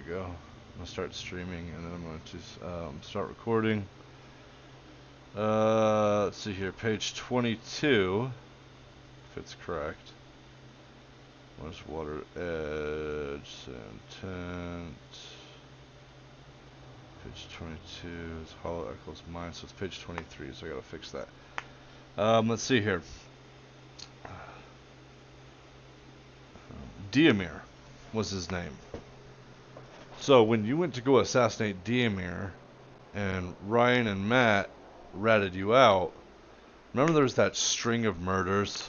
go. I'm gonna start streaming, and then I'm going to start recording. Let's see here, page 22, if it's correct. Where's water edge, sand tent. Page 22 is Hollow Echoes Mine, so it's page 23, so I gotta fix that. Let's see here. Diamir was his name. So when you went to go assassinate Diamir, and Ryan and Matt ratted you out, remember there was that string of murders?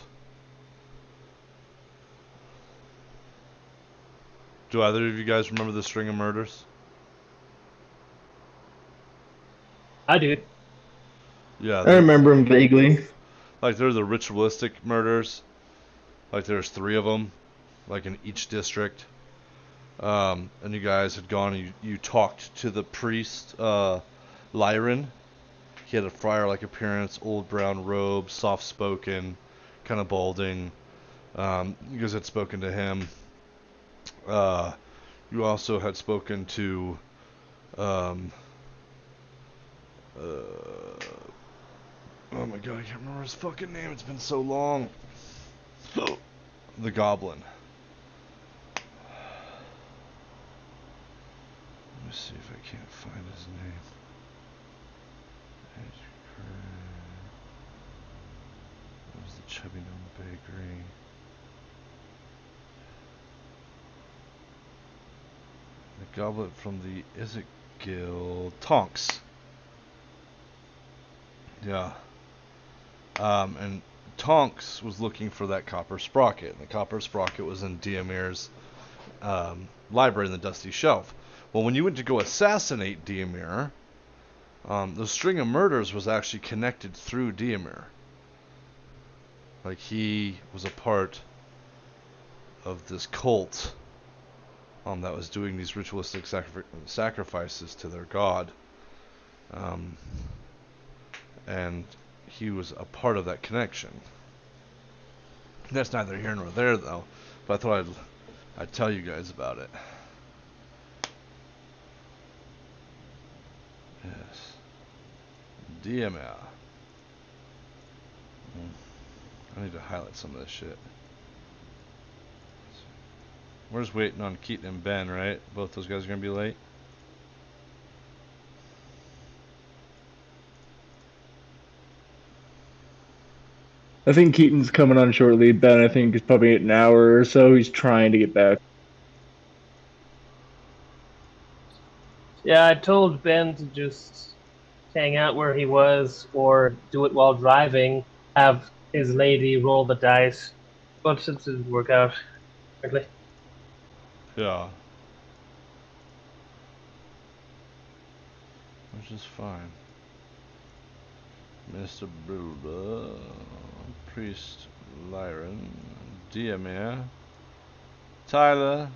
Do either of you guys remember the string of murders? I do. Yeah. I remember him vaguely. Like, they're the ritualistic murders. Like, there's 3 of them, like in each district. And you guys had gone and you talked to the priest, Lyran. He had a friar-like appearance, old brown robe, soft-spoken, kind of balding. You guys had spoken to him. You also had spoken to oh my god, I can't remember his fucking name. It's been so long. The Goblin. Let me see if I can't find his name. What was the Chubby Gnome Bakery? The Goblet from the Izzet Guild. Tonks. Yeah. And Tonks was looking for that copper sprocket. And the copper sprocket was in Diamir's library in the Dusty Shelf. Well, when you went to go assassinate Diamir, the string of murders was actually connected through Diamir. Like, he was a part of this cult that was doing these ritualistic sacrifices to their god. And he was a part of that connection. That's neither here nor there, though. But I thought I'd tell you guys about it. Yes. DMR. I need to highlight some of this shit. We're just waiting on Keaton and Ben, right? Both those guys are gonna be late. I think Keaton's coming on shortly. Ben, I think, is probably an hour or so. He's trying to get back. Yeah, I told Ben to just hang out where he was or do it while driving, have his lady roll the dice. But it didn't work out, really. Yeah. Which is fine. Mr. Builder, Priest Lyran, Diamir, Tyler,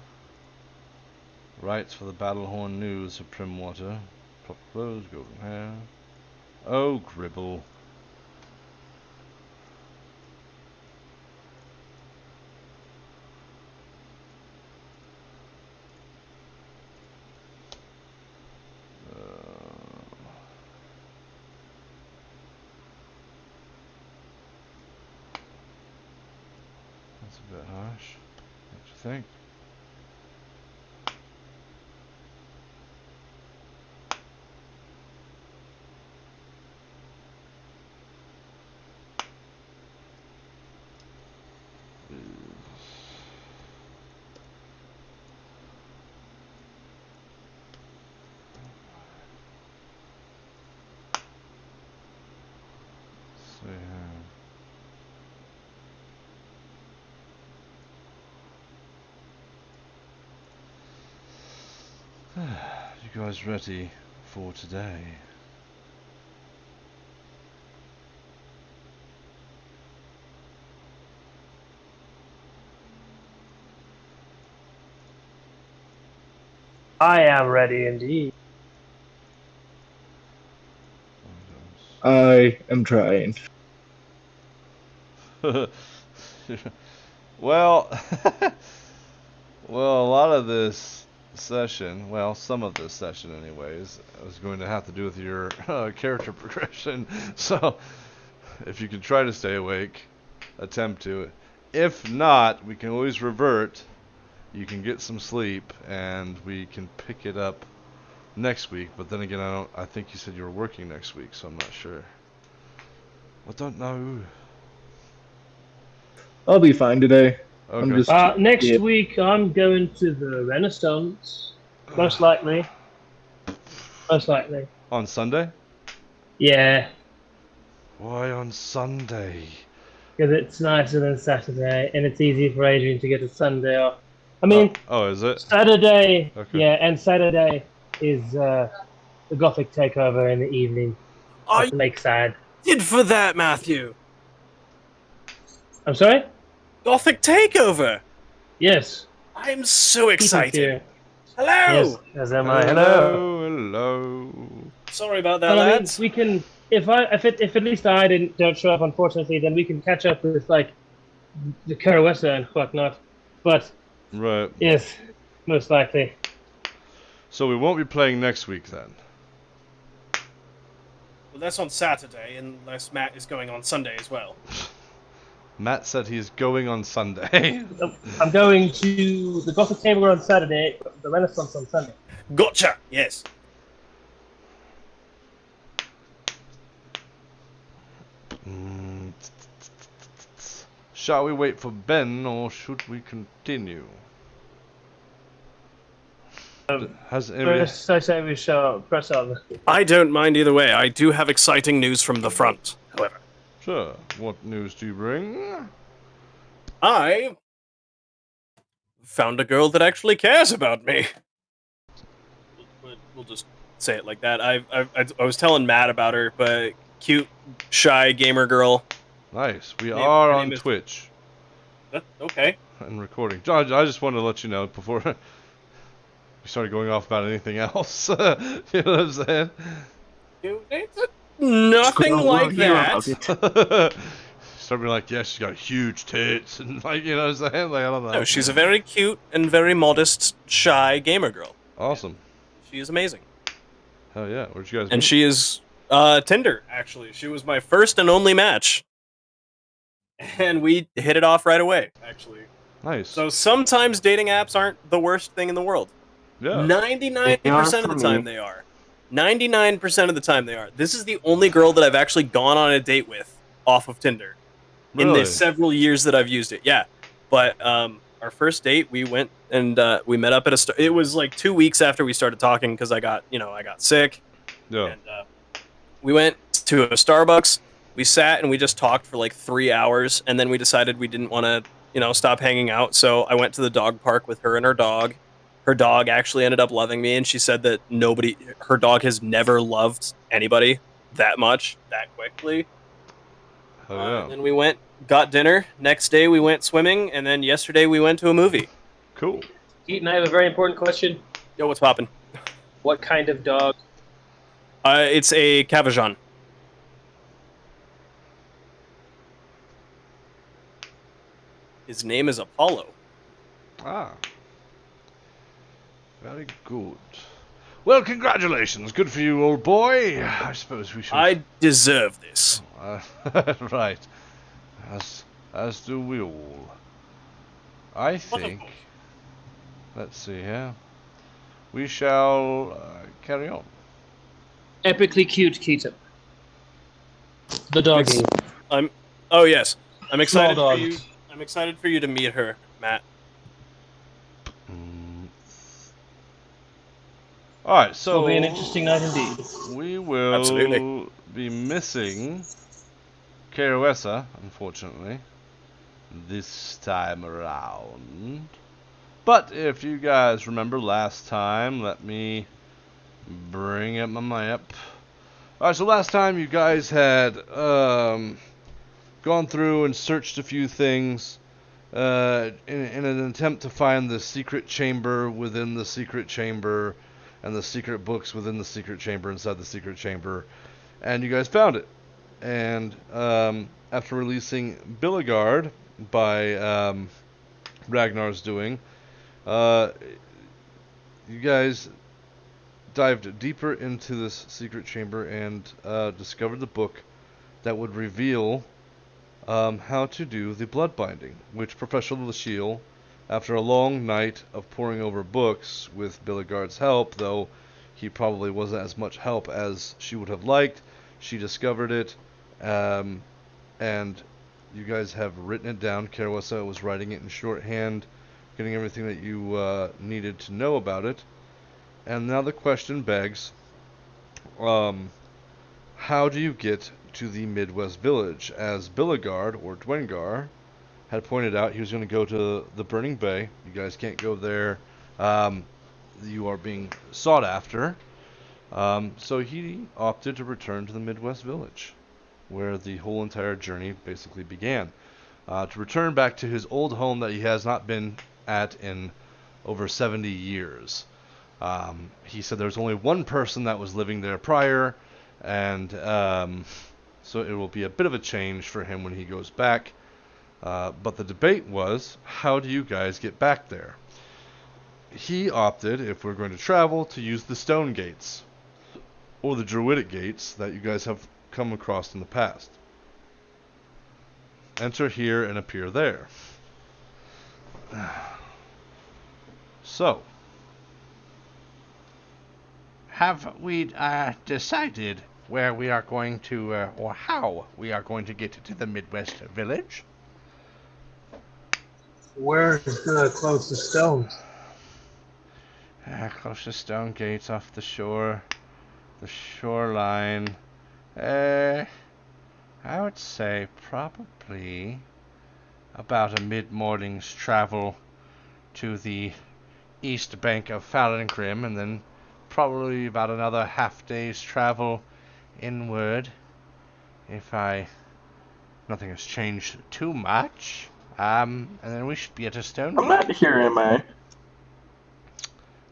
writes for the Battlehorn News of Primwater, proper clothes, golden hair. Oh, Gribble. That's a bit harsh. What do you think? So, you guys ready for today? I am ready indeed. I am trying. Well, well, a lot of this session, well, some of this session anyways, is going to have to do with your character progression. So, if you can try to stay awake, attempt to. If not, we can always revert. You can get some sleep, and we can pick it up next week. But then again, I think you said you were working next week, so I'm not sure. I don't know. I'll be fine today. I'm Okay. just Next yeah. week, I'm going to the Renaissance. Most likely. Most likely. On Sunday? Yeah, Why on Sunday? because it's nicer than Saturday, and it's easy for Adrian to get a Sunday off. I mean, Oh, is it? Saturday, Okay. yeah, and Saturday is the Gothic takeover in the evening Are at you Lakeside. excited for that, Matthew? I'm sorry? Gothic Takeover! Yes. I'm so Peter's excited. here. Hello! Yes, as am I. Hello. Hello. Sorry about that, Well, I mean, lads. we can. If at least I don't show up, unfortunately, then we can catch up with like the Caruessa and whatnot. But Right. yes, most likely. So we won't be playing next week then. Well, that's on Saturday, unless Matt is going on Sunday as well. Matt said he's going on Sunday. I'm going to the Gothic Chamber on Saturday, the Renaissance on Sunday. Gotcha! Yes. Shall we wait for Ben, or should we continue? Has anybody... First, I say we shall press on. I don't mind either way. I do have exciting news from the front, however. Sure. What news do you bring? I found a girl that actually cares about me. We'll just say it like that. I was telling Matt about her, but cute, shy gamer girl. Nice. We Her are on name is- Twitch Okay. and recording. John, I just wanted to let you know before we started going off about anything else. You know what I'm saying? Nothing We'll like hear that. about it. Started being like, yeah, she's got huge tits, and like, you know what I'm saying? Like, I don't know. No, she's a very cute and very modest, shy gamer girl. Awesome. She is amazing. Hell yeah. Where'd you guys And meet? she is Tinder, actually. She was my first and only match. And we hit it off right away, actually. Nice. So sometimes dating apps aren't the worst thing in the world. yeah. 99% of the time they are. 99% of the time they are. This is the only girl that I've actually gone on a date with off of Tinder in Really? the several years that I've used it. Yeah. But our first date, we went and we met up at it was like 2 weeks after we started talking because I got sick. Yeah. And we went to a Starbucks. We sat and we just talked for like 3 hours, and then we decided we didn't want to, stop hanging out. So I went to the dog park with her and her dog. Her dog actually ended up loving me, and she said that her dog has never loved anybody that much, that quickly. Hell yeah. And then we went, got dinner. Next day we went swimming, and then yesterday we went to a movie. Cool. Keaton, I have a very important question. Yo, what's poppin'? What kind of dog? It's a Cavajan. His name is Apollo. Ah. Very good. Well, congratulations. Good for you, old boy. I suppose we should... I deserve this. right. As do we all. I think... Wonderful. Let's see here. We shall carry on. Epically cute Keaton. The doggy. Oh yes, I'm excited Small for dog. you. I'm excited for you to meet her, Matt. Alright, so... Will be an interesting night indeed. We will Absolutely. be missing Caruessa, unfortunately, this time around. But if you guys remember last time, let me bring up my map. Alright, so last time you guys had gone through and searched a few things in an attempt to find the secret chamber within the secret chamber and the secret books within the secret chamber inside the secret chamber, and you guys found it. And after releasing Billigard by Ragnar's doing, you guys dived deeper into this secret chamber and discovered the book that would reveal how to do the blood binding, which Professor Lachille, after a long night of poring over books with Billigard's help, though he probably wasn't as much help as she would have liked, she discovered it, and you guys have written it down. Karawasa was writing it in shorthand, getting everything that you needed to know about it. And now the question begs, how do you get to the Midwest Village? As Billigard, or Dwengar, had pointed out, he was going to go to the Burning Bay. You guys can't go there. You are being sought after. So he opted to return to the Midwest Village, where the whole entire journey basically began. To return back to his old home that he has not been at in over 70 years. He said there's only one person that was living there prior, and so it will be a bit of a change for him when he goes back. But the debate was, how do you guys get back there? He opted, if we're going to travel, to use the stone gates, or the druidic gates that you guys have come across in the past. Enter here and appear there. So, Have we decided where we are going to, or how we are going to get to the Midwest Village? Where's the closest stones? Closest stone gates off the shore, the shoreline. I would say probably about a mid-morning's travel to the east bank of Falungrim, and then probably about another half day's travel inward, if nothing has changed too much. And then we should be at a stone I'm not here, am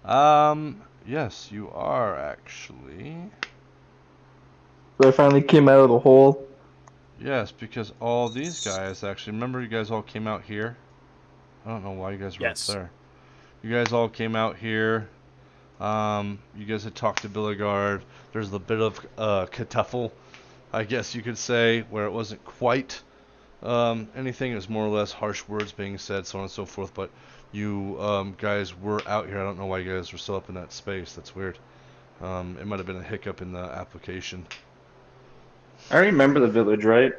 I? Yes, you are actually. So I finally came out of the hole. Yes, because all these guys actually, remember you guys all came out here? I don't know why you guys were Yes. up there. You guys all came out here. You guys had talked to Billigard. There's a bit of kerfuffle, I guess you could say, where it wasn't quite anything. It was more or less harsh words being said, so on and so forth. But you guys were out here. I don't know why you guys were still up in that space. That's weird. It might have been a hiccup in the application. I remember the village, right?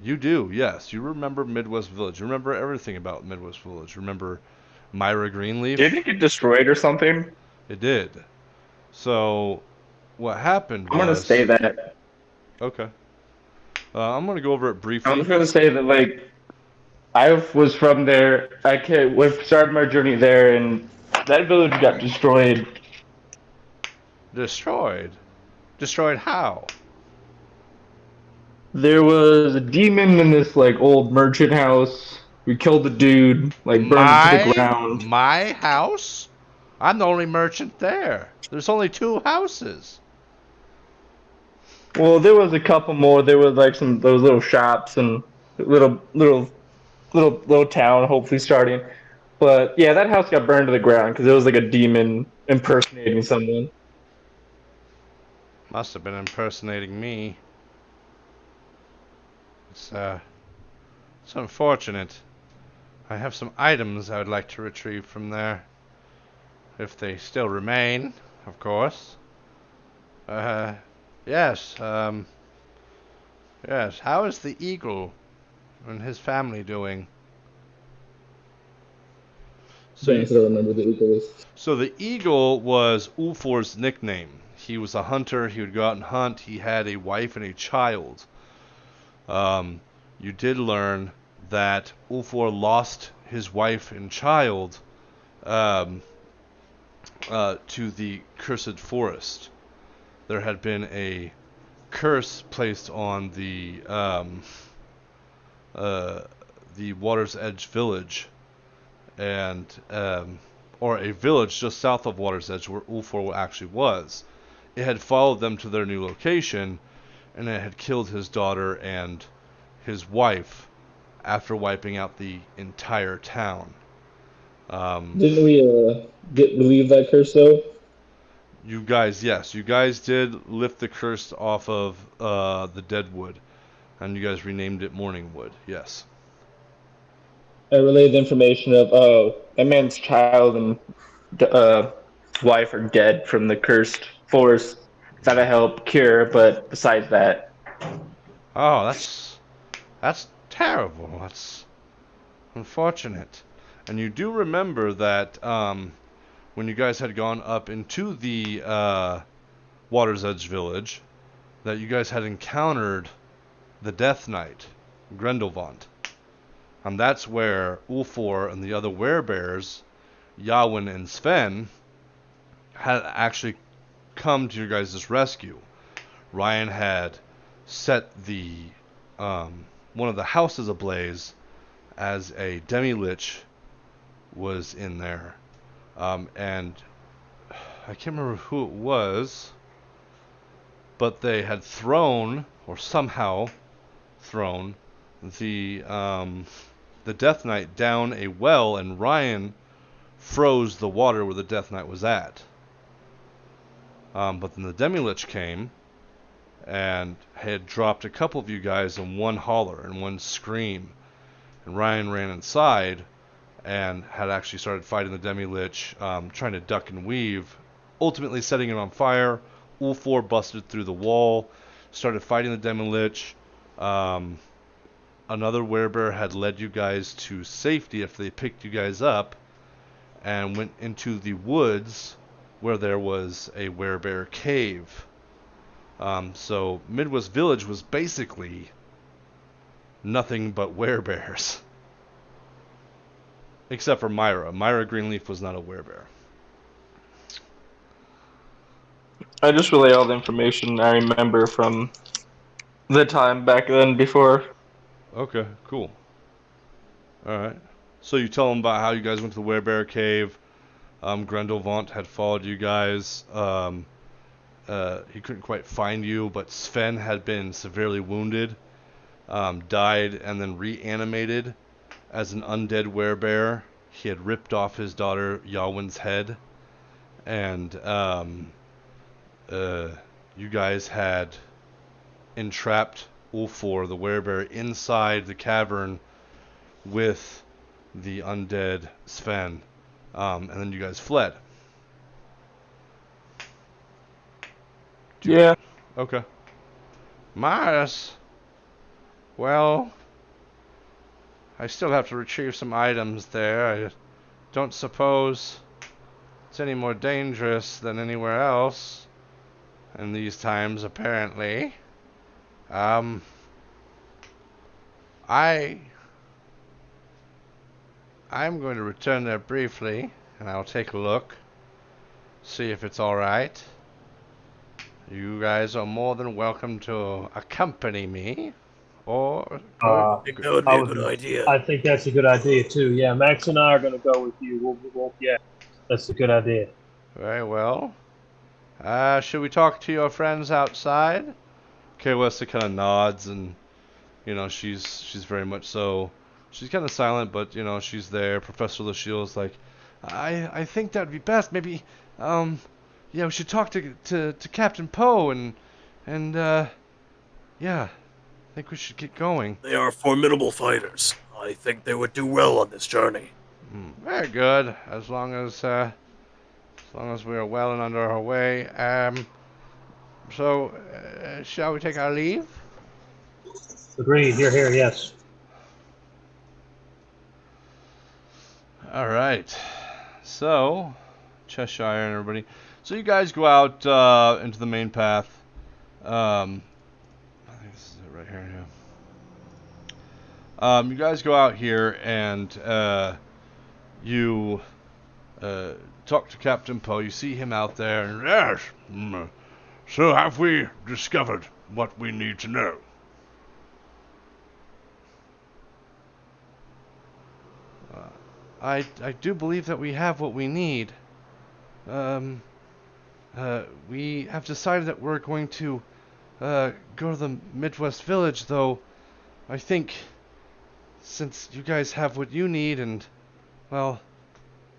You do, yes. You remember Midwest Village. You remember everything about Midwest Village. Remember Myra Greenleaf? Did it get destroyed or something? It did. So, what happened I'm gonna was... say that. Okay. I'm gonna go over it I'm briefly. just gonna say that, like, I was from there. We started my journey there, and that village got destroyed. Destroyed? Destroyed how? There was a demon in this like old merchant house. We killed the dude, like burned it to the ground. My house? I'm the only merchant there. There's only 2 houses. Well, there was a couple more. There was like those little shops and little town, hopefully starting. But yeah, that house got burned to the ground because it was like a demon impersonating someone. Must have been impersonating me. It's unfortunate. I have some items I would like to retrieve from there. If they still remain, of course. Yes, yes. How is the eagle and his family doing? So, I don't remember the eagle. so the eagle was Ulfor's nickname. He was a hunter. He would go out and hunt. He had a wife and a child. You did learn that Ulfor lost his wife and child to the cursed forest. There had been a curse placed on the Water's Edge village, and or a village just south of Water's Edge where Ulfor actually was. It had followed them to their new location, and it had killed his daughter and his wife after wiping out the entire town. Didn't we get relieve that curse though? You guys, yes, you guys did lift the curse off of the Deadwood, and you guys renamed it Morningwood. Yes. I relayed the information of, oh, that man's child and uh, wife are dead from the cursed force. That I help cure, but besides that, Oh, that's terrible. That's unfortunate. And you do remember that when you guys had gone up into the Water's Edge village, that you guys had encountered the Death Knight, Grendelvant. And that's where Ulfor and the other werebears, Yawin and Sven, had actually come to your guys' rescue. Ryan had set the one of the houses ablaze as a demi-lich was in there. And I can't remember who it was, but they had thrown, or somehow thrown, the Death Knight down a well, and Ryan froze the water where the Death Knight was at. But then the Demi-Lich came and had dropped a couple of you guys in one holler and one scream. And Ryan ran inside and had actually started fighting the Demi-Lich, trying to duck and weave, ultimately setting it on fire. Ulfor busted through the wall, started fighting the Demi-Lich. Another werebear had led you guys to safety if they picked you guys up, and went into the woods where there was a werebear cave. So Midwest Village was basically nothing but werebears. Except for Myra. Myra Greenleaf was not a werebear. I just relay all the information I remember from the time back then before. Okay, cool. Alright. So you tell them about how you guys went to the werebear cave. Grendelvant had followed you guys. He couldn't quite find you, but Sven had been severely wounded, died, and then reanimated as an undead werebear. He had ripped off his daughter Yawin's head, and you guys had entrapped Ulfor, the werebear, inside the cavern with the undead Sven, and then you guys fled. Yeah. Okay. Mars. Well, I still have to retrieve some items there. I don't suppose it's any more dangerous than anywhere else in these times, apparently. I I'm going to return there briefly, and I'll take a look, see if it's all right. You guys are more than welcome to accompany me, or Uh, I think that would be I a would. good idea. I think that's a good idea too. Yeah, Max and I are gonna go with you. Yeah, that's a good idea. very well. Should we talk to your friends outside? Kay Westa kind of nods, and she's very much so. She's kind of silent, but she's there. Professor Lashield's like, I think that'd be best. Maybe, yeah, we should talk to Captain Poe and yeah, I think we should get going. They are formidable fighters. I think they would do well on this journey. Very good. As long as we are well and under our way. So, shall we take our leave? Agreed. Here. Yes. All right. So, Cheshire and everybody. So you guys go out into the main path. I think this is it right here. Yeah. You guys go out here and you talk to Captain Poe. You see him out there, and Yes. So have we discovered what we need to know? I do believe that we have what we need. We have decided that we're going to go to the Midwest Village, though. I think since you guys have what you need, and well,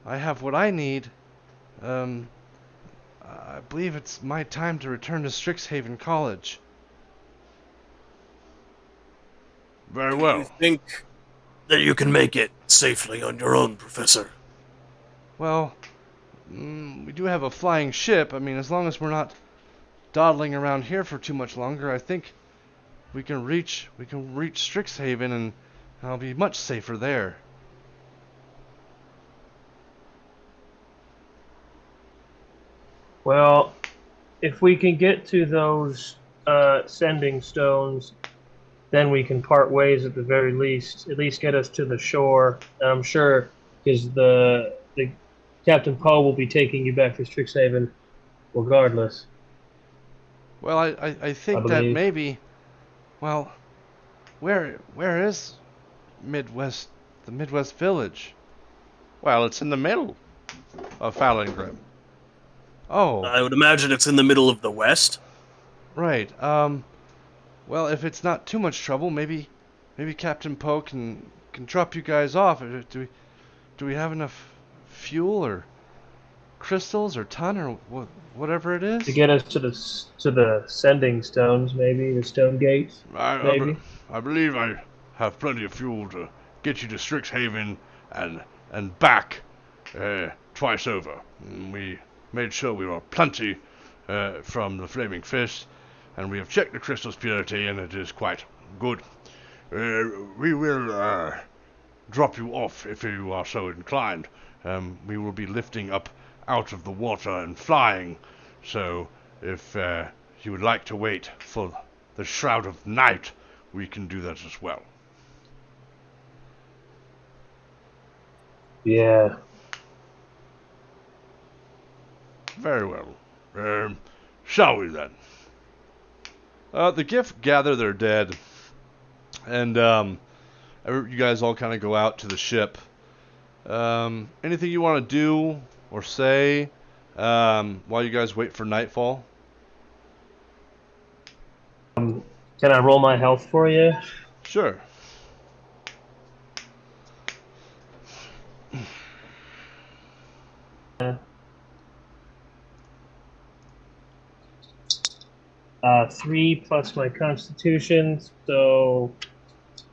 I have what I need. I believe it's my time to return to Strixhaven College. Very Do you well. think that you can make it safely on your own, Professor? Well, we do have a flying ship. I mean, as long as we're not dawdling around here for too much longer, I think we can reach Strixhaven, and I'll be much safer there. Well, if we can get to those sending stones, then we can part ways at the very least. At least get us to the shore. And I'm sure because the Captain Poe will be taking you back to Strixhaven, regardless. Well, I I think that believe. maybe, well, where is Midwest, the Midwest Village? Well, it's in the middle of Falungrim. Oh, I would imagine it's in the middle of the West. right. Well, if it's not too much trouble, maybe Captain Poe can drop you guys off. Do we have enough fuel or crystals or ton or whatever it To is? get us to the sending stones, maybe the stone gates, maybe. I believe I have plenty of fuel to get you to Strixhaven and back twice over. We made sure we were plenty from the flaming fist, and we have checked the crystal's purity, and it is quite good. We will drop you off if you are so inclined. We will be lifting up out of the water and flying, so if you would like to wait for the Shroud of Night, we can do that as well. Yeah. Very well. Shall we then? The Gift gather their dead, and you guys all kind of go out to the ship. Anything you want to do or say while you guys wait for nightfall? Can I roll my health for you? Sure. Three plus my Constitution, so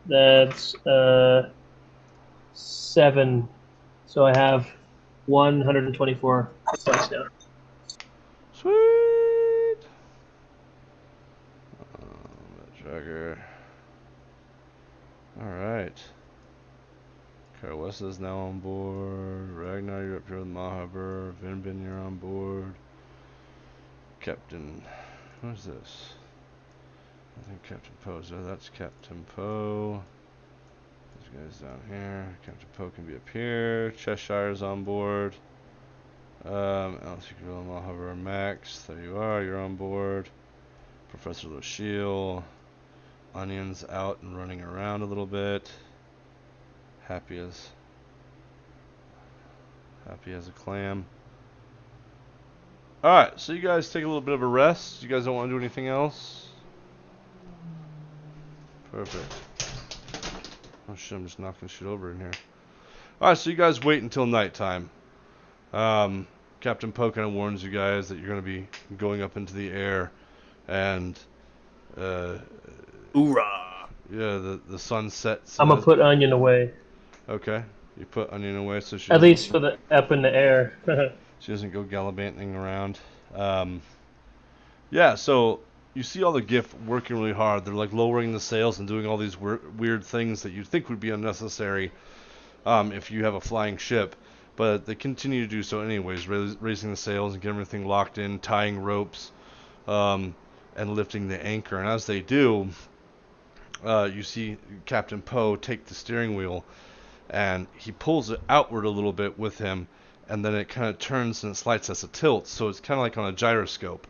that's 7. So I have 124 points now. Sweet. Tracker. All right. Carwessa's now on board. Ragnar, you're up here with Mahaber. Vinbin, you're on board. Captain, who's this? I think Captain Poe's there. That's Captain Poe. These guys down here. Captain Poe can be up here. Cheshire's on board. Alice Grill, Mahaber, Max. There you are. You're on board. Professor Lucille. Onion's out and running around a little bit. Happy as a clam. Alright, so you guys take a little bit of a rest. You guys don't want to do anything else? Perfect. Oh shit, I'm just knocking shit over in here. Alright, so you guys wait until nighttime. Captain Poe kind of warns you guys that you're going to be going up into the air, and Hoorah! yeah, the sun sets. I'm gonna put Onion away, Okay, you put Onion away so she at doesn't- least for the up in the air. she doesn't go gallivanting around. Yeah, so you see all the GIF working really hard. They're like lowering the sails and doing all these weird things that you'd think would be unnecessary if you have a flying ship. But they continue to do so anyways, raising the sails and getting everything locked in, tying ropes, and lifting the anchor. And as they do, you see Captain Poe take the steering wheel, and he pulls it outward a little bit with him, and then it kind of turns and it slides as a tilt, so it's kind of like on a gyroscope.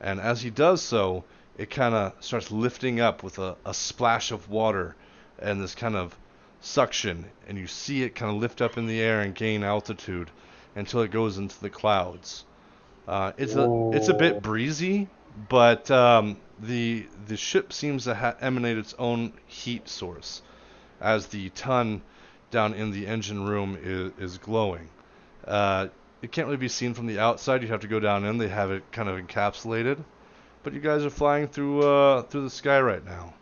And as he does so, it kind of starts lifting up with a splash of water and this kind of suction, and you see it kind of lift up in the air and gain altitude until it goes into the clouds. It's a bit breezy, but the ship seems to emanate its own heat source, as the ton down in the engine room is glowing. It can't really be seen from the outside. You have to go down in. They have it kind of encapsulated. But you guys are flying through the sky right now.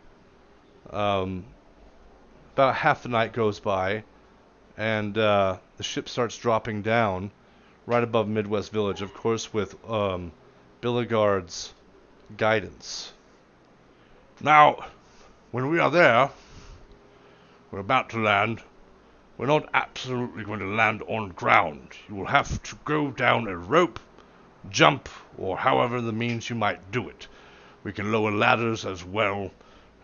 About half the night goes by, and the ship starts dropping down right above Midwest Village, of course, with Billigard's guidance. Now, when we are there, we're about to land. We're not absolutely going to land on ground. You will have to go down a rope, jump, or however the means you might do it. We can lower ladders as well.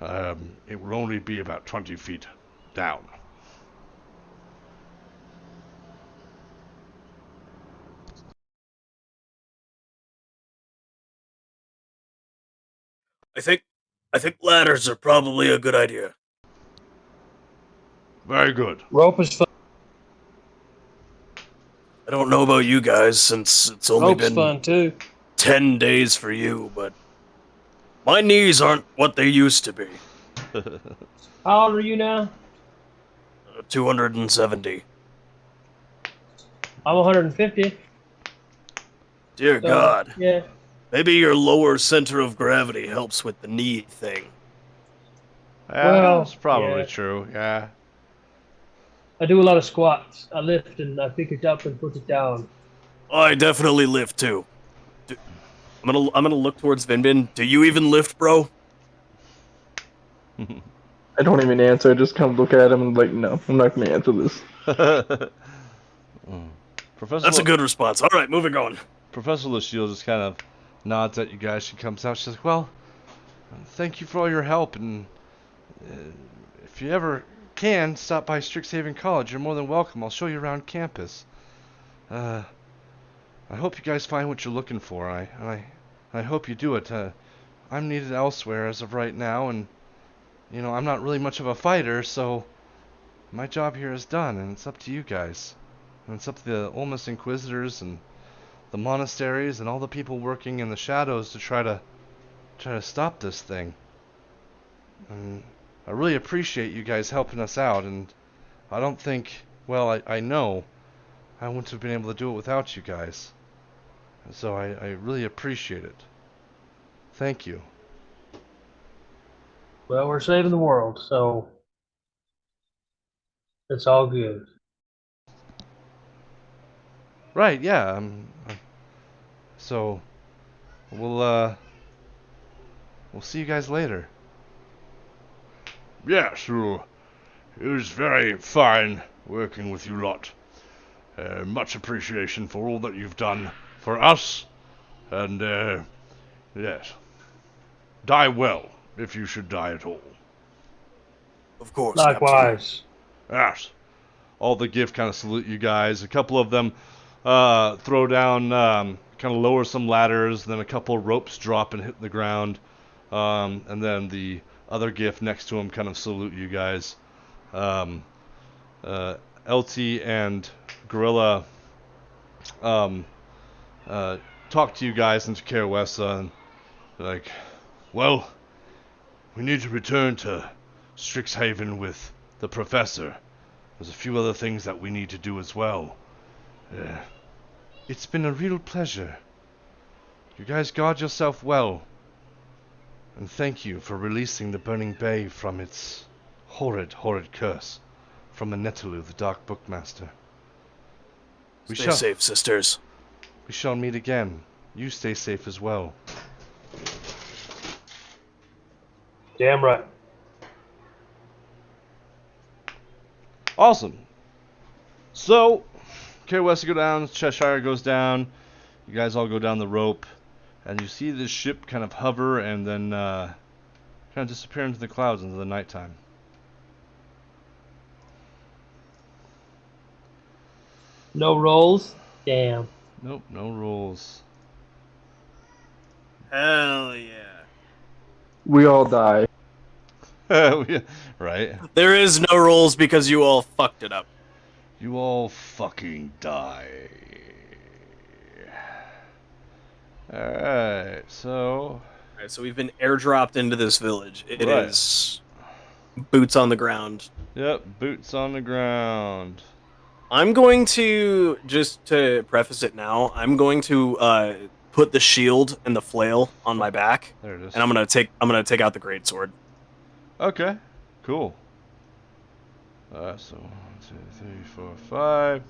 It will only be about 20 feet down. I think ladders are probably a good idea. Very good. Rope is fun. I don't know about you guys since it's only Rope's been fun too. 10 days for you, but my knees aren't what they used to be. How old are you now? 270. I'm 150. Dear So, God. Yeah. Maybe your lower center of gravity helps with the knee thing. Well, That's probably yeah. true. Yeah. I do a lot of squats. I lift and I pick it up and put it down. I definitely lift too. I'm gonna look towards Vinbin. Do you even lift, bro? I don't even answer. I just kind of look at him and like, no, I'm not going to answer this. Professor That's a good response. All right, moving on. Professor Lucille just kind of nods at you guys. She comes out. She's like, "Well, thank you for all your help, and if you ever can stop by Strixhaven College, you're more than welcome. I'll show you around campus. I hope you guys find what you're looking for. I hope you do it. I'm needed elsewhere as of right now, and I'm not really much of a fighter, so my job here is done, and it's up to you guys. And it's up to the Olmus Inquisitors and the monasteries and all the people working in the shadows to try to stop this thing. And I really appreciate you guys helping us out, and I don't think, well, I know I wouldn't have been able to do it without you guys. So I really appreciate it. Thank you. Well, we're saving the world, so it's all good. Right, yeah. So we'll see you guys later. Yes, well, it was very fine working with you lot. Much appreciation for all that you've done for us, and yes, die well if you should die at all. Of course. Captain. Likewise. Yes. All the gift kind of salute you guys. A couple of them throw down, kind of lower some ladders, then a couple of ropes drop and hit the ground, and then the other gift next to him kind of salute you guys. LT and Gorilla talk to you guys into Karawessa, and like, well, we need to return to Strixhaven with the professor. There's a few other things that we need to do as well. It's been a real pleasure. You guys guard yourself well. And thank you for releasing the Burning Bay from its horrid, horrid curse from Anetalu, the Dark Bookmaster. Stay safe, sisters. We shall meet again. You stay safe as well. Damn right. Awesome. So, Karawessa go down, Cheshire goes down, you guys all go down the rope, and you see this ship kind of hover and then kind of disappear into the clouds into the nighttime. No rolls? Damn. Nope, no rules. Hell yeah. We all die. Right? There is no rolls because you all fucked it up. You all fucking die. Alright, so... Alright, so we've been airdropped into this village. It Right. is boots on the ground. Yep, boots on the ground. I'm going to just to preface it now. I'm going to put the shield and the flail on my back, There it is. and I'm gonna take out the greatsword. Okay, cool. So 1, 2, 3, 4,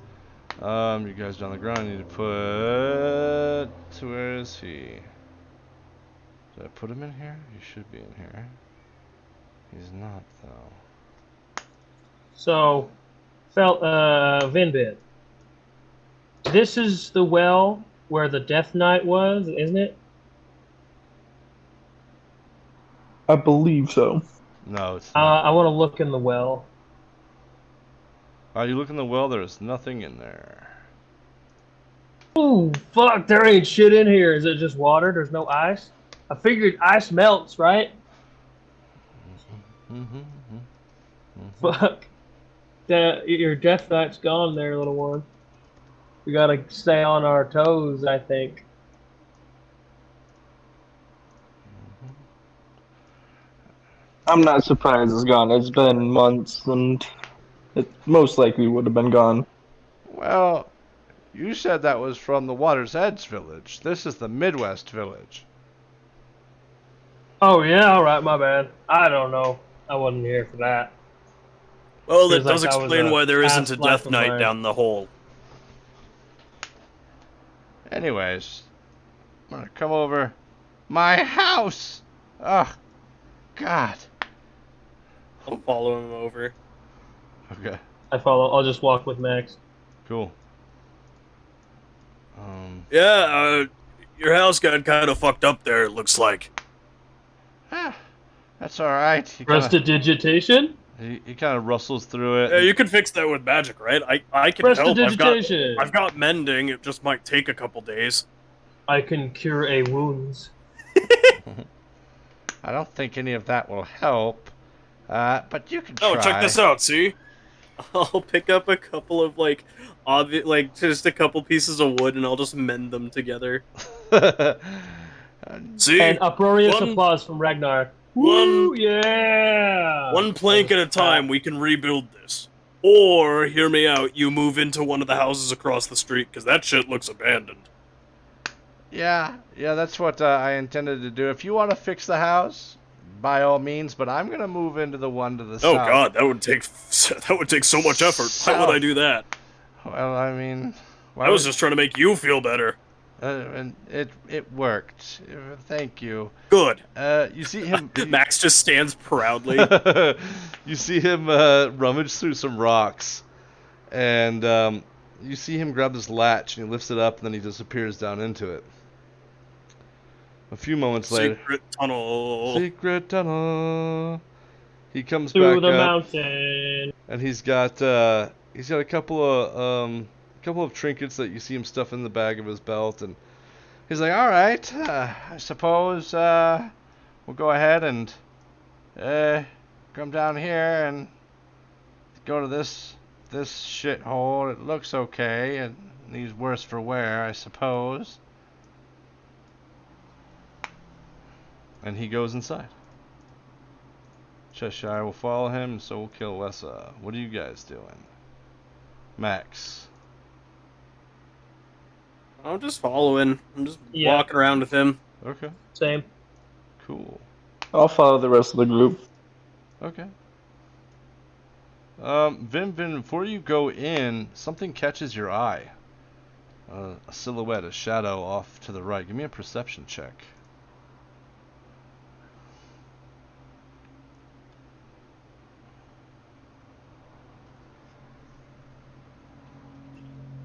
5. You guys down the ground. I need to put. So where is he? Did I put him in here? He should be in here. He's not though. So, Vinbit. This is the well where the Death Knight was, isn't it? I believe so. No, it's not. I want to look in the well. You look in the well. There's nothing in there. Ooh, fuck! There ain't shit in here. Is it just water? There's no ice. I figured ice melts, right? Fuck. Your Death Knight's gone there, little one. We gotta stay on our toes, I think. I'm not surprised it's gone. It's been months, and it most likely would have been gone. Well, you said that was from the Water's Edge village. This is the Midwest village. Oh yeah, all right, my bad. I don't know. I wasn't here for that. Well, that Feels like does that was explain a why there isn't past a life death of knight mine. down the hole. Anyways, I'm gonna come over. My house! Oh, God. I'll follow him over. Okay, I follow. I'll just walk with Max. cool. Yeah, your house got kind of fucked up there. It looks like. That's alright. Prestidigitation? He kind of rustles through it. Yeah, you can fix that with magic, right? I can help. Prestidigitation! I've got mending. It just might take a couple days. I can cure a wounds. I don't think any of that will help. But you can try. Oh, check this out. See, I'll pick up a couple of just a couple pieces of wood, and I'll just mend them together. See, And uproarious one- applause from Ragnar. one- Woo, yeah! one plank at a time, we can rebuild this. Or, hear me out, you move into one of the houses across the street, because that shit looks abandoned. Yeah, that's what I intended to do. If you want to fix the house, by all means, but I'm gonna move into the one to the Oh south. God, that would take so much effort. Why would I do that? Well, I mean, I was just trying to make you feel better. and it worked. Thank you. Good. You see him. Max just stands proudly. You see him rummage through some rocks, and you see him grab this latch and he lifts it up, and then he disappears down into it. A few moments later. Secret tunnel. Secret tunnel. He comes Through back the up, mountain. and he's got a couple of trinkets that you see him stuff in the bag of his belt, and he's like, "All right, I suppose we'll go ahead and come down here and go to this shithole. It looks okay, and he's worse for wear, I suppose." And he goes inside. Cheshire will follow him, and so will kill Wessa. What are you guys doing? Max. I'm just following. I'm just Yeah. walking around with him. Okay, Same. cool. I'll follow the rest of the group. Okay. Vin, before you go in, something catches your eye. A silhouette, a shadow off to the right. Give me a perception check.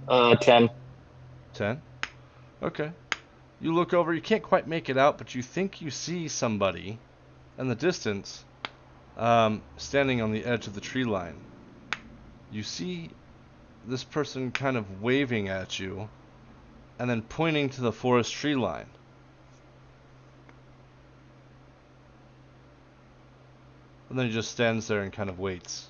10. 10? Okay. You look over, you can't quite make it out, but you think you see somebody in the distance standing on the edge of the tree line. You see this person kind of waving at you and then pointing to the forest tree line. And then he just stands there and kind of waits.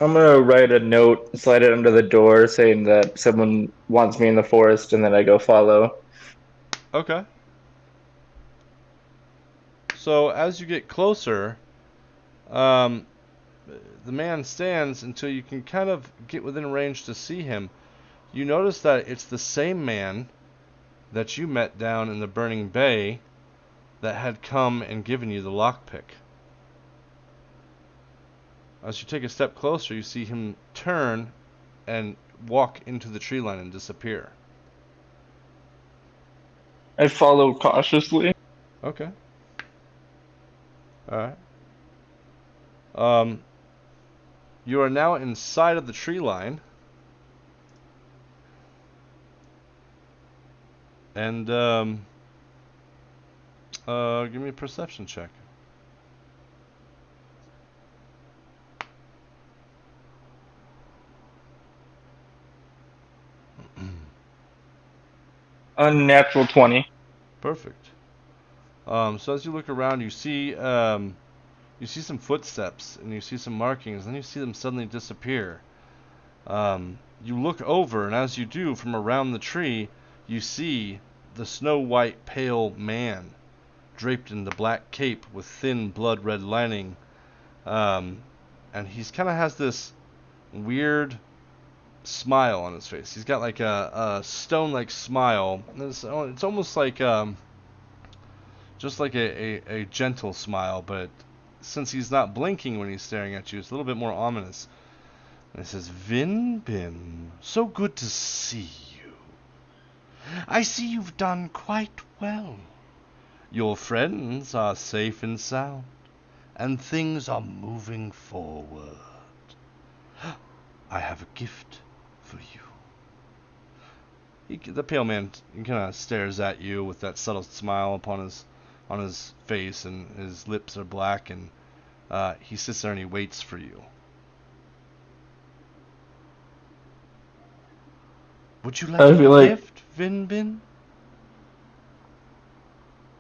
I'm gonna write a note, slide it under the door, saying that someone wants me in the forest, and then I go follow. Okay. So as you get closer, Um, the man stands until you can kind of get within range to see him. You notice that it's the same man that you met down in the burning bay that had come and given you the lockpick. As you take a step closer, you see him turn and walk into the tree line and disappear. I follow cautiously. Okay. Alright. You are now inside of the tree line. And, give me a perception check. Unnatural 20. Perfect. So as you look around, you see some footsteps and you see some markings, and then you see them suddenly disappear. You look over, and as you do, from around the tree, you see the snow white pale man draped in the black cape with thin blood red lining. And he's kind of has this weird smile on his face. He's got like a stone-like smile. It's almost like just like a gentle smile, but since he's not blinking when he's staring at you, it's a little bit more ominous. And he says, Vin Bin, so good to see you. I see you've done quite well. Your friends are safe and sound, and things are moving forward. I have a gift for you. The pale man kind of stares at you with that subtle smile upon his face, and his lips are black, and he sits there and he waits for you. Would you like I feel a like gift, Vin Bin?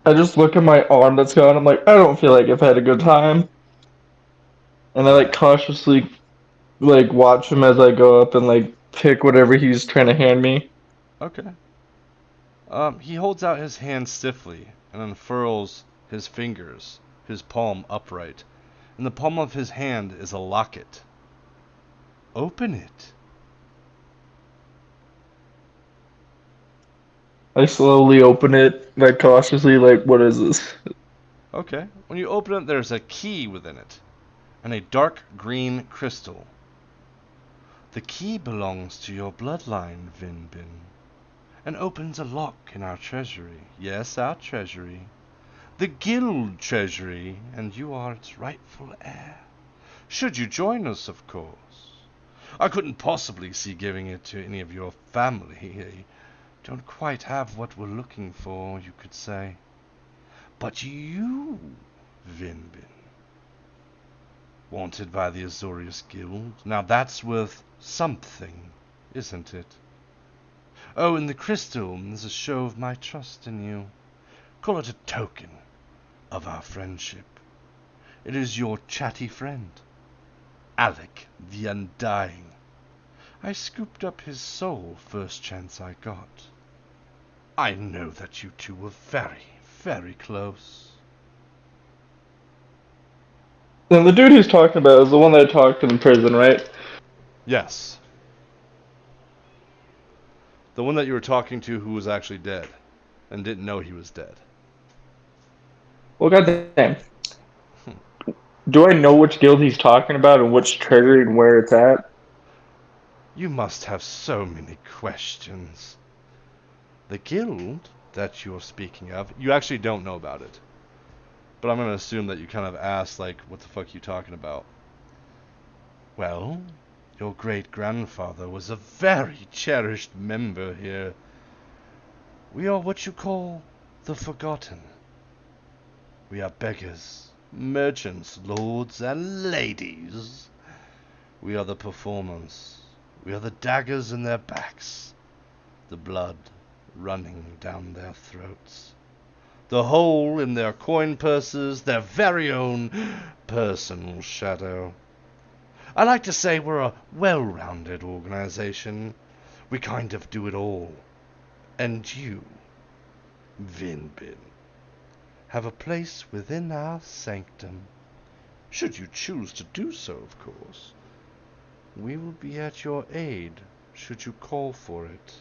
I just look at my arm that's gone. I'm like, I don't feel like I've had a good time. And I like cautiously like watch him as I go up and like pick whatever he's trying to hand me. Okay. He holds out his hand stiffly and unfurls his fingers, his palm upright. In the palm of his hand is a locket. Open it. I slowly open it, like cautiously, like, what is this? Okay. When you open it, there's a key within it, and a dark green crystal. The key belongs to your bloodline, Vin Bin, and opens a lock in our treasury. Yes, our treasury. The guild treasury, and you are its rightful heir. Should you join us, of course. I couldn't possibly see giving it to any of your family. They don't quite have what we're looking for, you could say. But you, Vin Bin, wanted by the Azorius Guild. Now that's worth something, isn't it? Oh, and the crystal is a show of my trust in you. Call it a token of our friendship. It is your chatty friend, Alec the Undying. I scooped up his soul first chance I got. I know that you two were very, very close. And the dude he's talking about is the one that I talked to in prison, right? Yes. The one that you were talking to who was actually dead and didn't know he was dead. Well, goddamn. Do I know which guild he's talking about and which treasury and where it's at? You must have so many questions. The guild that you're speaking of, you actually don't know about it. But I'm going to assume that you kind of asked, like, what the fuck are you talking about? Well, your great-grandfather was a very cherished member here. We are what you call the Forgotten. We are beggars, merchants, lords, and ladies. We are the performers. We are the daggers in their backs, the blood running down their throats, the hole in their coin purses, their very own personal shadow. I like to say we're a well-rounded organization. We kind of do it all. And you, Vin Bin, have a place within our sanctum. Should you choose to do so, of course. We will be at your aid, should you call for it.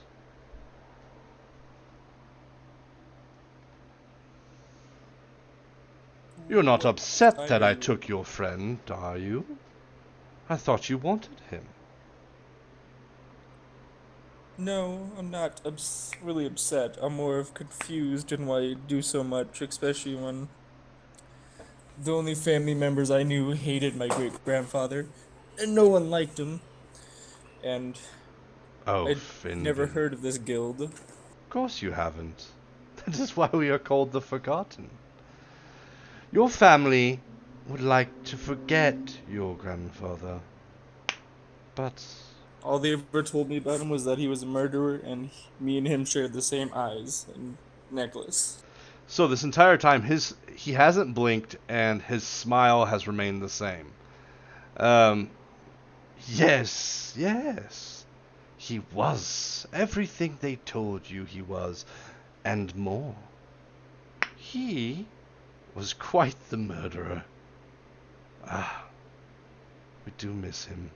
You're not What upset kind that are I you? took your friend, are you? I thought you wanted him. No, I'm not really upset. I'm more of confused in why you do so much, especially when the only family members I knew hated my great grandfather, and no one liked him. And Oh, I'd never Finbin. heard of this guild. Of course you haven't. That is why we are called the Forgotten. Your family would like to forget your grandfather. But All they ever told me about him was that he was a murderer, and me and him shared the same eyes and necklace. So this entire time, he hasn't blinked, and his smile has remained the same. Yes, yes. He was everything they told you he was, and more. He was quite the murderer. Ah, we do miss him.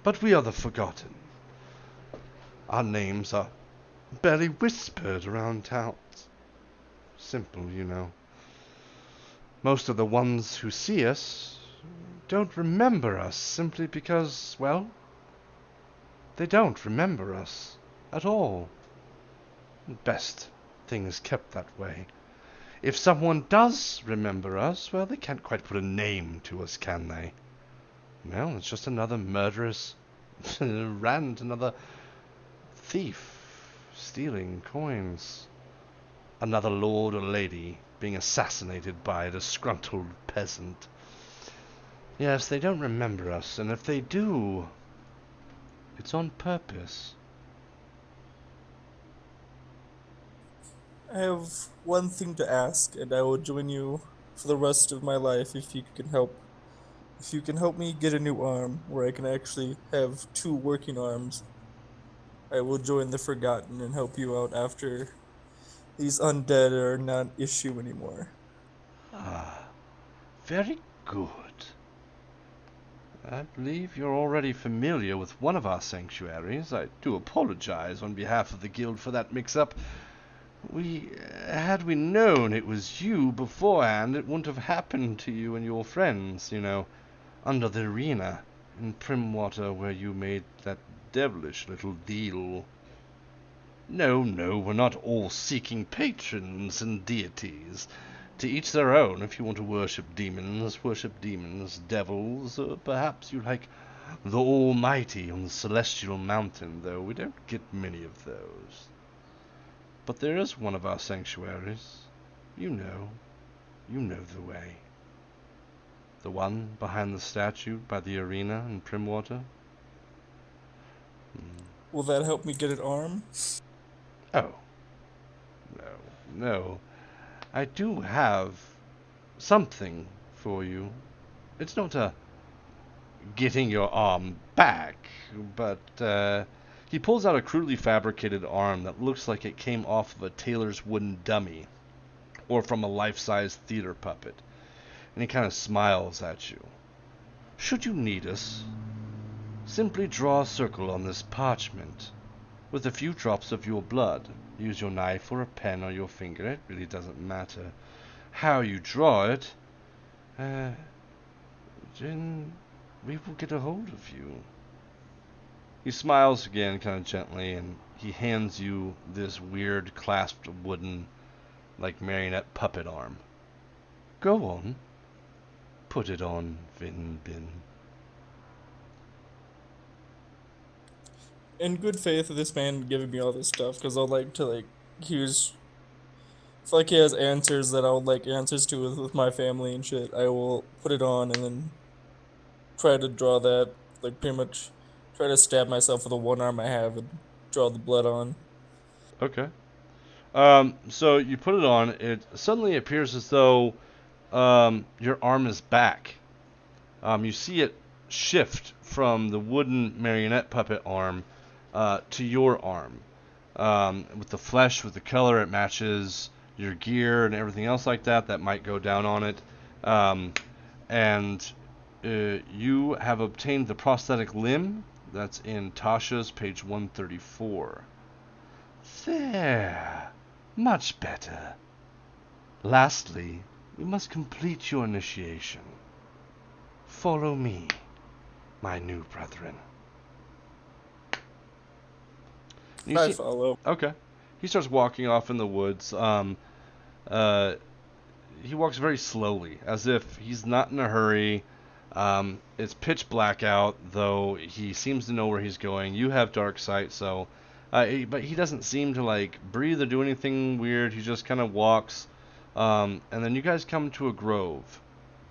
But we are the Forgotten. Our names are barely whispered around town. Simple, you know. Most of the ones who see us don't remember us simply because, well, they don't remember us at all. Best thing is kept that way. If someone does remember us, well, they can't quite put a name to us, can they? Well, it's just another murderous rant, another thief stealing coins, another lord or lady being assassinated by a disgruntled peasant. Yes, they don't remember us, and if they do, it's on purpose. I have one thing to ask, and I will join you for the rest of my life if you can help. If you can help me get a new arm where I can actually have two working arms, I will join the Forgotten and help you out after these undead are not an issue anymore. Ah, very good. I believe you're already familiar with one of our sanctuaries. I do apologize on behalf of the guild for that mix-up. Had we known it was you beforehand, it wouldn't have happened to you and your friends, you know, under the arena in Primwater where you made that devilish little deal. No, no, we're not all seeking patrons and deities. To each their own. If you want to worship demons, devils, or perhaps you like the Almighty on the Celestial Mountain, though we don't get many of those. But there is one of our sanctuaries. You know the way. The one behind the statue by the arena in Primwater. Will that help me get an arm? Oh, no. I do have something for you. It's not a getting your arm back, but he pulls out a crudely fabricated arm that looks like it came off of a tailor's wooden dummy or from a life-size theater puppet. And he kind of smiles at you. Should you need us, simply draw a circle on this parchment with a few drops of your blood. Use your knife or a pen or your finger. It really doesn't matter how you draw it. Then we will get a hold of you. He smiles again kind of gently, and he hands you this weird clasped wooden, like marionette puppet arm. Go on. Put it on, Vin Bin. In good faith of this man giving me all this stuff, because I'd like to use. If he has answers that I would like answers to with my family and shit, I will put it on and then try to draw that, pretty much try to stab myself with the one arm I have and draw the blood on. Okay. So you put it on. It suddenly appears as though your arm is back. You see it shift from the wooden marionette puppet arm to your arm. With the flesh, with the color, it matches your gear and everything else like that might go down on it. and you have obtained the prosthetic limb. That's in Tasha's page 134. There. Much better. Lastly, we must complete your initiation. Follow me, my new brethren. You I see- follow. Okay. He starts walking off in the woods. He walks very slowly, as if he's not in a hurry. It's pitch black out, though he seems to know where he's going. You have dark sight, so... but he doesn't seem to, like, breathe or do anything weird. He just kind of walks. And then you guys come to a grove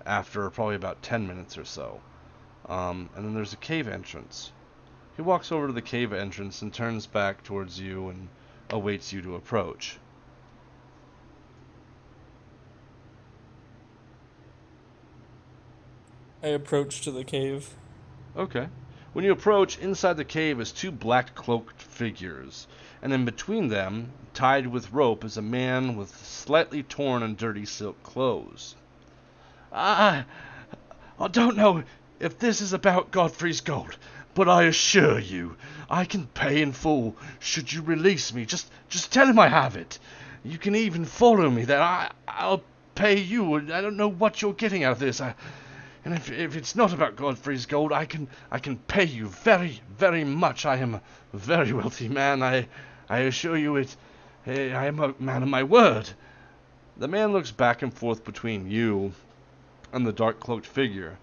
after probably about 10 minutes or so. And then there's a cave entrance. He walks over to the cave entrance and turns back towards you and awaits you to approach. I approach to the cave. Okay. When you approach, inside the cave is two black cloaked figures, and in between them, tied with rope, is a man with slightly torn and dirty silk clothes. I don't know if this is about Godfrey's gold, but I assure you, I can pay in full should you release me. Just tell him I have it. You can even follow me there. I'll pay you. I don't know what you're getting out of this. And if it's not about Godfrey's gold, I can pay you very, very much. I am a very wealthy man. I assure you it. I am a man of my word. The man looks back and forth between you and the dark cloaked figure,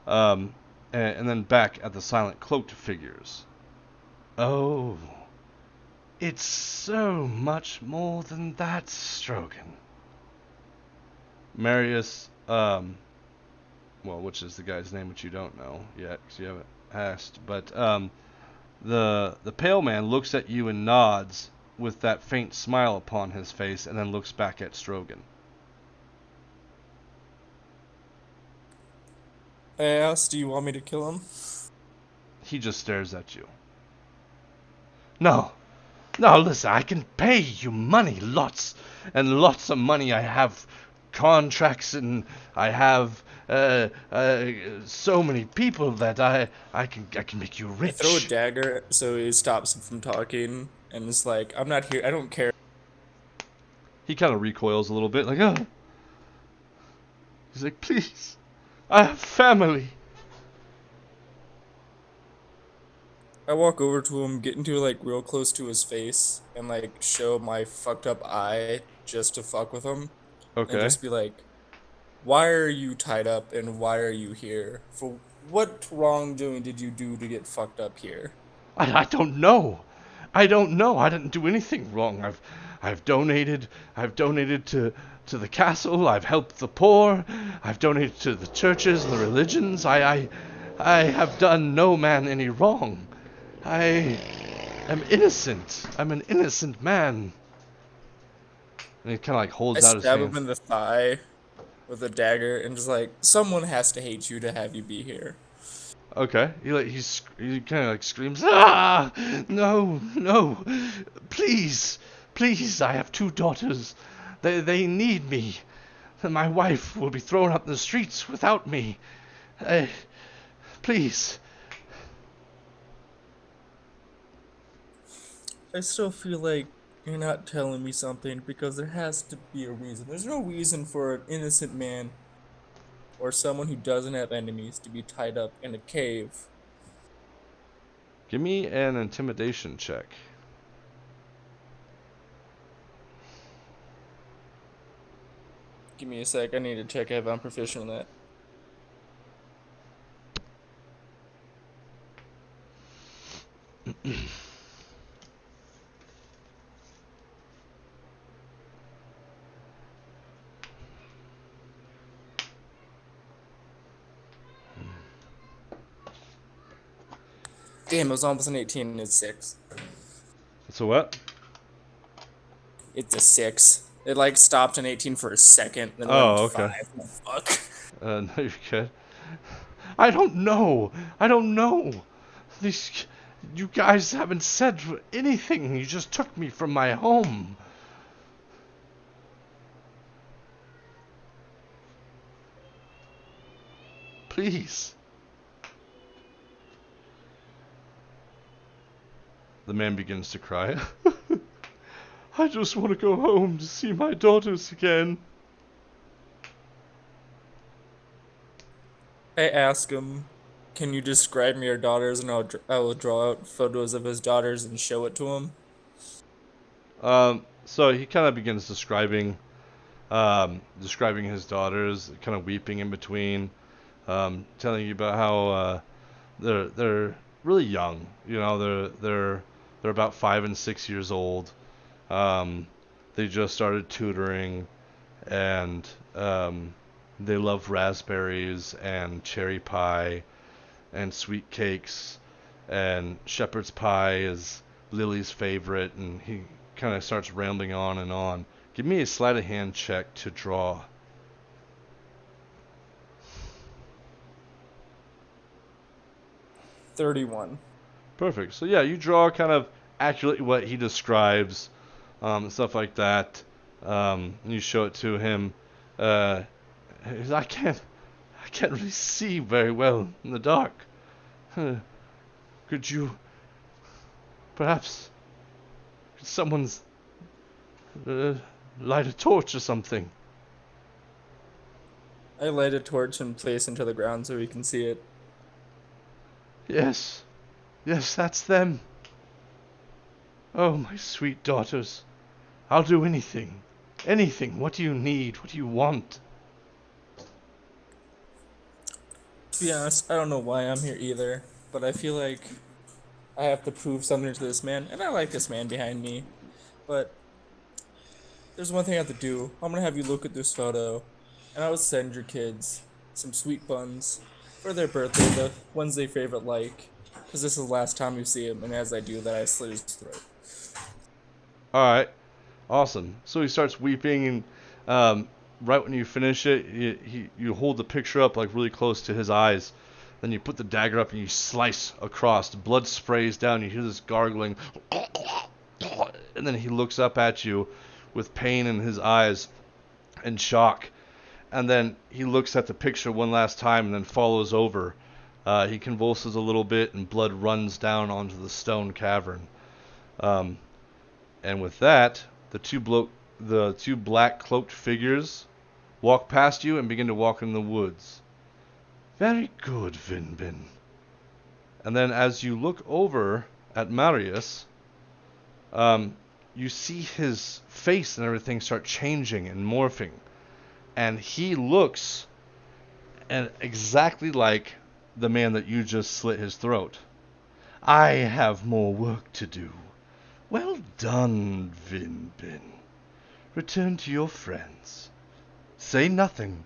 and then back at the silent cloaked figures. Oh, it's so much more than that, Strogan. Marius, well, which is the guy's name, which you don't know yet, because you haven't asked. But the pale man looks at you and nods with that faint smile upon his face, and then looks back at Strogan. I asked, do you want me to kill him? He just stares at you. No, listen, I can pay you money, lots and lots of money. I have contracts and I have so many people that I can make you I rich. throw a dagger so he stops him from talking, and it's like, I'm not here, I don't care. He kind of recoils a little bit, like, oh. He's like, please, I have family. I walk over to him, get into like real close to his face, and like show my fucked up eye just to fuck with him. And Okay. just be like, why are you tied up and why are you here? For what wrongdoing did you do to get fucked up here? I don't know. I don't know. I didn't do anything wrong. I've donated to the castle. I've helped the poor. I've donated to the churches and the religions. I have done no man any wrong. I am innocent. I'm an innocent man. And he kind of like I holds out his stab hand. him in the thigh with a dagger and just like, someone has to hate you to have you be here. Okay. He kind of like screams, ah, no, please, I have two daughters. They need me. My wife will be thrown out in the streets without me. Please. I still feel like you're not telling me something because there has to be a reason. There's no reason for an innocent man or someone who doesn't have enemies to be tied up in a cave. Give me an intimidation check. Give me a sec, I need to check if I'm proficient in that. Damn, it was almost an 18 and it's 6. So what? It's a 6. It like stopped an 18 for a second, then Oh, went to okay. 5. Fuck. No, you're good. I don't know. You guys haven't said anything. You just took me from my home. Please. The man begins to cry. I just want to go home to see my daughters again. I ask him, "Can you describe me your daughters?" And I will draw out photos of his daughters and show it to him. So he kind of begins describing his daughters, kind of weeping in between, telling you about how they're really young. You know, they're about 5 and 6 years old. They just started tutoring, and they love raspberries and cherry pie and sweet cakes, and shepherd's pie is Lily's favorite, and he kind of starts rambling on and on. Give me a sleight of hand check to draw. $31. Perfect. So yeah, you draw kind of accurately what he describes, stuff like that. And you show it to him. I can't really see very well in the dark. Could you, perhaps, could someone's light a torch or something? I light a torch and place into the ground so he can see it. Yes, that's them. Oh, my sweet daughters. I'll do anything. Anything. What do you need? What do you want? To be honest, I don't know why I'm here either, but I feel like I have to prove something to this man, and I like this man behind me. But there's one thing I have to do. I'm gonna have you look at this photo, and I would send your kids some sweet buns for their birthday, the ones they favorite like, because this is the last time you see him, and as I do that, I slit his throat. Alright. Awesome. So he starts weeping, and right when you finish it, you hold the picture up like really close to his eyes. Then you put the dagger up and you slice across. The blood sprays down. You hear this gargling. And then he looks up at you with pain in his eyes and shock. And then he looks at the picture one last time and then follows over. He convulses a little bit and blood runs down onto the stone cavern. And with that, the two black cloaked figures walk past you and begin to walk in the woods. Very good, Vinbin. And then as you look over at Marius, you see his face and everything start changing and morphing. And he looks exactly like the man that you just slit his throat. I have more work to do. Well done, Vinbin. Return to your friends. Say nothing,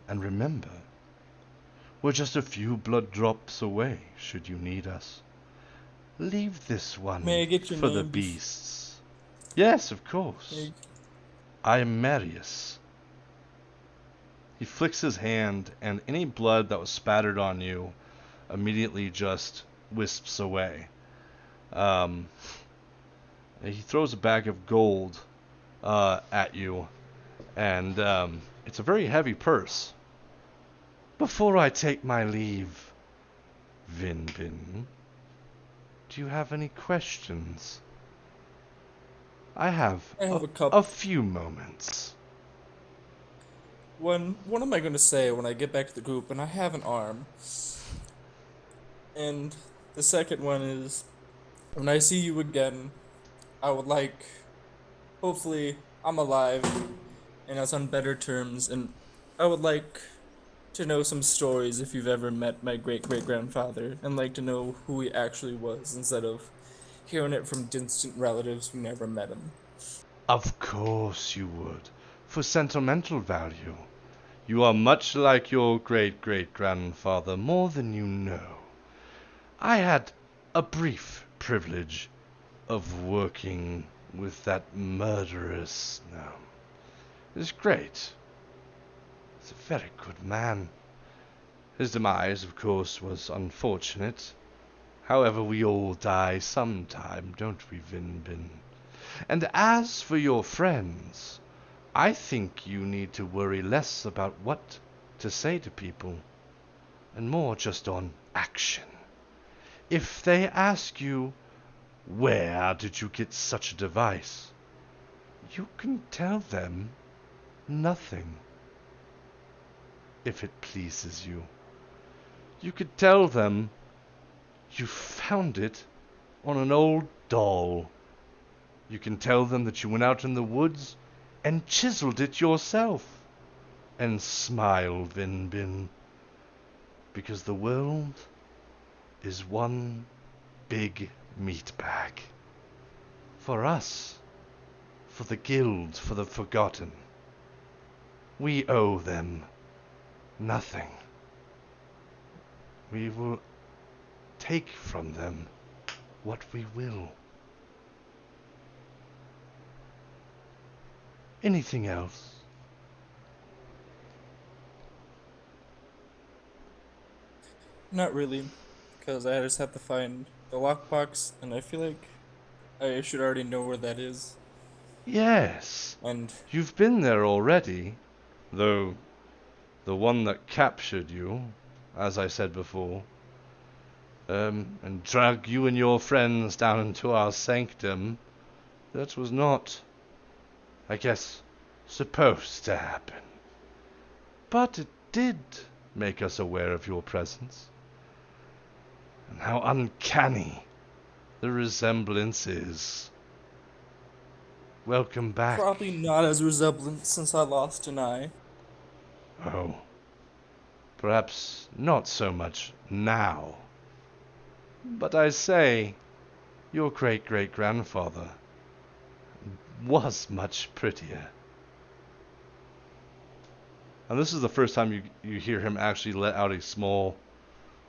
and remember, we're just a few blood drops away, should you need us. Leave this one May I get your for the name beasts. Yes, of course. I am Marius. He flicks his hand, and any blood that was spattered on you immediately just wisps away. He throws a bag of gold at you, and it's a very heavy purse. Before I take my leave, Vinbin, do you have any questions? I have a couple. a few moments. What am I going to say when I get back to the group and I have an arm? And the second one is, when I see you again, I would like, hopefully, I'm alive and us on better terms, and I would like to know some stories if you've ever met my great-great-grandfather, and like to know who he actually was instead of hearing it from distant relatives who never met him. Of course you would, for sentimental value. You are much like your great-great-grandfather, more than you know. I had a brief privilege of working with that murderous... No. It was great. He's a very good man. His demise, of course, was unfortunate. However, we all die sometime, don't we, Vinbin? And as for your friends, I think you need to worry less about what to say to people. and more just on action. If they ask you, where did you get such a device? You can tell them nothing. If it pleases you. You could tell them you found it on an old doll. You can tell them that you went out in the woods and chiseled it yourself. And smile, Bin, because the world is one big meat bag. For us, for the guild, for the forgotten. We owe them nothing. We will take from them what we will. Anything else? Not really, because I just have to find the lockbox, and I feel like I should already know where that is. Yes. And You've been there already, though the one that captured you, as I said before, and dragged you and your friends down into our sanctum, that was not, I guess, supposed to happen. But it did make us aware of your presence, and how uncanny the resemblance is. Welcome back. probably not as resemblant since I lost an eye. Oh, perhaps not so much now. But I say, your great-great-grandfather was much prettier. And this is the first time you hear him actually let out a small,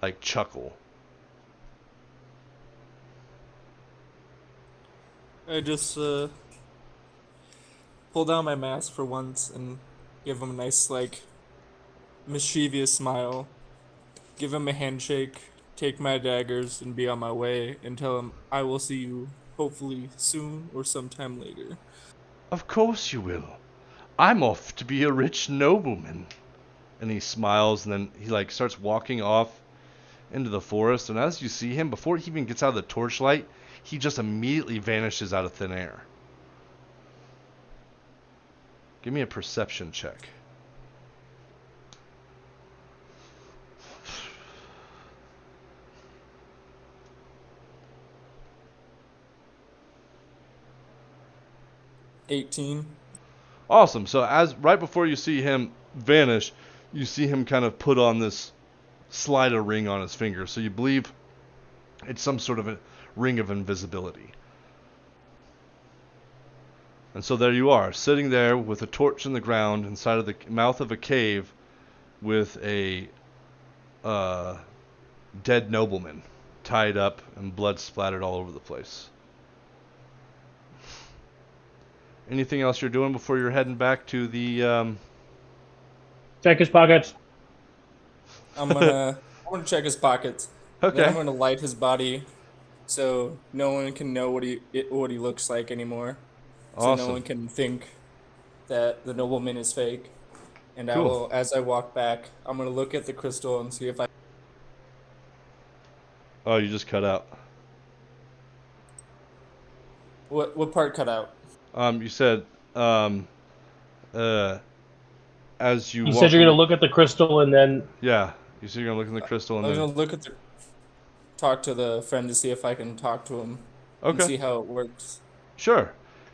like, chuckle. I just pull down my mask for once and give him a nice, like, mischievous smile. Give him a handshake, take my daggers, and be on my way, and tell him I will see you hopefully soon or sometime later. Of course you will. I'm off to be a rich nobleman. And he smiles, and then he, like, starts walking off into the forest. And as you see him, before he even gets out of the torchlight, he just immediately vanishes out of thin air. Give me a perception check. $18. Awesome. So as right before you see him vanish, you see him kind of put on this slider ring on his finger. So you believe it's some sort of a ring of invisibility. And so there you are, sitting there with a torch in the ground inside of the mouth of a cave with a dead nobleman tied up and blood splattered all over the place. Anything else you're doing before you're heading back to the Check his pockets. I'm gonna check his pockets. And then I'm Okay. gonna light his body so no one can know what he looks like anymore. So no one Awesome. can think that the nobleman is fake. And I Cool. will, as I walk back, I'm gonna look at the crystal and see if I. Oh, you just cut out. What part cut out? You said as you You walk said you're in- gonna look at the crystal and then Yeah. You said you're gonna look in the crystal and I was then gonna look at talk to the friend to see if I can talk to him and Okay. see how it works. Sure.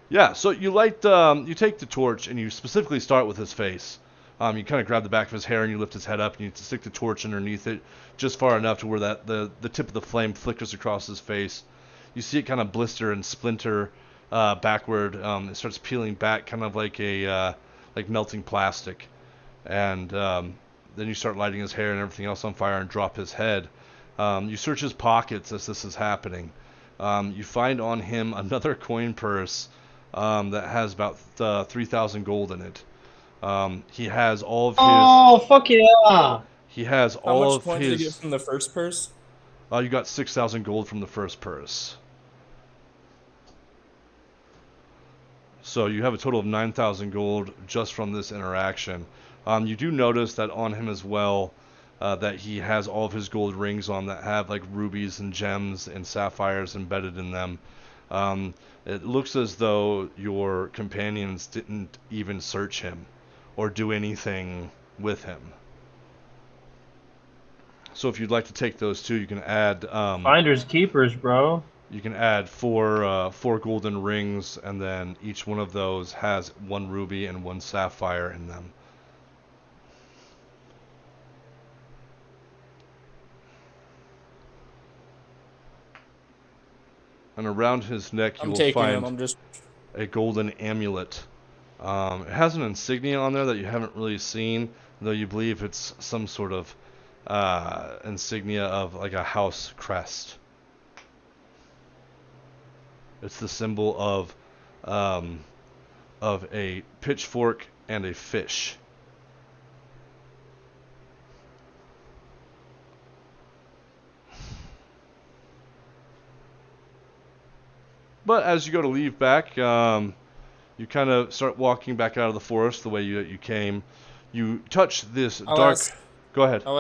Yeah, so you light, you take the torch and you specifically start with his face. You kind of grab the back of his hair and you lift his head up and you stick the torch underneath it just far enough to where that the tip of the flame flickers across his face. You see it kind of blister and splinter backward. It starts peeling back, kind of like a like melting plastic. And then you start lighting his hair and everything else on fire and drop his head. You search his pockets as this is happening. You find on him another coin purse that has about 3,000 gold in it. He has all of his. oh fuck yeah! He has How all much of coin did he get his. from the first purse? You got 6,000 gold from the first purse. So you have a total of 9,000 gold just from this interaction. You do notice that on him as well, that he has all of his gold rings on that have like rubies and gems and sapphires embedded in them. It looks as though your companions didn't even search him or do anything with him. So if you'd like to take those two, you can add Finders keepers, bro. you can add four golden rings, and then each one of those has one ruby and one sapphire in them. And around his neck you I'm will taking find them. I'm just. a golden amulet. It has an insignia on there that you haven't really seen, though you believe it's some sort of insignia of like a house crest. It's the symbol of a pitchfork and a fish. But as you go to leave back, you kind of start walking back out of the forest the way you came. You touch this dark. Go ahead. I'll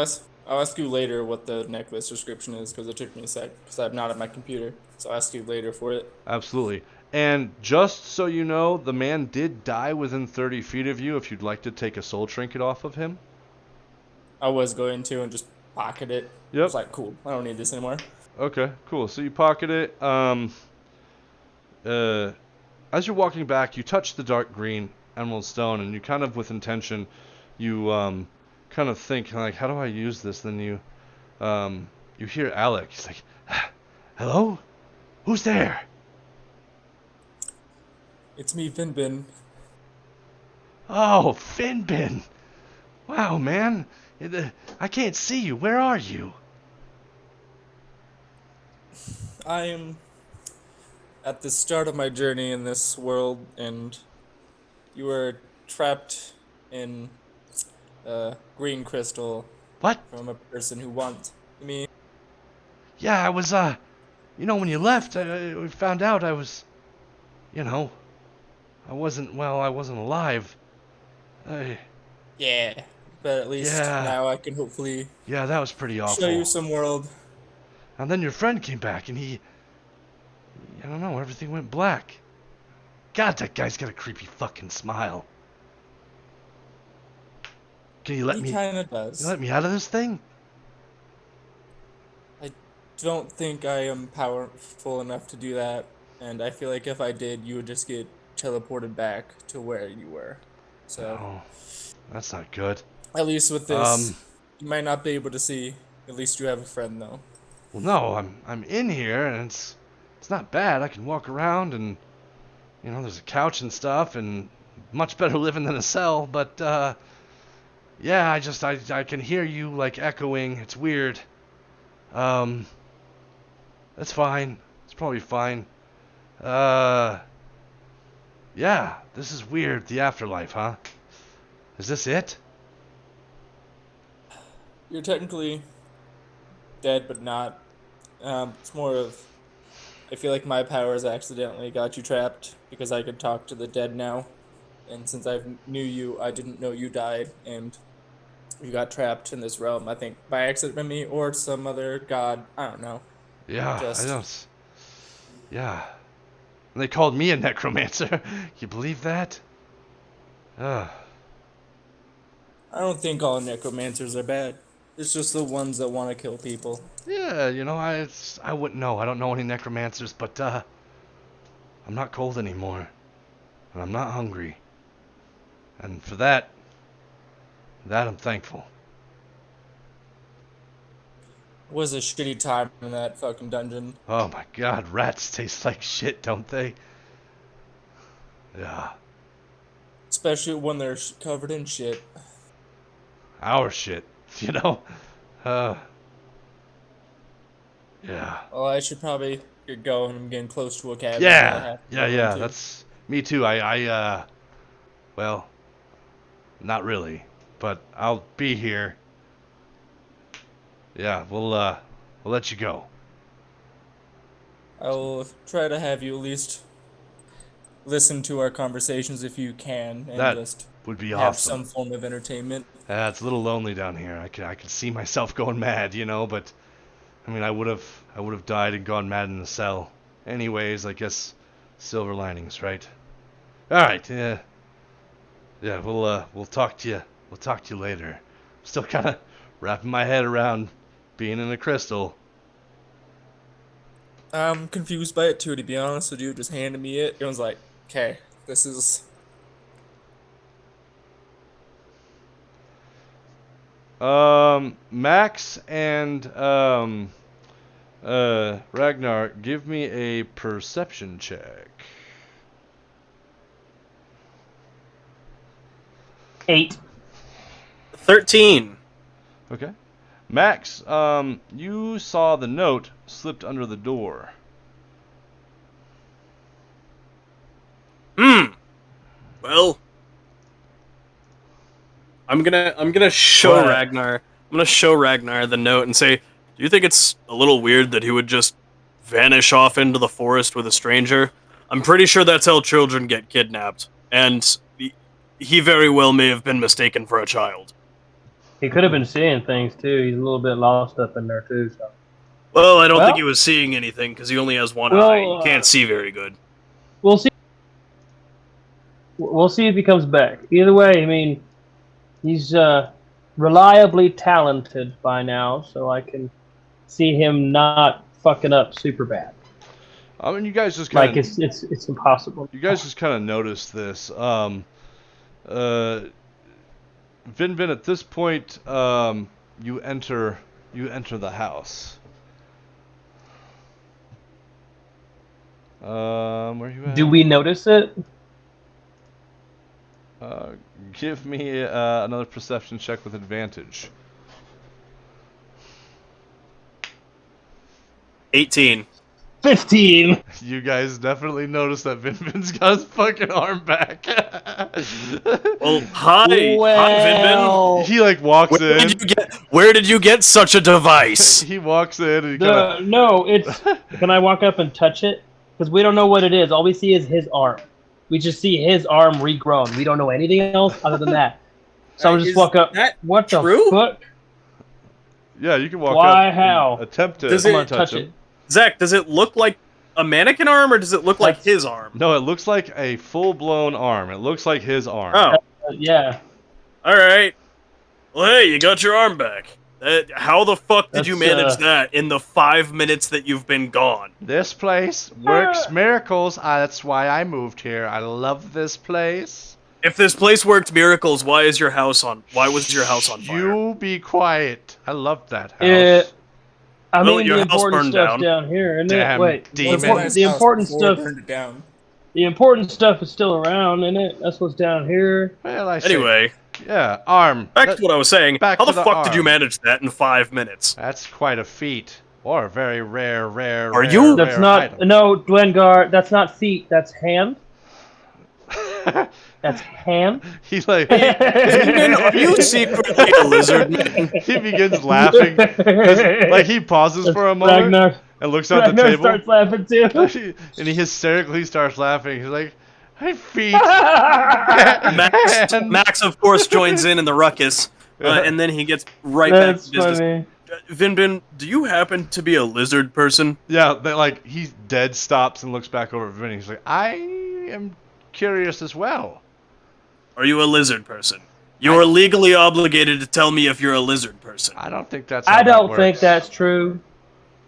ask you later what the necklace description is because it took me a sec because I'm not at my computer. So I'll ask you later for it. Absolutely. And just so you know, the man did die within 30 feet of you if you'd like to take a soul trinket off of him. I was going to and just pocket it. Yep. It's like, cool. I don't need this anymore. Okay, cool. So you pocket it. As you're walking back, you touch the dark green emerald stone, and you kind of, with intention, you kind of think like, how do I use this? Then you hear Alec. He's like, hello? Who's there? It's me, Finbin. Oh, Finbin. Wow, man. I can't see you. Where are you? I am at the start of my journey in this world, and you were trapped in green crystal What? from a person who wants me. Yeah, I was, when you left, we found out I was, I wasn't alive. Yeah, but at least Yeah. now I can hopefully Yeah, that was pretty awful. show you some world. And then your friend came back, and I don't know, everything went black. God, that guy's got a creepy fucking smile. Can you let He me kind of does. out of this thing? I don't think I am powerful enough to do that, and I feel like if I did, you would just get teleported back to where you were. So, Oh, that's not good. at least with this, you might not be able to see. At least you have a friend, though. Well, no, I'm in here, and it's not bad. I can walk around, and there's a couch and stuff, and much better living than a cell. But yeah, I can hear you like echoing. It's weird. That's fine. It's probably fine. Yeah, this is weird. The afterlife, huh? Is this it? You're technically dead, but not. It's more of. I feel like my powers accidentally got you trapped because I could talk to the dead now, and since I knew you, I didn't know you died, and you got trapped in this realm. I think by accident, by me or some other god. I don't know. Yeah, Just- I don't. Yeah. And they called me a necromancer. You believe that? Ugh. I don't think all necromancers are bad. It's just the ones that want to kill people. Yeah, I wouldn't know. I don't know any necromancers, but I'm not cold anymore, and I'm not hungry, and for that I'm thankful. It was a shitty time in that fucking dungeon. Oh my God, rats taste like shit, don't they? Yeah, Especially when they're covered in shit. our shit, Yeah. Well, I should probably get going. I'm getting close to a cabin. that I Yeah, have to yeah, go yeah. into. That's me too. Well, not really, but I'll be here. Yeah, we'll let you go. I will try to have you at listen to our conversations if you can, and That just would be have awesome. some form of entertainment. It's a little lonely down here. I can see myself going mad, but I mean, I would have died and gone mad in the cell. Anyways, I guess silver linings, right? All right, yeah, we'll talk to you. We'll talk to you later. Still kind of wrapping my head around being in a crystal. I'm confused by it too, to be honest with you. Just handed me it. It was like, okay, this is. Max and Ragnar, give me a perception check. 8. 13. Okay. Max, you saw the note slipped under the door. Well, I'm gonna show What? Ragnar. I'm gonna show Ragnar the note and say, "Do you think it's a little weird that he would just vanish off into the forest with a stranger? I'm pretty sure that's how children get kidnapped, and he very well may have been mistaken for a child." He could have been seeing things too. He's a little bit lost up in there too. So. Well, I don't Well- think he was seeing anything because he only has one Well, eye. He can't see very good. We'll see. We'll see if he comes back. Either way, I mean, he's reliably talented by now, so I can see him not fucking up super bad. I mean, you guys just kind Like of it's impossible. you guys just kind of noticed this. Vin, at this point, you enter the house. Where are you at? Do we notice it? Give me another perception check with advantage. 18. 15. You guys definitely noticed that Vin's got his fucking arm back. Well, hi, Vinvin. He like walks in. Where did you get such a device? He walks in and he kind of. No, it's. Can I walk up and touch it? Because we don't know what it is. All we see is his arm. We just see his arm regrown. We don't know anything else other than that. So I'll just Is walk up. that What the true? fuck? Yeah, you can walk Why, up. how? And attempt to Does I'm it- gonna touch touch him. it. Zach, does it look like a mannequin arm or does it look like That's- his arm? No, it looks like a full-blown arm. It looks like his arm. Oh, Yeah. all right. Well, hey, you got your arm back. How the fuck did you That's, manage that in the 5 minutes that you've been gone? This place works miracles. That's why I moved here. I love this place. If this place worked miracles, why was your house on fire? You be quiet. I love that house. I Well, mean, your the house important burned stuff down. down here, isn't Damn it? Wait, demons. the important Before it stuff. burned it down. The important stuff is still around, isn't it? That's what's down here. Well, I say, Anyway, yeah, arm. back That- to what I was saying. back How to the the fuck did you arm. manage that in 5 minutes? That's quite a feat, or a very rare. Are you- That's rare not. item. No, Dwengar. That's not feet. That's hand. That's hand. He's like, Vinvin, are you secretly a lizard man? he begins laughing. Like he pauses for a moment Ragnar, and looks at the Ragnar table. starts laughing too. And he hysterically starts laughing. He's like, "My feet." Max, of course, joins in the ruckus, and then he gets right back That's to business. funny. Vinvin, do you happen to be a lizard person? Yeah, but like he dead stops and looks back over at Vinny. He's like, "I am curious as well." Are you a lizard person? You're legally obligated to tell me if you're a lizard person. I don't think that's. How I don't that think works. that's true.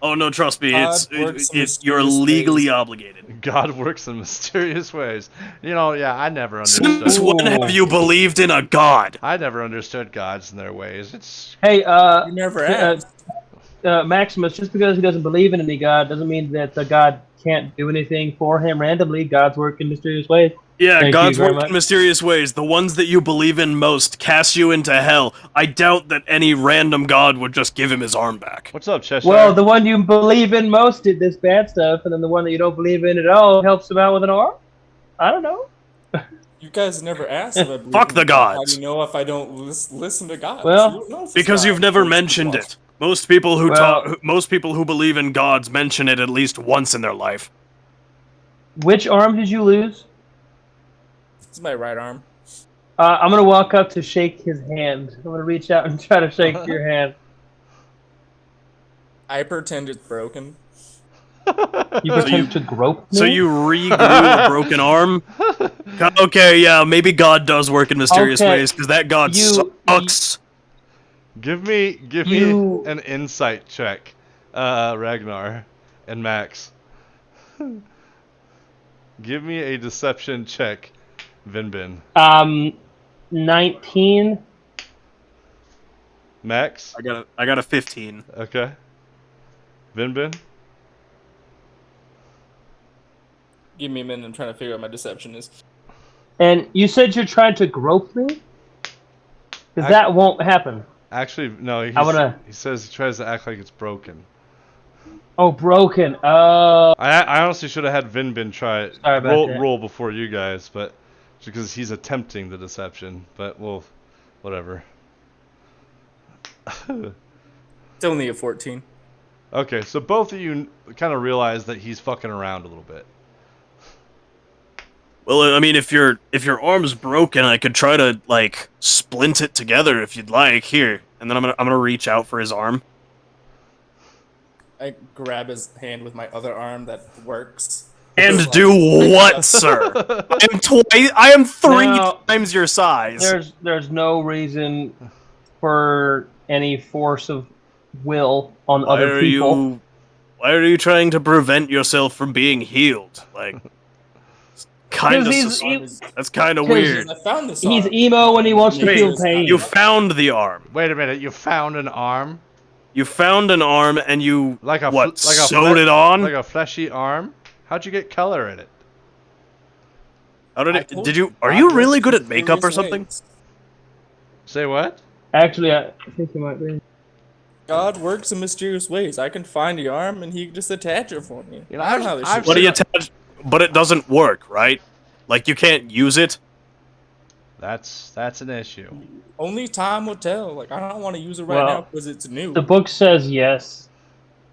Oh no, trust me, God it's works in you're mysterious legally ways. obligated. God works in mysterious ways. Yeah, I never Since understood. when have you believed in a god? I never understood gods and their ways. It's Hey, You never asked. Maximus, just because he doesn't believe in any god doesn't mean that the god can't do anything for him randomly. God's work in mysterious ways. Yeah, Thank God's you very work much. in mysterious ways. The ones that you believe in most cast you into hell. I doubt that any random god would just give him his arm back. what's up, Cheshire? Well, the one you believe in most did this bad stuff, and then the one that you don't believe in at all helps him out with an arm. I don't know. You guys never asked if I believe Fuck in the God. How gods. do you know if I don't listen to God? Well, You don't know if it's Because God. you've never mentioned it. Most people who Well- most people who believe in gods mention it at least once in their life. Which arm did you lose? It's my right arm. I'm gonna walk up to shake his hand. I'm gonna reach out and try to shake your hand. I pretend it's broken. You pretend to grope me? So you re-glue a broken arm? Okay, yeah, maybe God does work in mysterious Okay, ways, because that God sucks. Give me You- an insight check, Ragnar and Max. Give me a deception check, Vinbin. 19. Max? I got a 15. Okay. Vinbin? Give me a minute. I'm trying to figure out what my deception is. And you said you're trying to grope me? Because that won't happen. Actually, no, he says he tries to act like it's broken. Oh, broken. I honestly should have had Vinbin try it. Sorry about that. Roll before you guys, but because he's attempting the deception, but well, whatever. It's only a 14. Okay, so both of you kind of realize that he's fucking around a little bit. Well, I mean, if your arm's broken, I could try to like splint it together if you'd like. Here, and then I'm gonna reach out for his arm. I grab his hand with my other arm that works. And do what, sir? I am three times your size. There's no reason for any force of will on other people. Why are you trying to prevent yourself from being healed? Like, kind of. That's kind of weird. I found this arm. He's emo and he wants to feel pain. You found the arm. Wait a minute, you found an arm? You found an arm and you sewed it on? Like a fleshy arm? How'd you get color in it? How did you? Are you really good at makeup or something? Say what? Actually, I think you might be. God works in mysterious ways. I can find the arm and he can just attach it for me. You know, I don't know how this shit What do you works. attach? But it doesn't work, right? Like you can't use it. That's an issue. Only time will tell. Like I don't want to use it right now because it's new. The book says yes.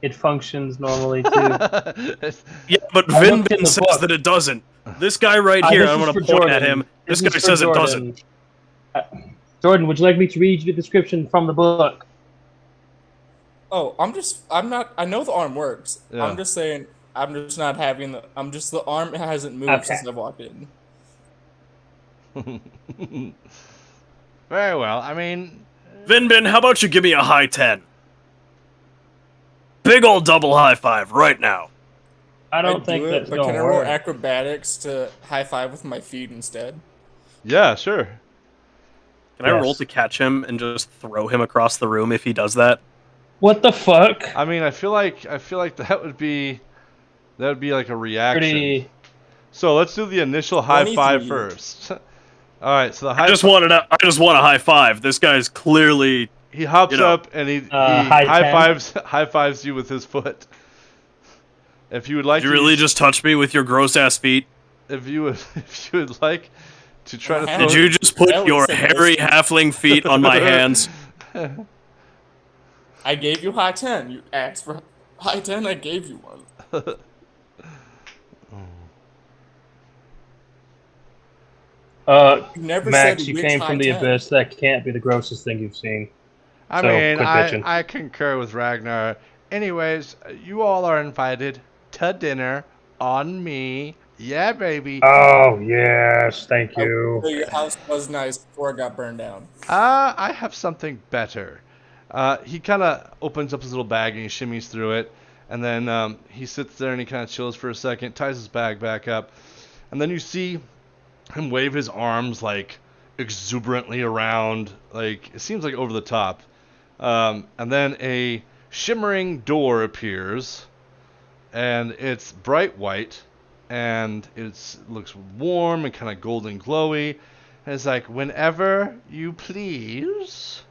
It functions normally too. Yeah, but I looked in Vinbin the says book. that it doesn't. This guy right here, This I'm is gonna for point Jordan. at him. This This guy is for says it Jordan. doesn't. Jordan, would you like me to read you the description from the book? Oh, I'm not. I know the arm works. Yeah. I'm just saying. I'm just not having the. the arm hasn't moved Okay. since I walked in. Very well, I mean... Vinbin, how about you give me a high 10? Big old double high five right now. I don't think do that's but going can to I roll work. acrobatics to high five with my feet instead? Yeah, sure. Can I roll to catch him and just throw him across the room if he does that? What the fuck? I mean, I feel like that would be like a reaction. Pretty... So let's do the initial high 23. five first. All right, so the high. I just want a high five. This guy's clearly. He hops you know, up and he high high fives you with his foot. If you would like Did you to really just touch me with your gross ass feet? if you would like to try to throw Did you just put That your was hairy halfling feet on my hands? I gave you high 10. You asked for high 10. I gave you one. You never Max, said you which came high from the 10. abyss. That can't be the grossest thing you've seen. I So, mean, quit bitching. I concur with Ragnar. Anyways, you all are invited to dinner on me. Yeah, baby. Oh, yes. Thank So you. your house was nice before it got burned down. I have something better. He kind of opens up his little bag and he shimmies through it. And then he sits there and he kind of chills for a second, ties his bag back up. And then you see him wave his arms like exuberantly around. Like, it seems like over the top. And then a shimmering door appears. And it's bright white. And it looks warm and kind of golden glowy. And it's like, whenever you please,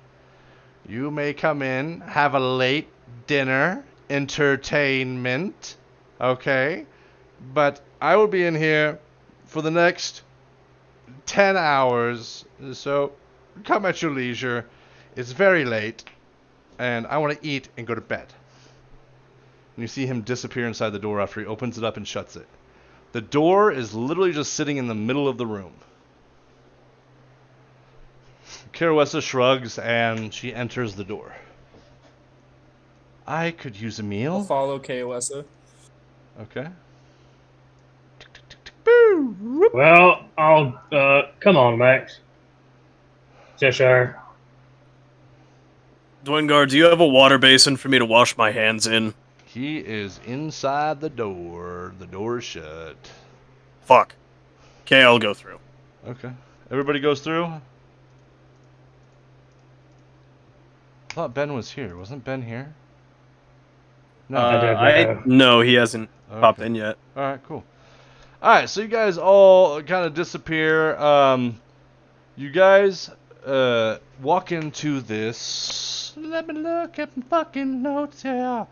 you may come in, have a late dinner, entertainment, okay? But I will be in here for the next 10 hours, so come at your leisure. It's very late, and I want to eat and go to bed. And you see him disappear inside the door after he opens it up and shuts it. The door is literally just sitting in the middle of the room. Caruessa shrugs and she enters the door. I could use a I'll meal. follow KOSA. Okay. Well, I'll come on, Max. Cheshire. Dwayne, do you have a water basin for me to wash my hands in? He is inside the door. The door is shut. Fuck. Okay, I'll go through. Okay. Everybody goes through? I thought Ben was here. Wasn't Ben here? No. No, he hasn't popped Okay. in yet. Alright, cool. Alright, so you guys all kind of disappear. You guys walk into this. Let me look at my fucking notes here.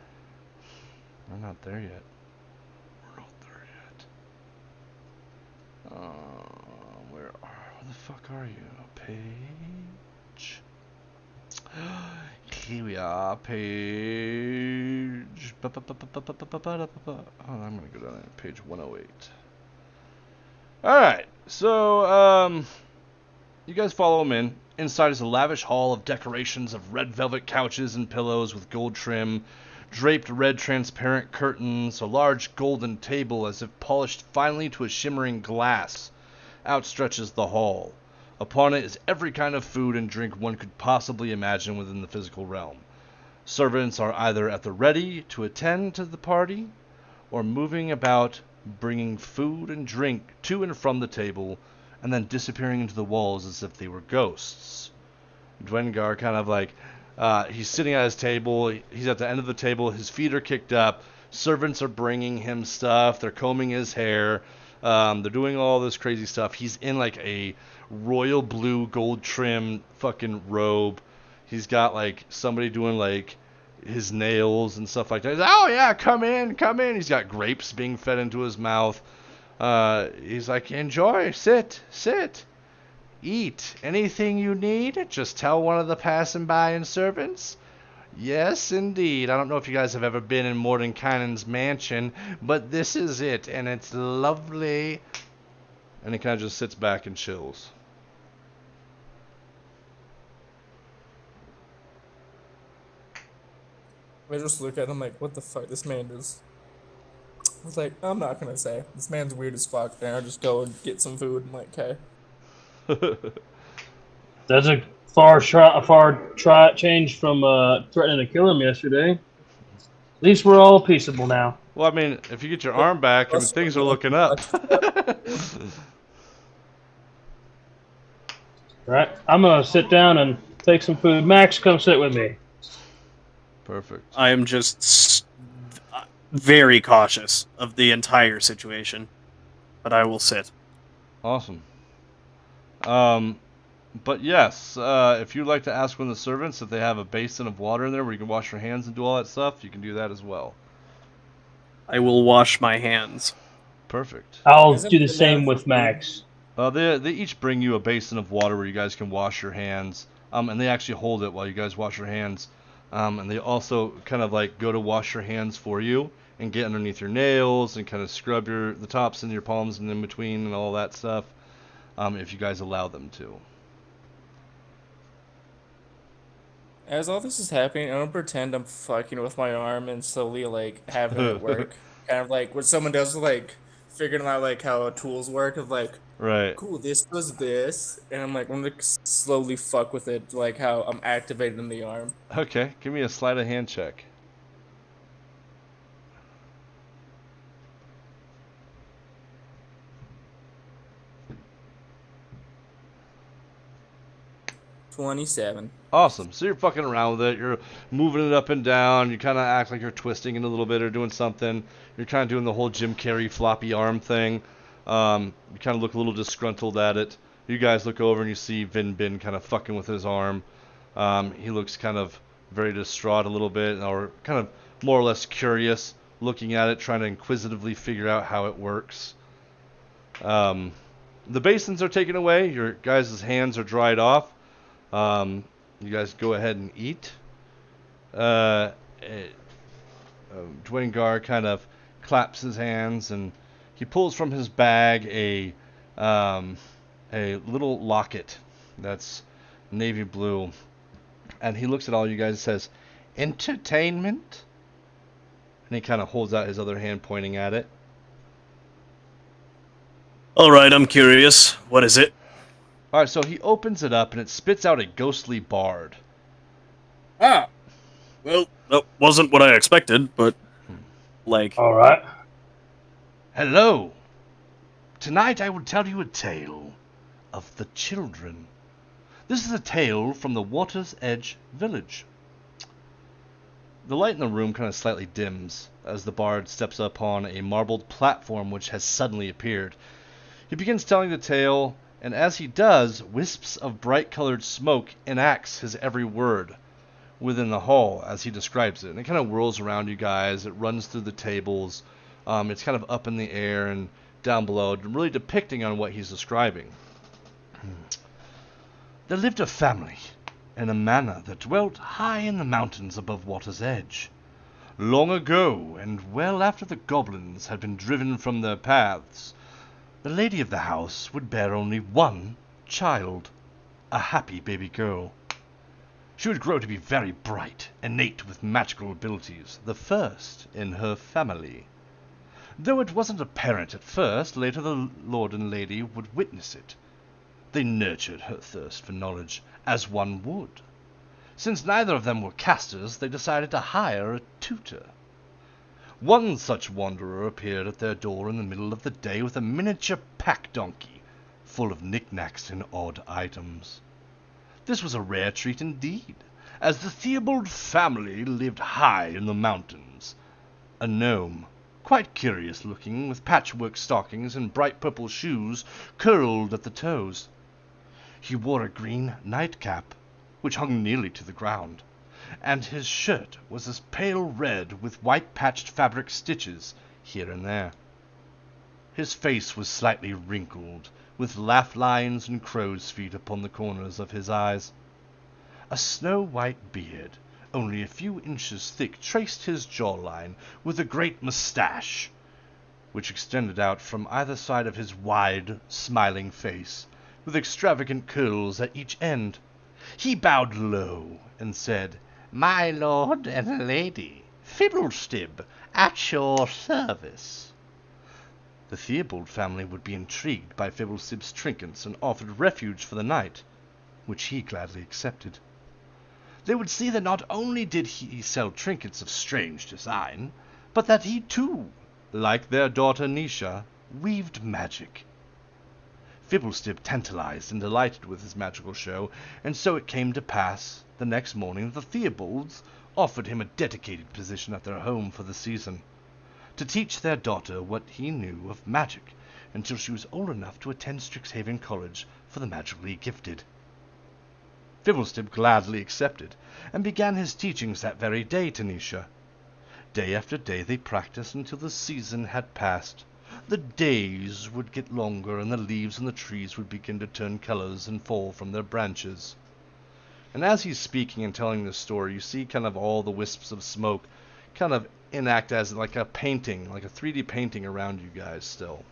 We're not there yet. We're not there yet. Where the fuck are you? Page. Here we are. Page. Oh, I'm gonna go down there. Page 108. Alright, so, you guys follow him in. Inside is a lavish hall of decorations of red velvet couches and pillows with gold trim, draped red transparent curtains, a large golden table as if polished finely to a shimmering glass outstretches the hall. Upon it is every kind of food and drink one could possibly imagine within the physical realm. Servants are either at the ready to attend to the party, or moving about bringing food and drink to and from the table, and then disappearing into the walls as if they were ghosts. Dwengar kind of like, he's sitting at his table, he's at the end of the table, his feet are kicked up, servants are bringing him stuff, they're combing his hair, they're doing all this crazy stuff. He's in like a royal blue gold trim fucking robe. He's got like somebody doing like his nails and stuff like that. He's like, oh yeah, come in. He's got grapes being fed into his mouth. He's like, enjoy, sit, eat, anything you need, just tell one of the passing by and servants. Yes, indeed. I don't know if you guys have ever been in Mordenkainen's mansion, but this is it, and it's lovely. And he kind of just sits back and chills. I just look at him like, what the fuck, this man is. I was like, I'm not gonna say. This man's weird as fuck. And I'll just go and get some food. I'm like, okay. That's a far change from threatening to kill him yesterday. At least we're all peaceable now. Well, I mean, if you get your arm back, I mean, things are looking up. Right? I'm gonna sit down and take some food. Max, come sit with me. Perfect. I am just very cautious of the entire situation, but I will sit. Awesome. But yes, if you'd like to ask one of the servants if they have a basin of water in there where you can wash your hands and do all that stuff, you can do that as well. I will wash my hands. Perfect. I'll Isn't do the it same now with for Max. They each bring you a basin of water where you guys can wash your hands. And they actually hold it while you guys wash your hands. And they also kind of like go to wash your hands for you and get underneath your nails and kind of scrub the tops and your palms and in between and all that stuff. If you guys allow them to. As all this is happening, I'm gonna pretend I'm fucking with my arm and slowly like having it work. Kind of like when someone does like figuring out like how tools work of like, Right. cool, this does this, and I'm like, I'm gonna slowly fuck with it, like how I'm activating the arm. Okay, give me a sleight of hand check. $27. Awesome. So you're fucking around with it. You're moving it up and down. You kind of act like you're twisting it a little bit or doing something. You're kind of doing the whole Jim Carrey floppy arm thing. You kind of look a little disgruntled at it. You guys look over and you see Vin Bin kind of fucking with his arm. He looks kind of very distraught a little bit, or kind of more or less curious, looking at it, trying to inquisitively figure out how it works. The basins are taken away. Your guys' hands are dried off. You guys go ahead and eat. Dwengar kind of claps his hands and he pulls from his bag a little locket that's navy blue, and he looks at all you guys and says, "Entertainment?" And he kind of holds out his other hand pointing at it. All right, I'm curious. What is it? Alright, so he opens it up and it spits out a ghostly bard. Ah, well, that wasn't what I expected, but like, All right. Hello! Tonight I will tell you a tale of the children. This is a tale from the Water's Edge village. The light in the room kind of slightly dims as the bard steps upon a marbled platform which has suddenly appeared. He begins telling the tale, and as he does, wisps of bright-colored smoke enacts his every word within the hall as he describes it. And it kind of whirls around you guys. It runs through the tables. It's kind of up in the air and down below, really depicting on what he's describing. There lived a family in a manor that dwelt high in the mountains above Water's Edge. Long ago, and well after the goblins had been driven from their paths, the lady of the house would bear only one child, a happy baby girl. She would grow to be very bright, innate with magical abilities, the first in her family. Though it wasn't apparent at first, later the lord and lady would witness it. They nurtured her thirst for knowledge, as one would. Since neither of them were casters, they decided to hire a tutor. One such wanderer appeared at their door in the middle of the day with a miniature pack donkey, full of knickknacks and odd items. This was a rare treat indeed, as the Theobald family lived high in the mountains. A gnome, quite curious looking, with patchwork stockings and bright purple shoes curled at the toes. He wore a green nightcap, which hung nearly to the ground, and his shirt was as pale red with white patched fabric stitches here and there. His face was slightly wrinkled, with laugh lines and crow's feet upon the corners of his eyes. A snow-white beard, only a few inches thick, traced his jawline with a great moustache, which extended out from either side of his wide, smiling face, with extravagant curls at each end. He bowed low and said, "My lord and lady, Fiddlestib, at your service." The Theobald family would be intrigued by Fiddlestib's trinkets and offered refuge for the night, which he gladly accepted. They would see that not only did he sell trinkets of strange design, but that he too, like their daughter Nisha, weaved magic. Fiddlestib tantalized and delighted with his magical show, and so it came to pass the next morning that the Theobalds offered him a dedicated position at their home for the season, to teach their daughter what he knew of magic until she was old enough to attend Strixhaven College for the magically gifted. Fiddlestib gladly accepted, and began his teachings that very day to Nisha. Day after day they practiced until the season had passed. The days would get longer, and the leaves on the trees would begin to turn colors and fall from their branches. And as he's speaking and telling this story, you see kind of all the wisps of smoke kind of enact as like a painting, like a 3D painting around you guys still.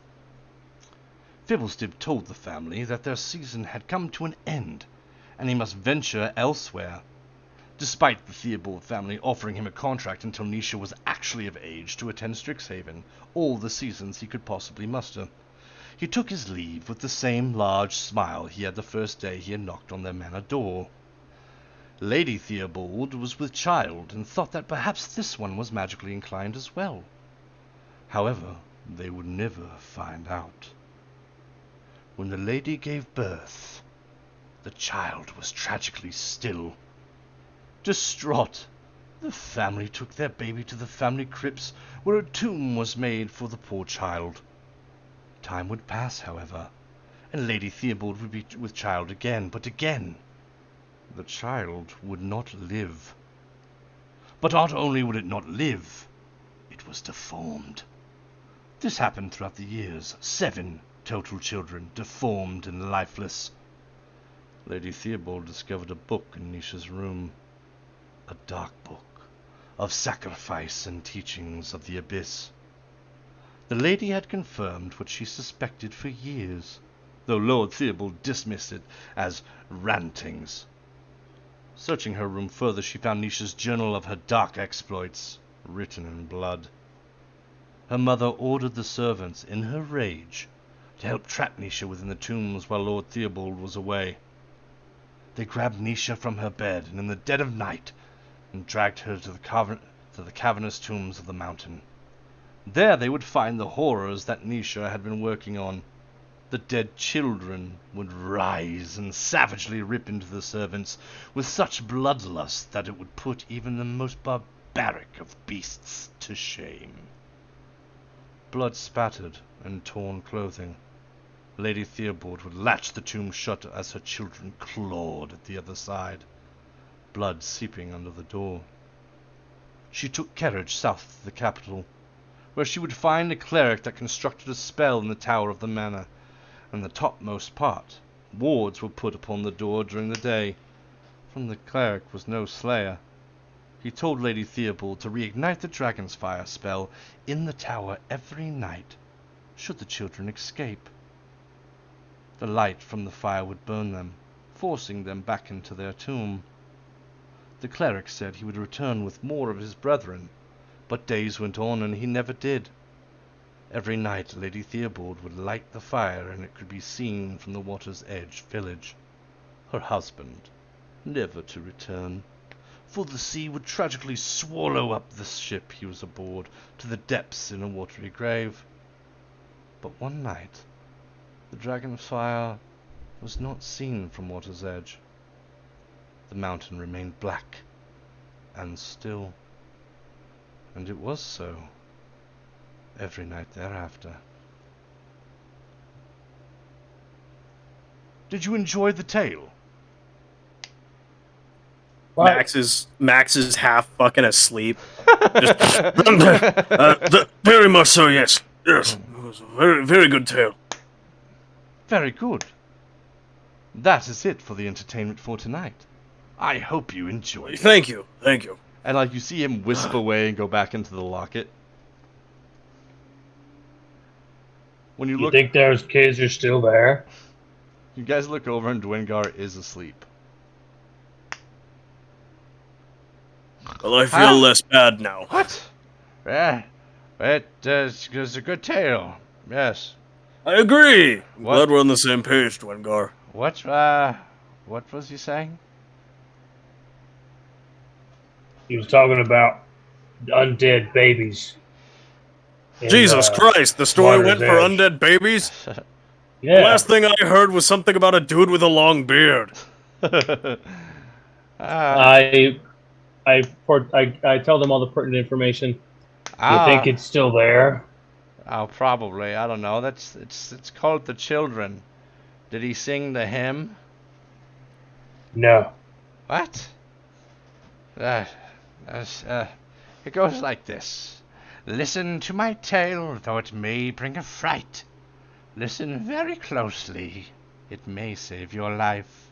Fiddlestib told the family that their season had come to an end, and he must venture elsewhere. Despite the Theobald family offering him a contract until Nisha was actually of age to attend Strixhaven, all the seasons he could possibly muster, he took his leave with the same large smile he had the first day he had knocked on their manor door. Lady Theobald was with child, and thought that perhaps this one was magically inclined as well. However, they would never find out. When the lady gave birth, the child was tragically still. Distraught, the family took their baby to the family crypts, where a tomb was made for the poor child. Time would pass, however, and Lady Theobald would be with child again, but again the child would not live. But not only would it not live, it was deformed. This happened throughout the years. 7 total children, deformed and lifeless. Lady Theobald discovered a book in Nisha's room. A dark book of sacrifice and teachings of the abyss. The lady had confirmed what she suspected for years. though Lord Theobald dismissed it as rantings. Searching her room further, she found Nisha's journal of her dark exploits, written in blood. Her mother ordered the servants, in her rage, to help trap Nisha within the tombs while Lord Theobald was away. They grabbed Nisha from her bed, and in the dead of night, and dragged her to the cavernous tombs of the mountain. There they would find the horrors that Nisha had been working on. The dead children would rise and savagely rip into the servants with such bloodlust that it would put even the most barbaric of beasts to shame. Blood spattered and torn clothing. Lady Theobald would latch the tomb shut as her children clawed at the other side, blood seeping under the door. She took carriage south to the capital, where she would find a cleric that constructed a spell in the tower of the manor, and the topmost part. Wards were put upon the door during the day, for the cleric was no slayer. He told Lady Theobald to reignite the dragon's fire spell in the tower every night, should the children escape. The light from the fire would burn them, forcing them back into their tomb. The cleric said he would return with more of his brethren, but days went on and he never did. Every night Lady Theobald would light the fire, and it could be seen from the water's edge village. Her husband, never to return, for the sea would tragically swallow up the ship he was aboard to the depths in a watery grave. But one night, the dragon's fire was not seen from water's edge. The mountain remained black and still, and it was so every night thereafter. Did you enjoy the tale? Max is half fucking asleep. Very much so, yes. Yes, it was a very, very good tale. Very good. That is it for the entertainment for tonight. I hope you enjoyed it. Thank you, thank you. And like you see him wisp away and go back into the locket. When you You look, think those kids are still there? you guys look over and Dwengar is asleep. Well, I feel less bad now. What? It's a good tale. Yes. I agree. I'm What? glad we're on the same page, Dwengar. What was he saying? He was talking about undead babies. And, Jesus Christ, the story Water's went for Edge. undead babies? Yeah. The last thing I heard was something about a dude with a long beard. I tell them all the pertinent information. You think it's still there? Oh, probably. I don't know. It's called The Children. Did he sing the hymn? No. What? It goes like this. Listen to my tale, though it may bring a fright. Listen very closely. It may save your life.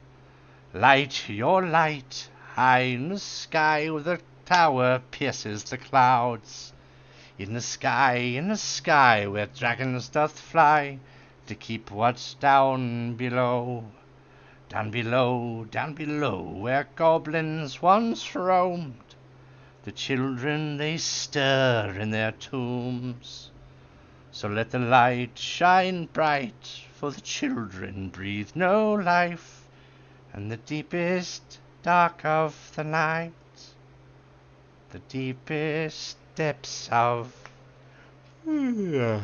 Light your light high in the sky where the tower pierces the clouds. In the sky where dragons doth fly to keep what's down below. Down below, where goblins once roamed. The children they stir in their tombs. So let the light shine bright, for the children breathe no life, and the deepest dark of the night, the deepest depths of the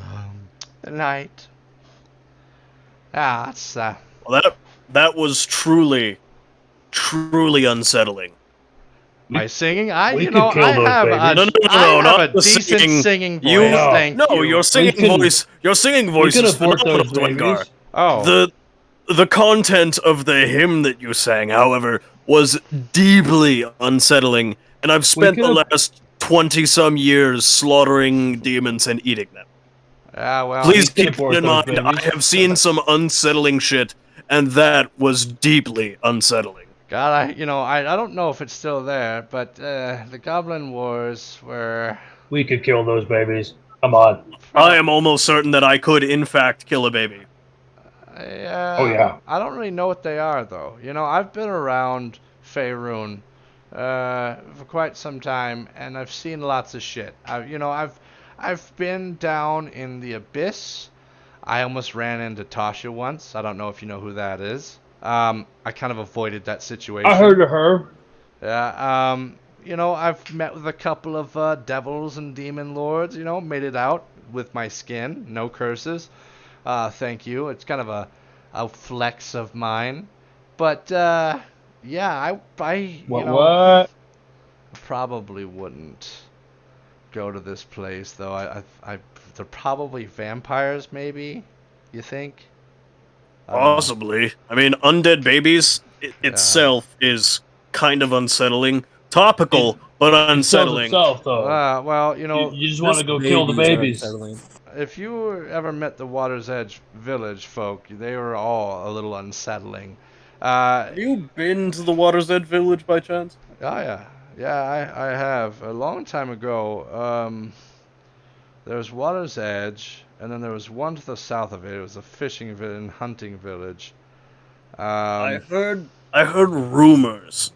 night. That's Well, that was truly unsettling. my singing. We could kill those babies. I have not a the decent singing. singing voice. You Thank no, you. your singing can- voice. Your singing We voice can is afford phenomenal, those Dwengar. babies. Oh, The content of the hymn that you sang, however, was deeply unsettling, and I've spent the could've- last 20-some years slaughtering demons and eating them. well. Please can keep afford in those mind, I babies. have seen some unsettling shit, and that was deeply unsettling. God, I don't know if it's still there, but the Goblin Wars were. We could kill those babies. Come on. I am almost certain that I could, in fact, kill a baby. Yeah. Oh, yeah. I don't really know what they are though. You know, I've been around Faerun for quite some time, and I've seen lots of shit. I've been down in the abyss. I almost ran into Tasha once. I don't know if you know who that is. I kind of avoided that situation. I heard of her. Yeah. You know, I've met with a couple of devils and demon lords. You know, made it out with my skin. No curses. Thank you. It's kind of a flex of mine. But yeah, What? probably wouldn't go to this place though. They're probably vampires, maybe. You think? I don't know. Possibly. I mean, undead babies itself is kind of unsettling. Topical, but It kills unsettling. itself, though. Well, you know, You just want to go kill the babies. if you ever met the Water's Edge village folk, they were all a little unsettling. Have you been to the Water's Edge village by chance? Oh yeah, yeah, I have. A long time ago, there was Water's Edge, and then there was one to the south of it. It was a fishing and hunting village. I heard rumors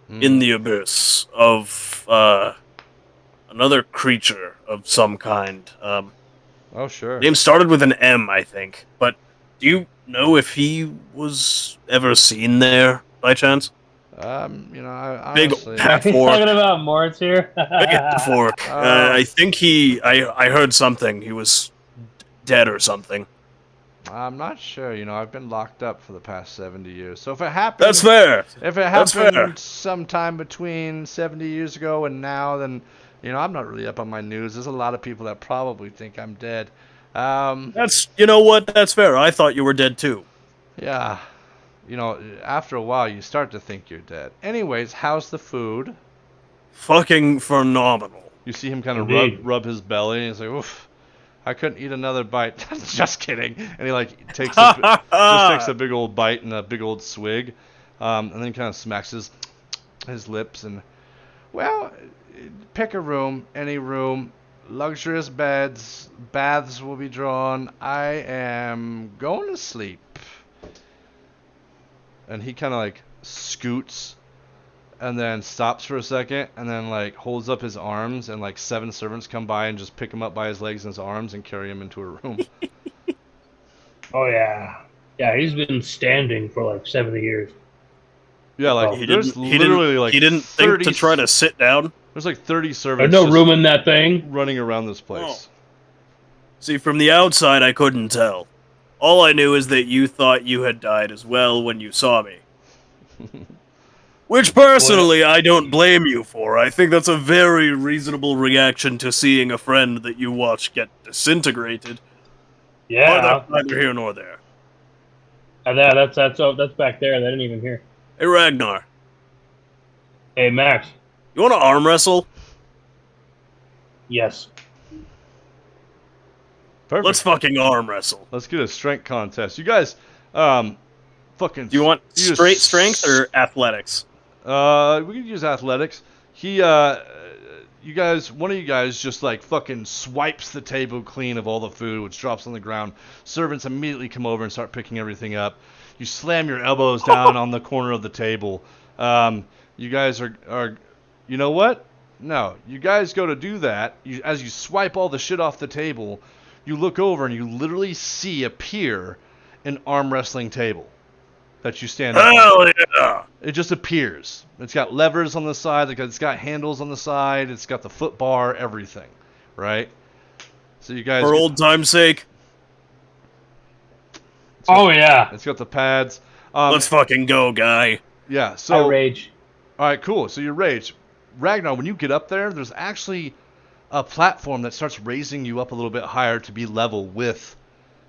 in the abyss of another creature of some kind. Oh sure. Name started with an M, I think. But do you know if he was ever seen there by chance? You know, I Big honestly, half He's orc. talking about Moritz here. Big half orc. I think I heard something. He was dead or something. I'm not sure. You know, I've been locked up for the past 70 years. So if it happened, That's fair. if it That's fair. happened sometime between 70 years ago and now, then you know I'm not really up on my news. There's a lot of people that probably think I'm dead. You know what? That's fair. I thought you were dead too. Yeah. You know, after a while, you start to think you're dead. Anyways, how's the food? Fucking phenomenal. You see him kind of Indeed. rub his belly, and he's like, "Oof, I couldn't eat another bite." Just kidding. And he like takes just takes a big old bite and a big old swig, and then kind of smacks his lips and, well, pick a room, any room, luxurious beds, baths will be drawn. I am going to sleep. And he kind of like scoots and then stops for a second and then like holds up his arms, and like 7 servants come by and just pick him up by his legs and his arms and carry him into a room. Oh, yeah. Yeah, he's been standing for like 70 years. Yeah, like He there's didn't, literally like he didn't think 30 to try to sit down. There's like 30 There's servants no just room in that thing. running around this place. See, from the outside, I couldn't tell. All I knew is that you thought you had died as well when you saw me. Which, personally, I don't blame you for. I think that's a very reasonable reaction to seeing a friend that you watch get disintegrated. But Yeah. that's neither here nor there. That's back there. They didn't even hear. Hey, Ragnar, Hey, Max. you want to arm wrestle? Yes. Perfect. Let's fucking arm wrestle. Let's get a strength contest. You guys, fucking. Do you want just straight strength or athletics? We could use athletics. You guys, one of you guys just like fucking swipes the table clean of all the food, which drops on the ground. Servants immediately come over and start picking everything up. You slam your elbows down on the corner of the table. You guys are, you know what? No, you guys go to do that. As you swipe all the shit off the table, you look over and you literally see appear an arm wrestling table that you stand up on. Hell yeah! It just appears. It's got levers on the side. It's got handles on the side. It's got the foot bar, everything, right? So you guys. For old time's sake, Oh, yeah. It's got the pads. let's fucking go, guy. Yeah. So. I rage. All right. Cool. So you rage, Ragnar. When you get up there, there's actually a platform that starts raising you up a little bit higher to be level with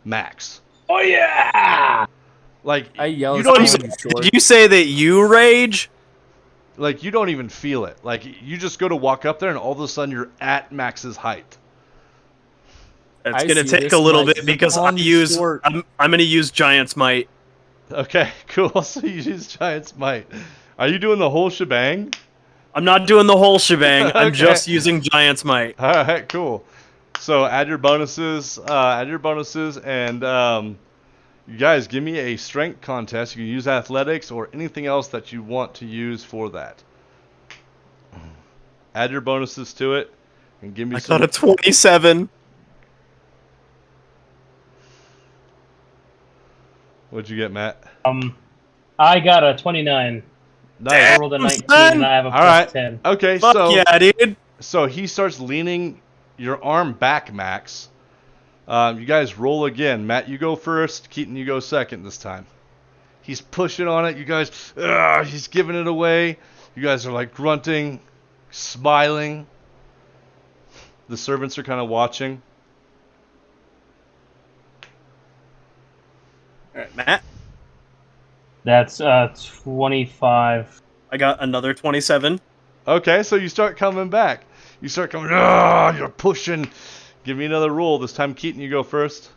Max. Oh, yeah. I yell. You don't even Did you say that you rage? like you don't even feel it. Like you just go to walk up there and all of a sudden you're at Max's height. It's I gonna see take this, a little Mike. bit because On short. I'm gonna use Giant's Might. Okay. Cool. So you use Giant's Might. Are you doing the whole shebang? I'm not doing the whole shebang. I'm Okay. just using Giant's Might. All right, cool. So add your bonuses, and You guys, give me a strength contest. You can use athletics or anything else that you want to use for that. Add your bonuses to it, and give me I some. got a 27. What'd you get, Matt? I got a 29. Nice. I rolled a 19, son! and I have a All right. 10. Okay, Fuck yeah, dude. so he starts leaning your arm back, Max. You guys roll again. Matt, you go first. Keaton, you go second this time. He's pushing on it. You guys, he's giving it away. You guys are like grunting, smiling. The servants are kind of watching. All right, Matt. That's 25. I got another 27. Okay, so you start coming back. You start coming, you're pushing. Give me another roll. This time, Keaton, you go first.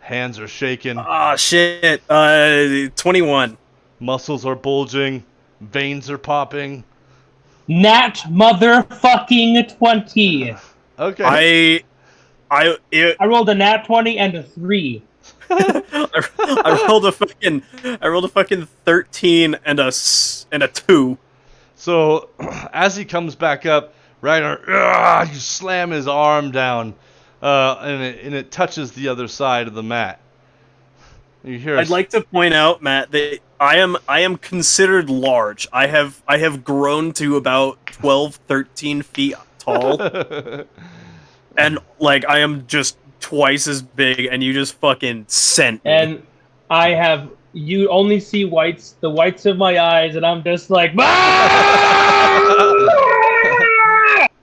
Hands are shaking. Ah, shit. 21. Muscles are bulging. Veins are popping. Nat motherfucking 20. Okay. I rolled a nat 20 and a 3. I rolled a fucking 13 and a 2. So, as he comes back up, Ragnar, you slam his arm down, and it touches the other side of the mat. You hear? I'd like to point out, Matt, that I am considered large. I have grown to about 12, 13 feet tall, and like I am just twice as big, and you just fucking sent me. And you only see the whites of my eyes, and I'm just like,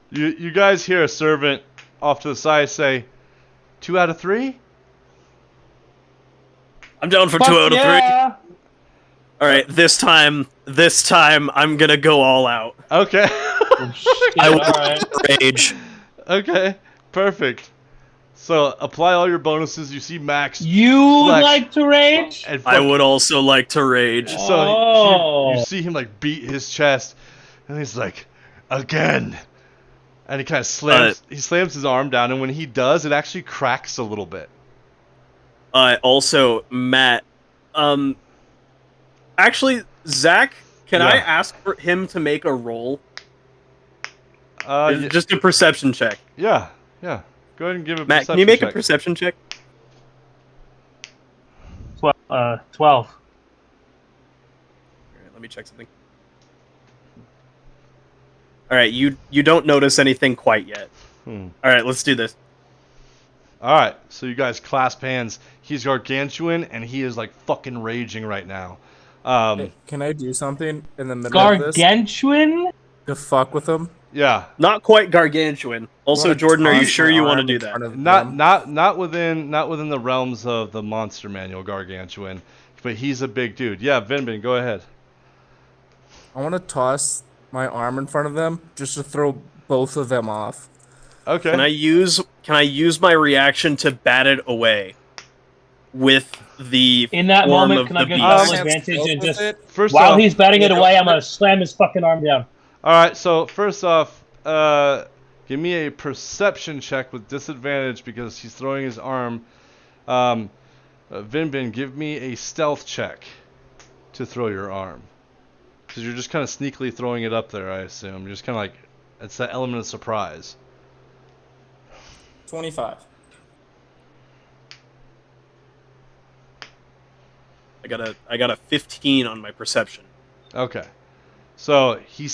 You guys hear a servant off to the side say, 2 out of 3? I'm down for 2 out of 3. All right, this time I'm gonna go all out. Okay. I will rage. Okay, perfect. So apply all your bonuses. You see Max. You flex like to rage? and I would also like to rage. So you see him like beat his chest, and he's like, again. And he kind of slams. He slams his arm down, and when he does, it actually cracks a little bit. Also, Matt. Actually, Zach, can I Yeah. ask for him to make a roll? Yeah, Just a perception check. yeah. Go ahead and give a Matt, perception can you make check. a perception check? 12. All right, let me check something. All right, you don't notice anything quite yet. All right, let's do this. All right, so you guys clasp hands. He's gargantuan, and he is like fucking raging right now. Hey, can I do something in the middle of this Gargantuan? to fuck with him? Yeah, Not quite gargantuan. Also, Wanna Jordan, are you toss sure my you want to arm do in that? front of them? not within the realms of the monster manual, gargantuan, but he's a big dude. Yeah, Vinbin, go ahead. I want to toss my arm in front of them just to throw both of them off. Okay. Can I use my reaction to bat it away with the In that form moment, of can I the get beast? double Have advantage stealth and with just it? First while off, he's batting it Yeah, away, go I'm gonna slam his fucking arm down. all right. So first off, give me a perception check with disadvantage because he's throwing his arm. Vinbin, give me a stealth check to throw your arm, because you're just kind of sneakily throwing it up there. I assume you're just kind of like it's that element of surprise. 25. I got a 15 on my perception. Okay. So he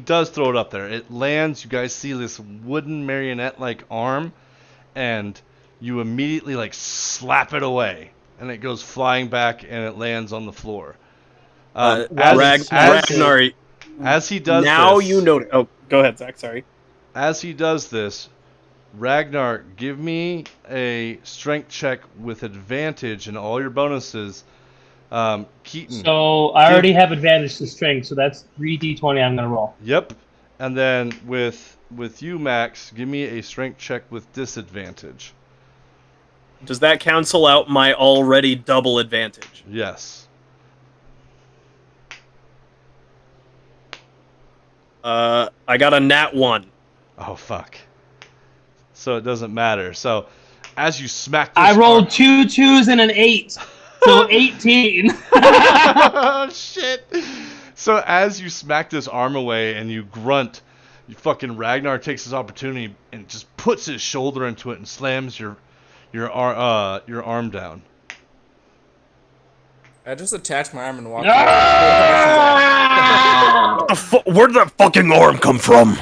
does throw it up there. It lands. You guys see this wooden marionette-like arm, and you immediately like slap it away, and it goes flying back, and it lands on the floor. Ragnar, As he does now this, you know. Oh, go ahead, Zach. Sorry. as he does this, Ragnar, give me a strength check with advantage and all your bonuses. Keaton. So I already have advantage to strength, so that's 3d20 I'm gonna roll. Yep. And then with you, Max, give me a strength check with disadvantage. Does that cancel out my already double advantage? Yes. I got a nat 1. Oh fuck. so it doesn't matter. So as you smack this I rolled 2 2s and an 8, so 18. Oh, shit. So as you smack this arm away and you grunt, you fucking Ragnar takes his opportunity and just puts his shoulder into it and slams your arm down. I just attach my arm and walk Where did that fucking arm come from?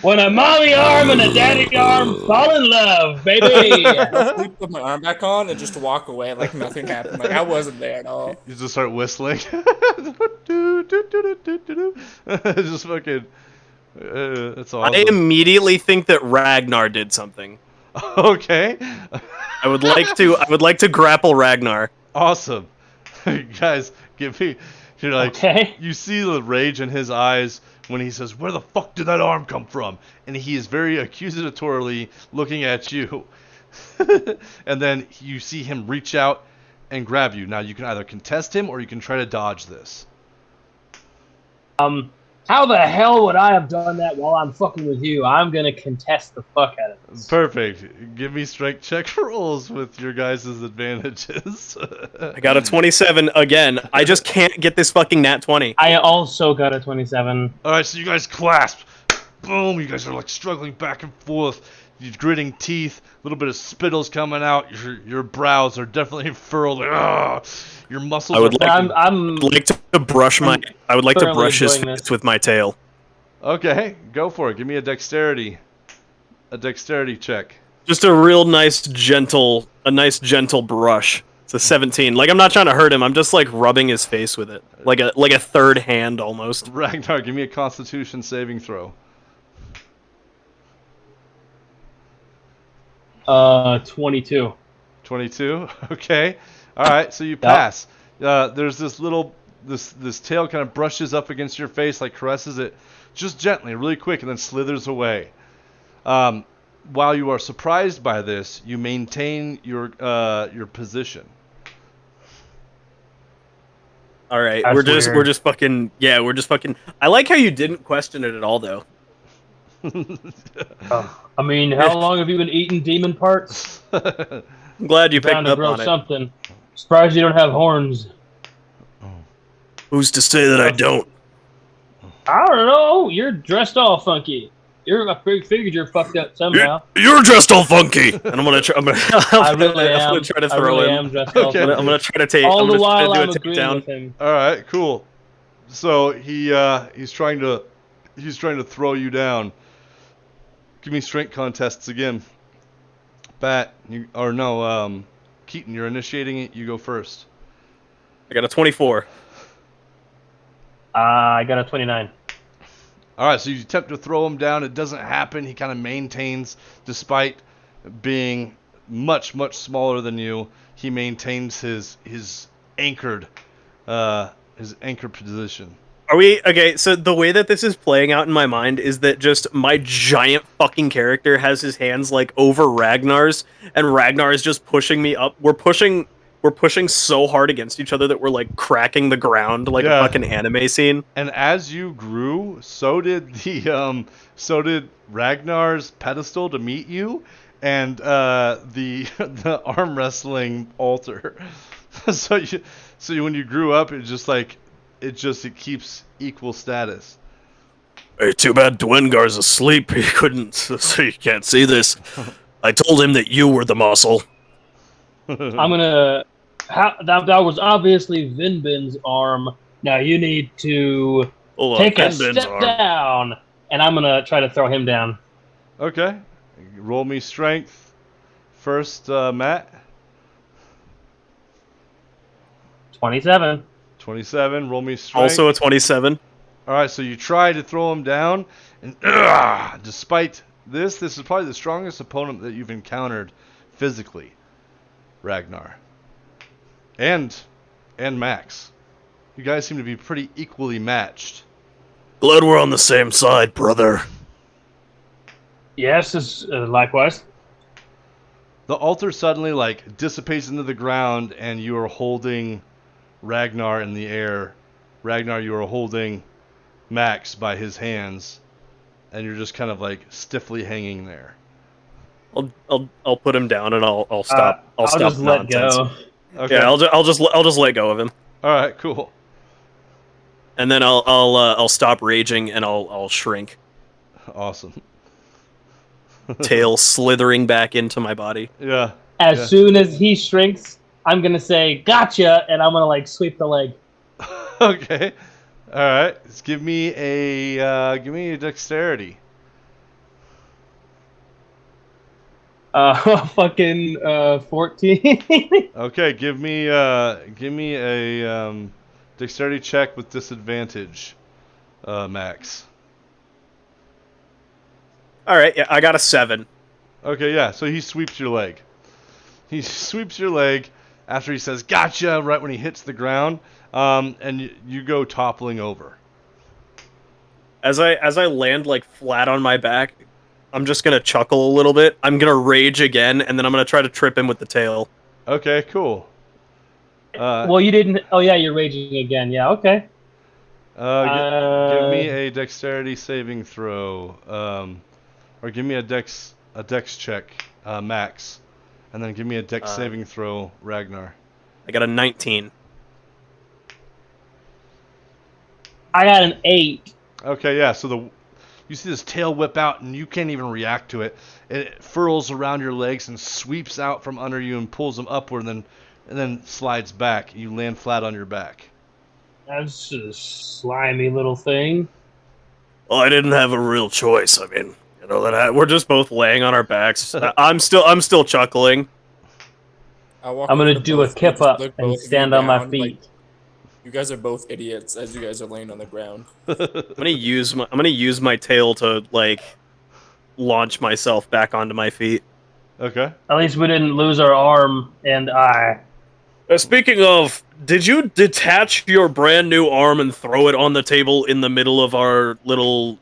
When a mommy arm and a daddy arm fall in love, baby. away. Put my arm back on and just walk away like nothing happened. Like I wasn't there at all. You just start whistling. Just fucking. That's awesome. I immediately think that Ragnar did something. Okay. I would like to grapple Ragnar. Awesome. Guys, give me. You're like, Okay. you see the rage in his eyes when he says, "Where the fuck did that arm come from?" And he is very accusatorily looking at you. And then you see him reach out and grab you. Now you can either contest him or you can try to dodge this. How the hell would I have done that while I'm fucking with you? I'm gonna contest the fuck out of this. Perfect. Give me strength check rolls with your guys' advantages. I got a 27 again. I just can't get this fucking nat 20. I also got a 27. Alright, so you guys clasp. Boom, you guys are like struggling back and forth. You're gritting teeth, a little bit of spittles coming out. Your brows are definitely furrowed. Ugh. Your muscles I would are like, I'm like to brush my. I would like to thoroughly brush his enjoying face this. with my tail. Okay, go for it. Give me a dexterity check. Just a real nice gentle brush. It's a 17. Like I'm not trying to hurt him. I'm just like rubbing his face with it, like a third hand almost. Ragnar, give me a Constitution saving throw. 22. 22. Okay. All right. So you pass. There's this little this tail kind of brushes up against your face, like caresses it, just gently, really quick, and then slithers away. While you are surprised by this, you maintain your position. All right, That's we're just weird. fucking I like how you didn't question it at all though. I mean, how long have you been eating demon parts? I'm glad you picked Trying to up grow on it. something. Surprised you don't have horns. Who's to say that I don't? I don't know. You're dressed all funky. I figured you're fucked up somehow. You're dressed all funky. And I'm gonna try. I really am. I'm gonna try to I throw really him. am dressed all Okay. I'm funky. gonna try to take. All I'm the gonna try to while do I'm a agreeing takedown. with him. All right, cool. So he's trying to throw you down. Give me strength contests again. Keaton, you're initiating it. You go first. I got a 24. I got a 29. All right, so you attempt to throw him down. It doesn't happen. He kind of maintains, despite being much, much smaller than you. He maintains his anchored position. Are we okay? So the way that this is playing out in my mind is that just my giant fucking character has his hands like over Ragnar's, and Ragnar is just pushing me up. We're pushing so hard against each other that we're like cracking the ground like Yeah. a fucking anime scene. And as you grew, so did Ragnar's pedestal to meet you, and the arm wrestling altar. so when you grew up, it keeps equal status. Hey, too bad Dwengar's asleep. He couldn't, so you can't see this. I told him that you were the muscle. I'm gonna. That was obviously Vinbin's arm. Now you need to Hold on, take a Vinbin's step arm. down, and I'm gonna try to throw him down. Okay, roll me strength first, Matt. 27. 27. Roll me strength. Also a 27. All right, so you try to throw him down, and despite this is probably the strongest opponent that you've encountered physically, Ragnar. And Max. You guys seem to be pretty equally matched. Glad we're on the same side, brother. Yes, likewise. The altar suddenly dissipates into the ground, and you are holding Ragnar in the air. Ragnar, you are holding Max by his hands, and you're just kind of like stiffly hanging there. I'll put him down and I'll stop. I'll stop just let nonsense. go. Okay. Yeah, I'll just let go of him, All right. Cool. and then I'll stop raging and I'll shrink, Awesome. tail slithering back into my body. Yeah. As Yeah. soon as he shrinks, I'm gonna say "Gotcha!" and I'm gonna like sweep the leg. Okay. All right. Just give me a dexterity. Fucking 14. Okay. Give me a dexterity check with disadvantage, Max. All right, yeah, I got a 7. Okay. Yeah. So he sweeps your leg. He sweeps your leg after he says "Gotcha!" right when he hits the ground, and you go toppling over. As I land like flat on my back, I'm just gonna chuckle a little bit. I'm gonna rage again, and then I'm gonna try to trip him with the tail. Okay. Cool. Well, you didn't. Oh yeah, you're raging again. Yeah. Okay. Give me a dexterity saving throw, or give me a dex check, Max, and then give me a dex saving throw, Ragnar. I got a 19. I got an 8. Okay, yeah. So you see this tail whip out, and you can't even react to it. It furls around your legs and sweeps out from under you and pulls them upward, and then slides back. You land flat on your back. That's a slimy little thing. Well, I didn't have a real choice. I mean, we're just both laying on our backs. I'm still chuckling. I walk I'm over gonna to do a both of you, kip just up look and both of you stand on my down, feet. like, you guys are both idiots as you guys are laying on the ground. I'm gonna use my tail to like launch myself back onto my feet. Okay. At least we didn't lose our arm and eye. Speaking of, did you detach your brand new arm and throw it on the table in the middle of our little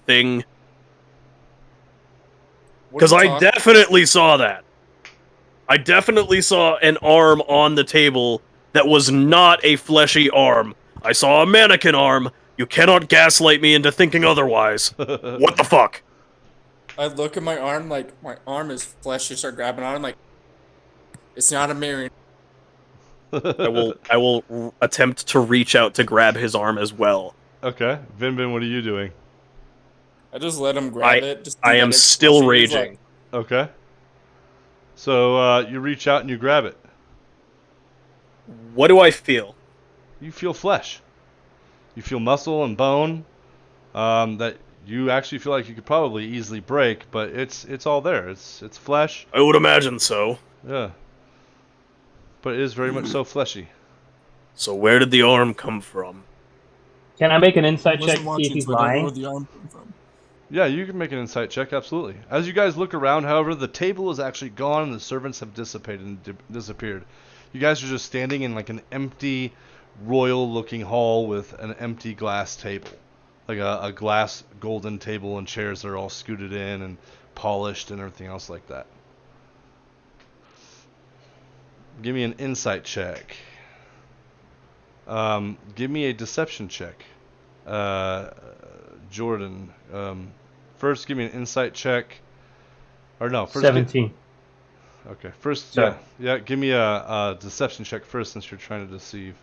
thing? What are Because you I talking- definitely saw that. I definitely saw an arm on the table that was not a fleshy arm. I saw a mannequin arm. You cannot gaslight me into thinking otherwise. What the fuck? I look at my arm, like, my arm is fleshy, start grabbing on it, like, it's not a mirror. I will attempt to reach out to grab his arm as well. Okay, Vinbin, what are you doing? I just let him grab it. Just I think am that it's still fleshy. He's raging. like, Okay. So you reach out and you grab it. What do I feel? You feel flesh. You feel muscle and bone that you actually feel like you could probably easily break, but it's all there. It's flesh. I would imagine so. Yeah. But it is very much so fleshy. So where did the arm come from? Can I make an I insight check wasn't to see if watching, he's so I don't know where lying? the arm came from. Yeah, you can make an insight check, absolutely. As you guys look around, however, the table is actually gone and the servants have dissipated and disappeared. You guys are just standing in like an empty, royal-looking hall with an empty glass table. Like a glass golden table and chairs that are all scooted in and polished and everything else like that. Give me an insight check. Give me a deception check. Jordan. First, give me an insight check. Or no, first. 17. Okay, first, Sorry. yeah. Give me a deception check first, since you're trying to deceive.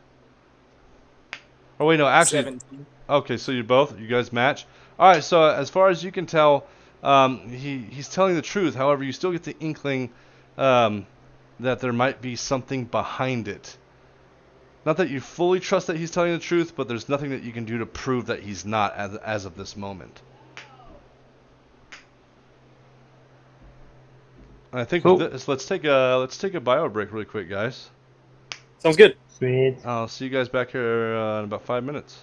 Oh wait, no, actually. 17. Okay, so you guys match. All right, so as far as you can tell, he's telling the truth. However, you still get the inkling that there might be something behind it. Not that you fully trust that he's telling the truth, but there's nothing that you can do to prove that he's not as of this moment. I think Cool. with this, let's take a bio break really quick, guys. Sounds good. Sweet. I'll see you guys back here in about 5 minutes.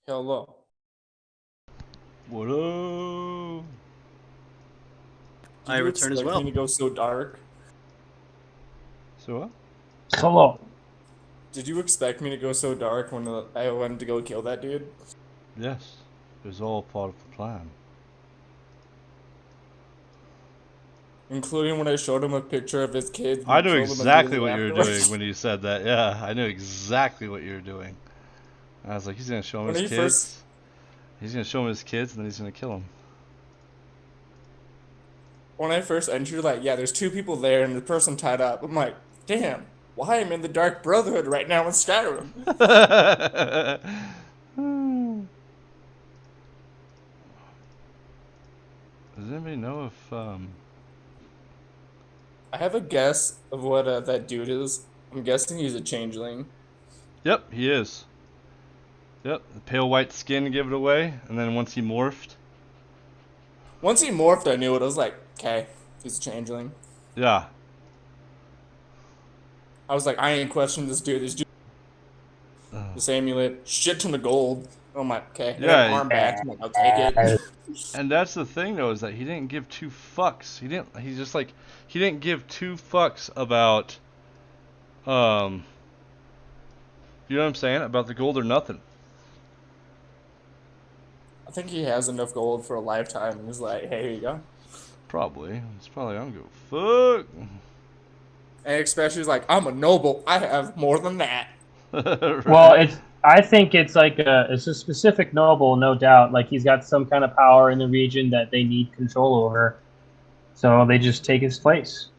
Hello. What up? Did I you return as expect well. me to go so dark? So what? Hello. Did you expect me to go so dark when I went to go kill that dude? Yes, it was all part of the plan. Including when I showed him a picture of his kids and I he knew killed them exactly immediately what you were afterwards. doing when you said that. Yeah, I knew exactly what you were doing. I was like, he's gonna show him When his he first kids. He's gonna show him his kids, and then he's gonna kill him. when I first entered, like, yeah, there's two people there and the person tied up. I'm like, damn, why am I in the Dark Brotherhood right now in Skyrim? Does anybody know if I have a guess of what that dude is. I'm guessing he's a changeling. Yep, he is. Yep, the pale white skin gave it away, and then once he morphed. Once he morphed, I knew it. I was like, okay, he's a changeling. Yeah. I was like, I ain't questioning this dude. This dude, this amulet, shit ton of gold. I'm like, okay, and then Yeah, arm back. I'm like, I'll take it. and that's the thing though, is that he didn't give two fucks. He's just like, he didn't give two fucks about, you know what I'm saying? About the gold or nothing. I think he has enough gold for a lifetime. He's like, hey, here you go. Probably. It's probably, I don't give a fuck. And especially he's like, I'm a noble. I have more than that. Right. Well, I think it's like it's a specific noble, no doubt. Like he's got some kind of power in the region that they need control over, so they just take his place.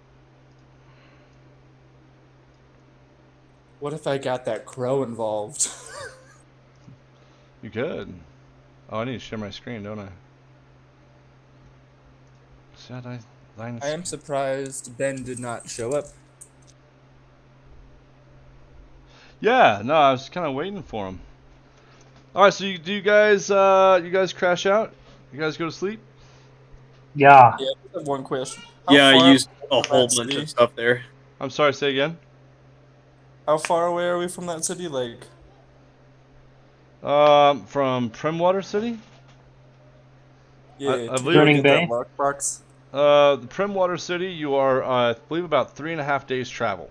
What if I got that crow involved? You could. Oh, I need to share my screen, don't I? Said I line I am surprised Ben did not show up. Yeah, no, I was kind of waiting for him. All right, so do you guys crash out? You guys go to sleep? Yeah. Yeah, I have one question. How Yeah, I far used a away from whole that bunch city? of stuff there. I'm sorry, say again. How far away are we from that city? Like, From Primwater City? yeah, I to believe- go Turning get that Bay? lockbox. The Primwater City, you are, I believe, about 3.5 days travel.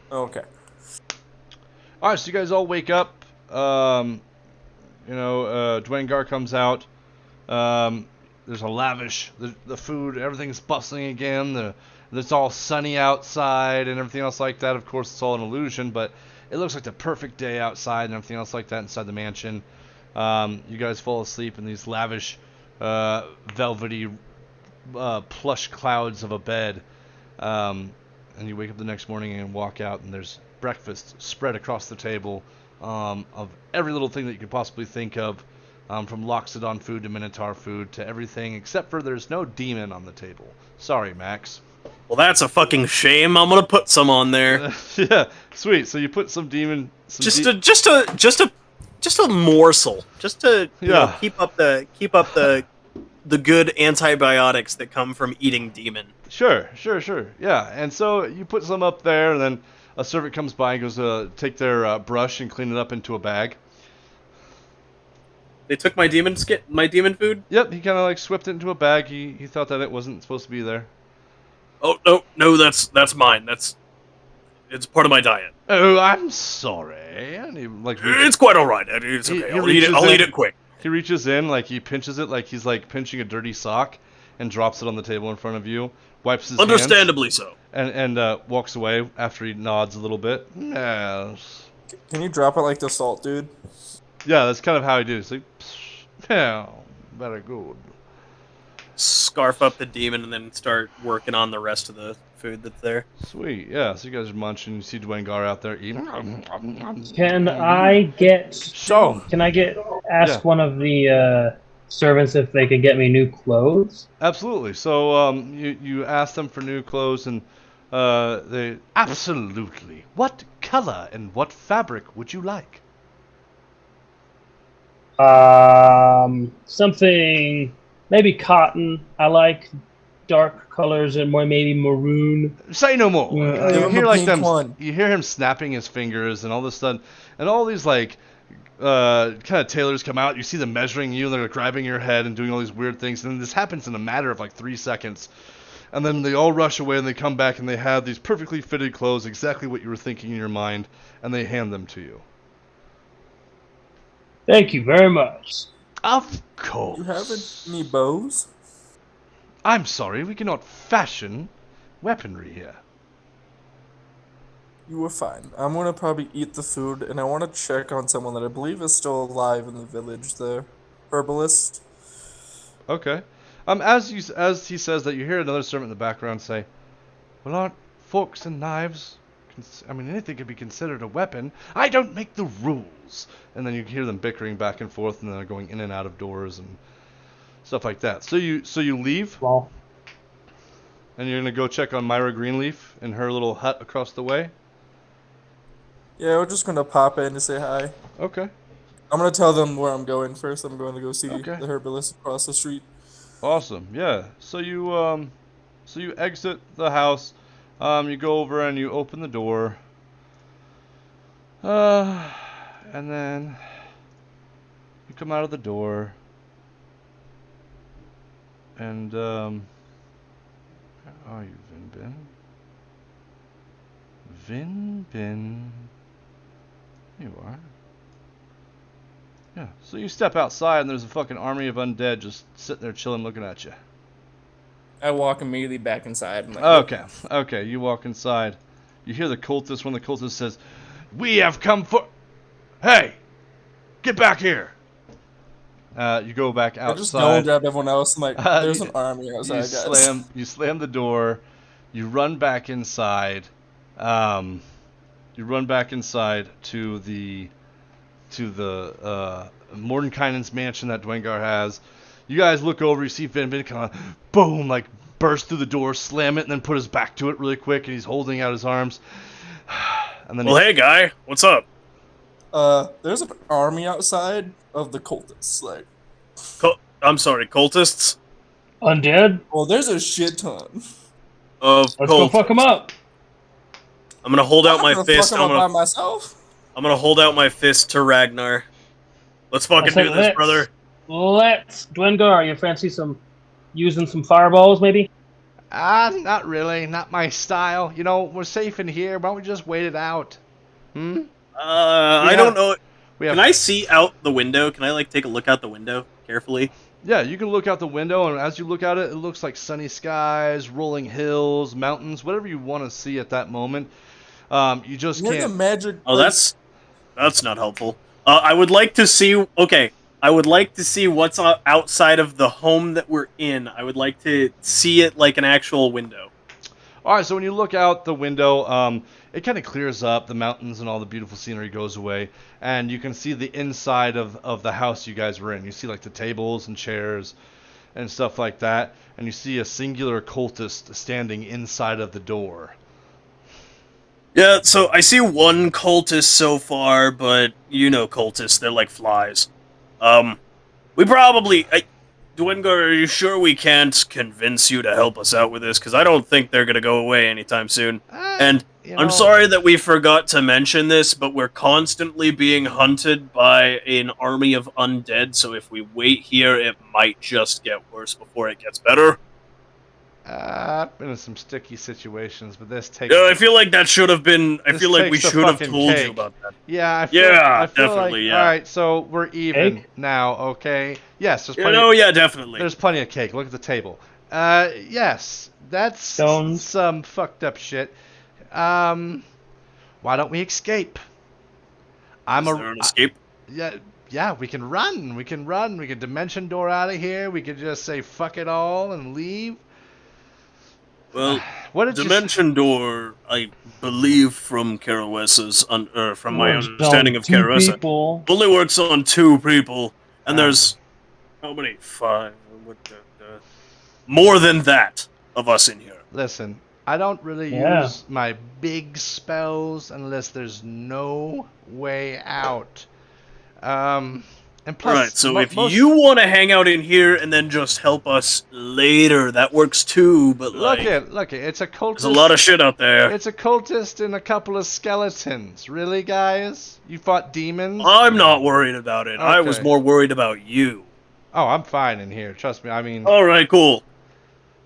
Okay. All right, so you guys all wake up. Dwayne comes out. There's a lavish, the food, everything's bustling again. It's all sunny outside and everything else like that. Of course, it's all an illusion, but it looks like the perfect day outside and everything else like that inside the mansion. You guys fall asleep in these lavish, velvety, plush clouds of a bed. And you wake up the next morning and walk out, and there's breakfast spread across the table of every little thing that you could possibly think of, from Loxodon food to Minotaur food to everything, except for there's no demon on the table. Sorry, Max. Well, that's a fucking shame. I'm gonna put some on there. Yeah, sweet. So you put some demon... Just a morsel. Just to you know, Yeah. keep up the good antibiotics that come from eating demon. Sure. Yeah, and so you put some up there, and then a servant comes by and goes to take their brush and clean it up into a bag. They took my demon food. Yep, he kind of like swept it into a bag. He thought that it wasn't supposed to be there. Oh no, that's mine. It's part of my diet. Oh, I'm sorry. And he like It's quite alright. It's okay. I'll eat it quick. He reaches in, like he pinches it, like he's like pinching a dirty sock, and drops it on the table in front of you. Wipes his hands, Understandably so. and walks away after he nods a little bit. Yes. Can you drop it like the salt, dude? Yeah, that's kind of how he did it. It's like, yeah, very good. Scarf up the demon and then start working on the rest of the food that's there. Sweet, yeah. So you guys are munching. You see Dwayne out there eating. Can I get So, ask Yeah. one of the servants if they could get me new clothes? absolutely. So you ask them for new clothes, and they absolutely. What color and what fabric would you like? Something maybe cotton. I like dark colors and more maybe maroon. Say no more. Yeah, Give You him hear a like pink them. one. You hear him snapping his fingers, and all of a sudden, and all these like kind of tailors come out. You see them measuring you, and they're grabbing your head and doing all these weird things. And this happens in a matter of like 3 seconds. And then they all rush away, and they come back, and they have these perfectly fitted clothes, exactly what you were thinking in your mind, and they hand them to you. Thank you very much. Of course. You have any bows? I'm sorry, we cannot fashion weaponry here. You were fine. I'm gonna probably eat the food, and I want to check on someone that I believe is still alive in the village. The herbalist. Okay. As he says that, you hear another servant in the background say, "Well, aren't forks and knives? I mean, anything could be considered a weapon. I don't make the rules." And then you hear them bickering back and forth, and then they're going in and out of doors and stuff like that. So you leave, Well, and you're gonna go check on Myra Greenleaf in her little hut across the way. Yeah, we're just gonna pop in to say hi. Okay. I'm gonna tell them where I'm going first. I'm going to go see Okay. the herbalist across the street. Awesome. Yeah. So you exit the house. You go over and you open the door. And then you come out of the door. And where are you, Vinbin? Vinbin. You are. Yeah. So you step outside and there's a fucking army of undead just sitting there chilling looking at you. I walk immediately back inside. I'm like, Okay, you walk inside. You hear the cultist when the cultist says, "We have come for... Hey! Get back here!" You go back I just go and outside. grab everyone else. I'm like, there's an army outside, guys. You slam the door. You run back inside. You run back inside to the Mordenkainen's mansion that Dwengar has. You guys look over, you see Vinbin kind of boom, like burst through the door, slam it, and then put his back to it really quick, and he's holding out his arms. And then Well, hey, guy, what's up? There's an army outside of the cultists. Like, I'm sorry, cultists? undead? well, there's a shit ton. Of Let's go cultists. fuck them up. I'm gonna hold out I'm my not gonna fist. fuck 'em up by myself. I'm gonna hold out my fist to Ragnar. Let's fucking I said do this, let's. brother. Let's. Dwengar, you fancy using some fireballs, maybe? not really, not my style. You know, we're safe in here. Why don't we just wait it out? I don't know. We have... Can I see out the window? Can I, like, take a look out the window carefully? Yeah, you can look out the window, and as you look out it looks like sunny skies, rolling hills, mountains, whatever you want to see at that moment. You just We're in a can't... magic. Oh, place. that's not helpful. I would like to see. Okay, I would like to see what's outside of the home that we're in. I would like to see it like an actual window. All right, so when you look out the window, it kind of clears up. The mountains and all the beautiful scenery goes away, and you can see the inside of the house you guys were in. You see like the tables and chairs and stuff like that, and you see a singular cultist standing inside of the door. Yeah, so I see one cultist so far, but you know cultists, they're like flies. We probably... Dwengar, are you sure we can't convince you to help us out with this? Because I don't think they're going to go away anytime soon. And I'm sorry that we forgot to mention this, but we're constantly being hunted by an army of undead, so if we wait here, it might just get worse before it gets better. I've been in some sticky situations, but this takes... Yeah, I feel like that should have been... I This feel like we takes the should have fucking told cake. you about that. Yeah, I feel definitely, like, yeah. All right, so we're even Cake? now, okay? Yes, there's Yeah, plenty. no, yeah, definitely. There's plenty of cake. Look at the table. Yes, that's Stones. some fucked up shit. Why don't we escape? Is there an escape? Yeah, we can run. We can dimension door out of here. We could just say fuck it all and leave. Well, What did Dimension Door, I believe from Karawessa's, from my Works understanding on of two Karawessa, people. only works on 2 people, and there's, how many? 5? More than that of us in here. Listen, I don't really use my big spells unless there's no way out. And plus, Alright, so if most you want to hang out in here and then just help us later, that works too, but look like, it, it's a cultist. there's a lot of shit out there. It's a cultist and a couple of skeletons. Really, guys? You fought demons? I'm not worried about it. I was Okay. more worried about you. Oh, I'm fine in here. Trust me. I mean, Alright, cool.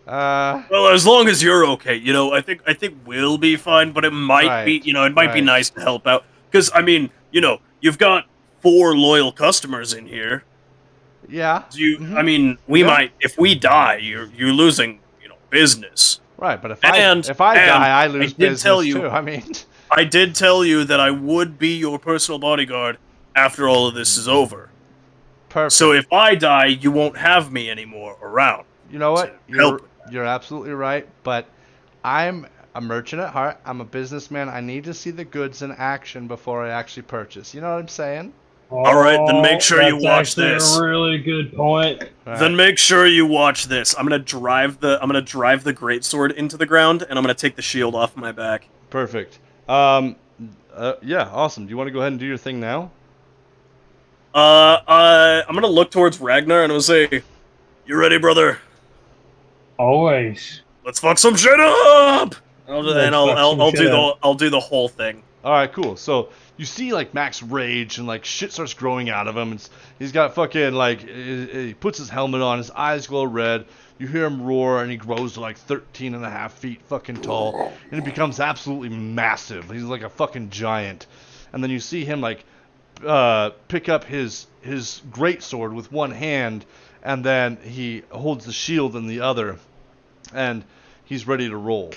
uh, Well, as long as you're okay, I think we'll be fine, but it might be, right, it might be right. nice to help out. Because, I mean, you've got 4 loyal customers in here. Yeah. I mean, we Yeah. might, if we die, you're losing, business. Right, but if And I die, I I lose did tell business you, too. I mean, I did tell you that I would be your personal bodyguard after all of this is over. perfect. So if I die, you won't have me anymore around. You know what? to help with that. You're absolutely right, but I'm a merchant at heart. I'm a businessman. I need to see the goods in action before I actually purchase. You know what I'm saying? All right, then make sure you That's watch actually this. a really good point. Then make sure you watch this. I'm gonna drive the greatsword into the ground, and I'm gonna take the shield off my back. Perfect. Yeah, awesome. Do you want to go ahead and do your thing now? I'm gonna look towards Ragnar and I'll say, "You ready, brother? Always. Let's fuck some shit up!" Let's fuck some shit up. I'll do the whole thing. All right, cool. So you see, like, Max rage and like shit starts growing out of him. He's got fucking like he puts his helmet on. His eyes glow red. You hear him roar, and he grows to like 13 and a half feet fucking tall, and he becomes absolutely massive. He's like a fucking giant. And then you see him like pick up his greatsword with one hand, and then he holds the shield in the other, and he's ready to roll.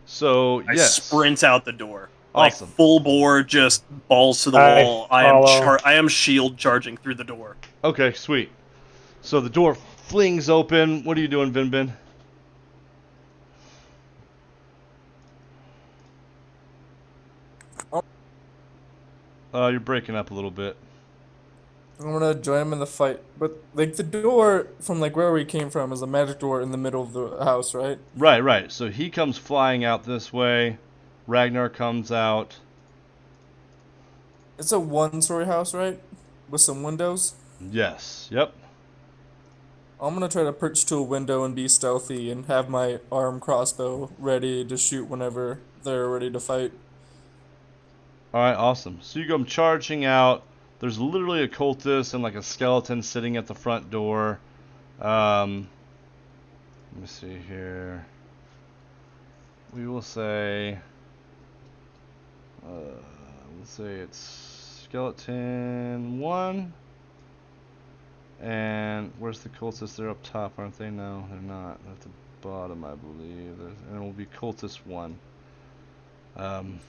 So I yes, sprint out the door. Awesome. Like full bore, just balls to the I wall. follow. I am shield charging through the door. Okay, sweet. So the door flings open. What are you doing, Vinbin? You're breaking up a little bit. I'm gonna join him in the fight. But like the door from like where we came from is a magic door in the middle of the house, right? Right. So he comes flying out this way. Ragnar comes out. It's a one-story house, right? With some windows. Yes. Yep. I'm gonna try to perch to a window and be stealthy and have my arm crossbow ready to shoot whenever they're ready to fight. All right, awesome. So you come charging out. There's literally a cultist and like a skeleton sitting at the front door. Let me see here. We will say, let's say it's skeleton 1. And where's the cultist? They're up top, aren't they? No, they're not. They're at the bottom, I believe. And it will be cultist 1.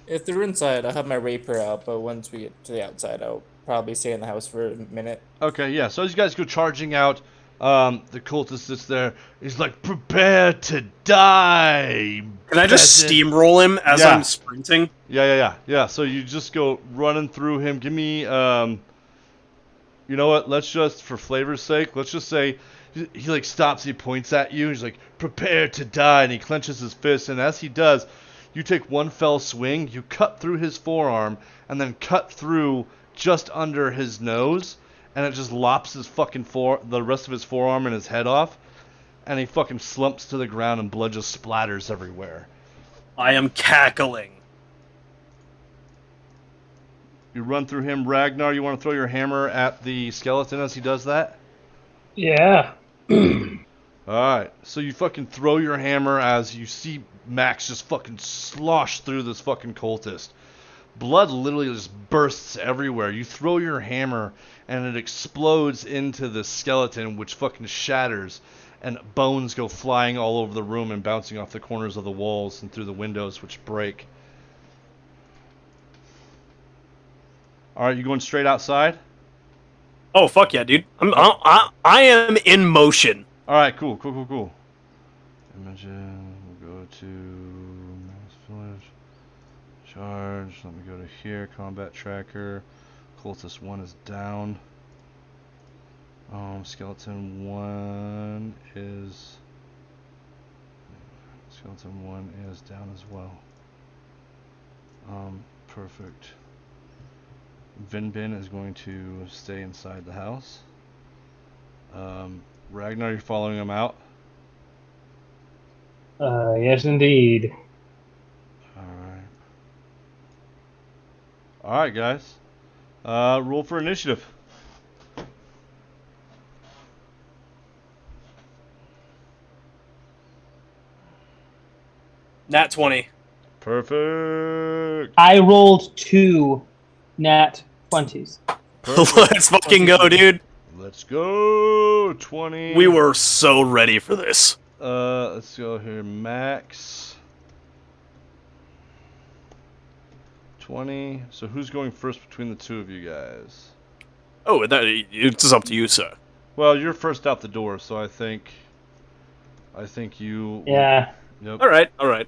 If they're inside, I'll have my rapier out, but once we get to the outside, I'll probably stay in the house for a minute. Okay, yeah. So as you guys go charging out, the cultist that's there is like, prepare to die. Can I just peasant." steamroll him as Yeah. I'm sprinting? Yeah. So you just go running through him. Give me, you know what? Let's just, for flavor's sake, let's just say he like stops. He points at you. He's like, prepare to die, and he clenches his fist. And as he does, you take one fell swing. You cut through his forearm, and then cut through just under his nose, and it just lops his fucking the rest of his forearm and his head off, and he fucking slumps to the ground, and blood just splatters everywhere. I am cackling. You run through him. Ragnar, you want to throw your hammer at the skeleton as he does that? Yeah. Alright, so you fucking throw your hammer as you see Max just fucking slosh through this fucking cultist. Blood literally just bursts everywhere. You throw your hammer and it explodes into the skeleton, which fucking shatters, and bones go flying all over the room and bouncing off the corners of the walls and through the windows, which break. Alright, you going straight outside? Oh fuck yeah, dude! I am in motion. Alright, cool. Imagine, we'll go to Mass Village. Charge, let me go to here, combat tracker. Cultist 1 is down. Skeleton 1 is down as well. Perfect. Vinbin is going to stay inside the house. Ragnar, you're following him out. Yes, indeed. Alright. Alright, guys. Roll for initiative. Nat 20. Perfect. I rolled 2 nat 20s. Perfect. Let's fucking go, dude. Let's go. 20. We were so ready for this. Let's go here. Max. 20. So who's going first between the two of you guys? Oh, it's up to you, sir. Well, you're first out the door, so I think you. Yeah. Yep. All right.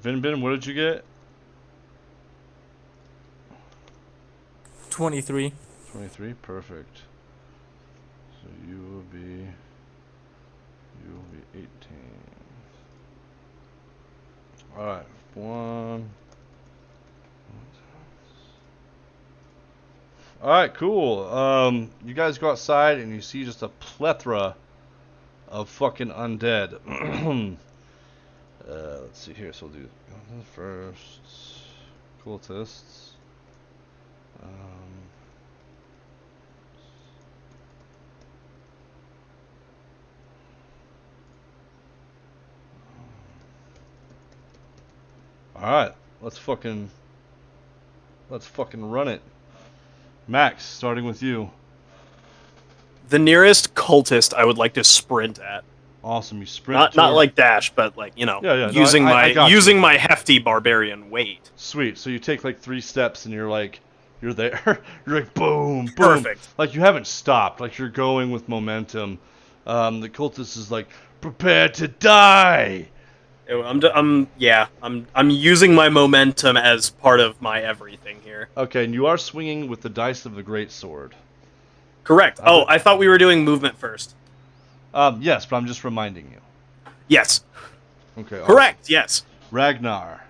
Vinbin, what did you get? 23. 23. Perfect. So you will be 18. All right. 1. All right, cool. You guys go outside and you see just a plethora of fucking undead. Let's see here. So we'll do first cultists. All right, let's fucking run it. Max, starting with you. The nearest cultist I would like to sprint at. Awesome, you sprint. Not toward... like dash, but like, you know, Yeah, using no, I got using you. my hefty barbarian weight. Sweet. So you take like 3 steps and you're there. You're like boom, boom. Perfect. Like you haven't stopped. Like you're going with momentum. The cultist is like, prepare to die. I'm using my momentum as part of my everything here. Okay, and you are swinging with the dice of the great sword. Correct. I thought we were doing movement first. Yes, but I'm just reminding you. Yes. Okay. Correct. Awesome. Yes. Ragnar.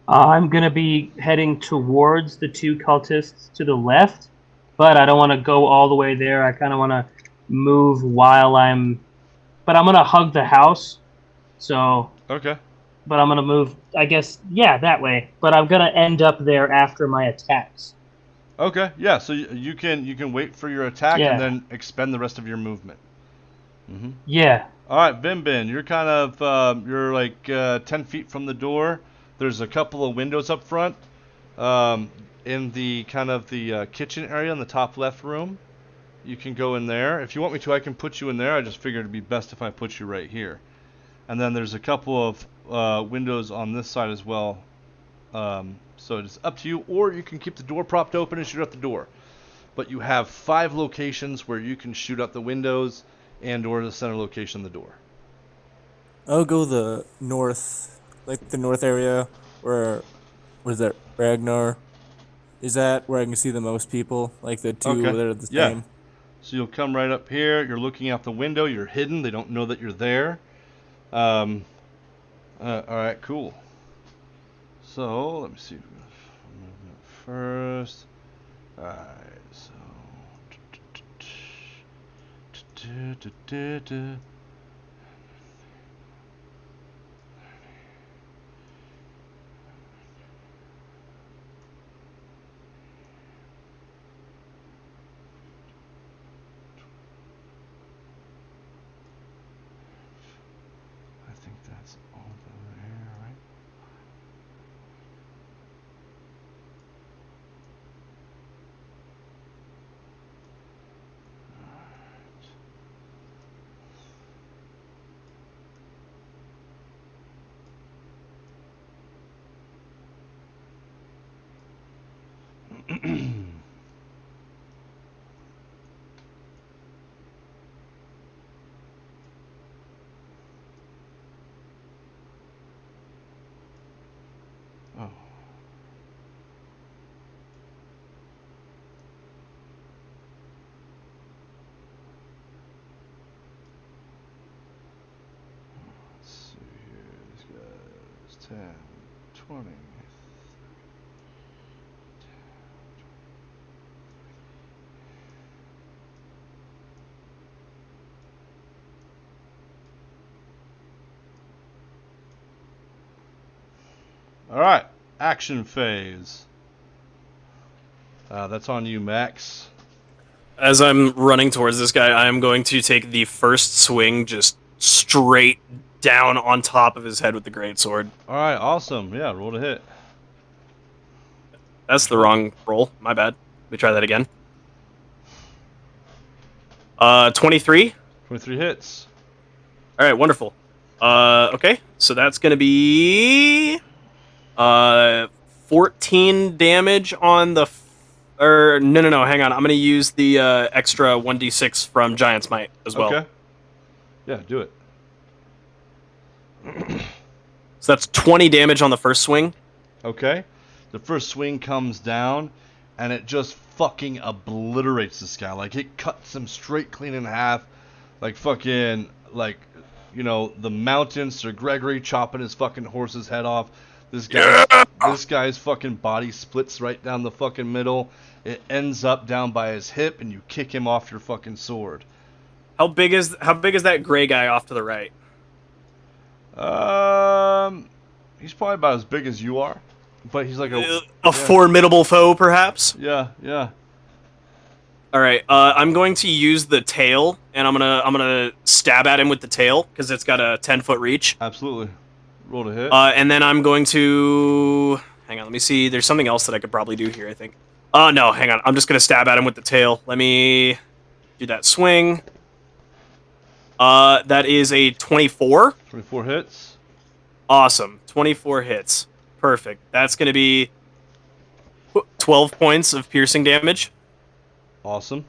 I'm going to be heading towards the 2 cultists to the left, but I don't want to go all the way there. I kind of want to move while but I'm going to hug the house. So. Okay. But I'm going to move, I guess, yeah, that way. But I'm going to end up there after my attacks. Okay. Yeah. So you can wait for your attack and then expend the rest of your movement. Mm-hmm. Yeah. All right, Bin, you're kind of you're like 10 feet from the door. There's a couple of windows up front, in the kind of the kitchen area in the top left room. You can go in there. If you want me to, I can put you in there. I just figured it'd be best if I put you right here. And then there's a couple of windows on this side as well. So it's up to you, or you can keep the door propped open and shoot out the door. But you have 5 locations where you can shoot out the windows and or the center location of the door. I'll go the north, like the north area where is that, Ragnar? Is that where I can see the most people? Like the 2 that are the same? So you'll come right up here. You're looking out the window. You're hidden. They don't know that you're there. All right, cool. So let me see. Movement first. All right. So. I think that's over there, right? Oh. Let's see here. These guys. 10, 20. Alright, action phase. That's on you, Max. As I'm running towards this guy, I am going to take the first swing just straight down on top of his head with the greatsword. Alright, awesome. Yeah, roll to hit. That's the wrong roll. My bad. Let me try that again. 23. 23 hits. All right, wonderful. Okay, so that's gonna be 14 damage on the. Or no. Hang on. I'm gonna use the extra 1d6 from Giant's Might as well. Okay. Yeah, do it. So that's 20 damage on the first swing. Okay. The first swing comes down, and it just fucking obliterates this guy. Like, it cuts him straight clean in half. Like, fucking, like, you know, the mountain, Sir Gregory chopping his fucking horse's head off. This guy's fucking body splits right down the fucking middle. It ends up down by his hip, and you kick him off your fucking sword. How big is that gray guy off to the right? He's probably about as big as you are, but he's like A formidable foe, perhaps. Yeah. All right, I'm going to use the tail, and I'm gonna stab at him with the tail because it's got a 10-foot reach. Absolutely. Roll to hit. And then I'm going to hang on. Let me see. There's something else that I could probably do here. I think. No, hang on. I'm just gonna stab at him with the tail. Let me do that swing. That is a 24. 24 hits. Awesome. 24 hits. Perfect. That's gonna be 12 points of piercing damage. Awesome.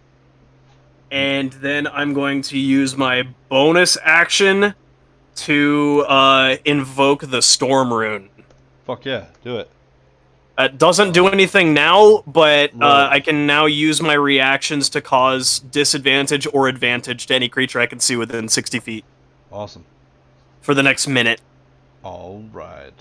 And then I'm going to use my bonus action to invoke the Storm Rune. Fuck yeah, do it. It doesn't do anything now, but Right. I can now use my reactions to cause disadvantage or advantage to any creature I can see within 60 feet Awesome. for the next minute. All right.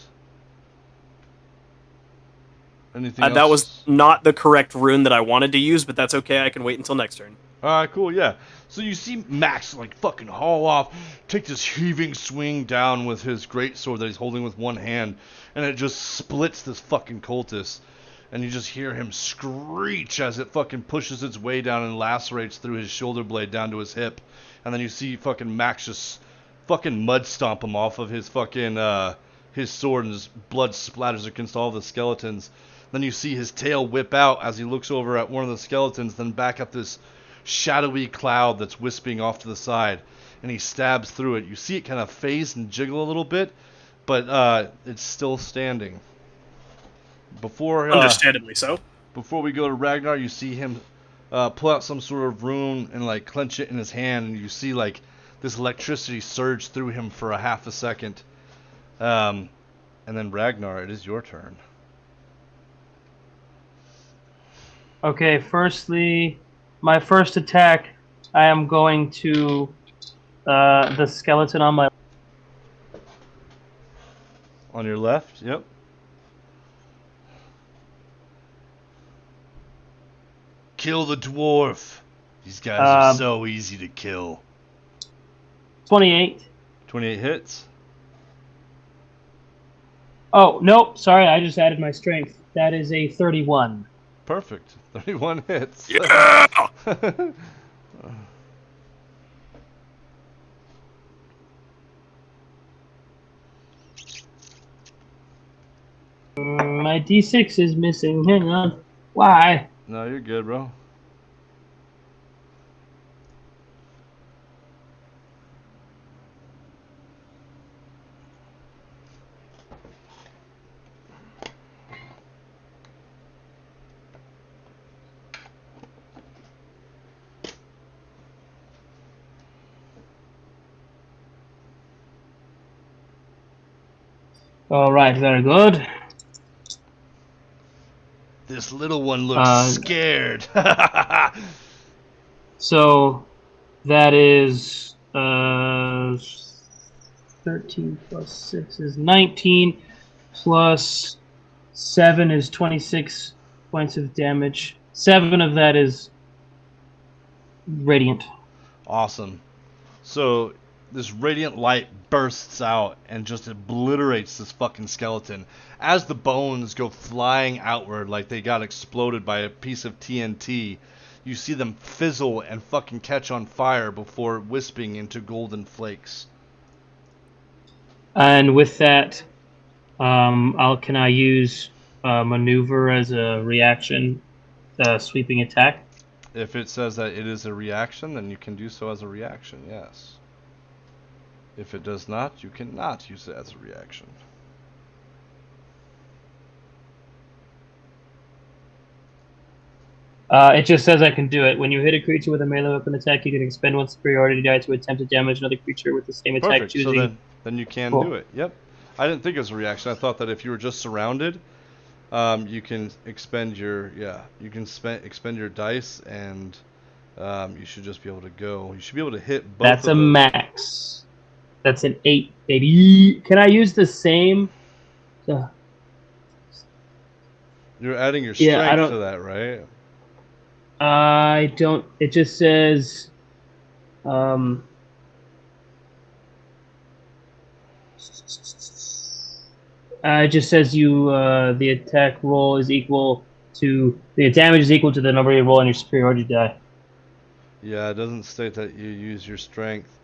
Anything else? That was not the correct rune that I wanted to use, but that's okay. I can wait until next turn. Alright, cool, yeah. So you see Max, like, fucking haul off, take this heaving swing down with his greatsword that he's holding with one hand, and it just splits this fucking cultist. And you just hear him screech as it fucking pushes its way down and lacerates through his shoulder blade down to his hip. And then you see fucking Max just fucking mud stomp him off of his fucking, his sword, and his blood splatters against all the skeletons. Then you see his tail whip out as he looks over at one of the skeletons, then back at this shadowy cloud that's wisping off to the side, and he stabs through it. You see it kind of phase and jiggle a little bit, but it's still standing. Understandably so. Before we go to Ragnar, you see him pull out some sort of rune and like clench it in his hand, and you see like this electricity surge through him for a half a second. And then Ragnar, it is your turn. Okay, firstly, my first attack, I am going to the skeleton on my... On your left, yep. Kill the dwarf. These guys are so easy to kill. 28. 28 hits. Oh, nope, sorry, I just added my strength. That is a 31. Perfect. 31 hits. Yeah! My D6 is missing. Hang on. Why? No, you're good, bro. All right, very good. This little one looks scared. So that is 13 plus 6 is 19. plus 7 is 26 points of damage. 7 of that is radiant. Awesome. So this radiant light bursts out and just obliterates this fucking skeleton. As the bones go flying outward like they got exploded by a piece of TNT, you see them fizzle and fucking catch on fire before wisping into golden flakes. And with that, can I use maneuver as a reaction, sweeping attack? If it says that it is a reaction, then you can do so as a reaction, yes. If it does not, you cannot use it as a reaction. It just says I can do it. When you hit a creature with a melee weapon attack, you can expend one superiority die to attempt to damage another creature with the same attack. Perfect. Choosing. So then you can do it. Yep. I didn't think it was a reaction. I thought that if you were just surrounded, you can expend your expend your dice, and you should just be able to go. You should be able to hit both. That's of a those. max. That's an 8, baby. Can I use the same? You're adding your strength to that, right? I don't. It just says. It just says you the attack roll is equal to the damage is equal to the number you roll on your superiority die. Yeah, it doesn't state that you use your strength,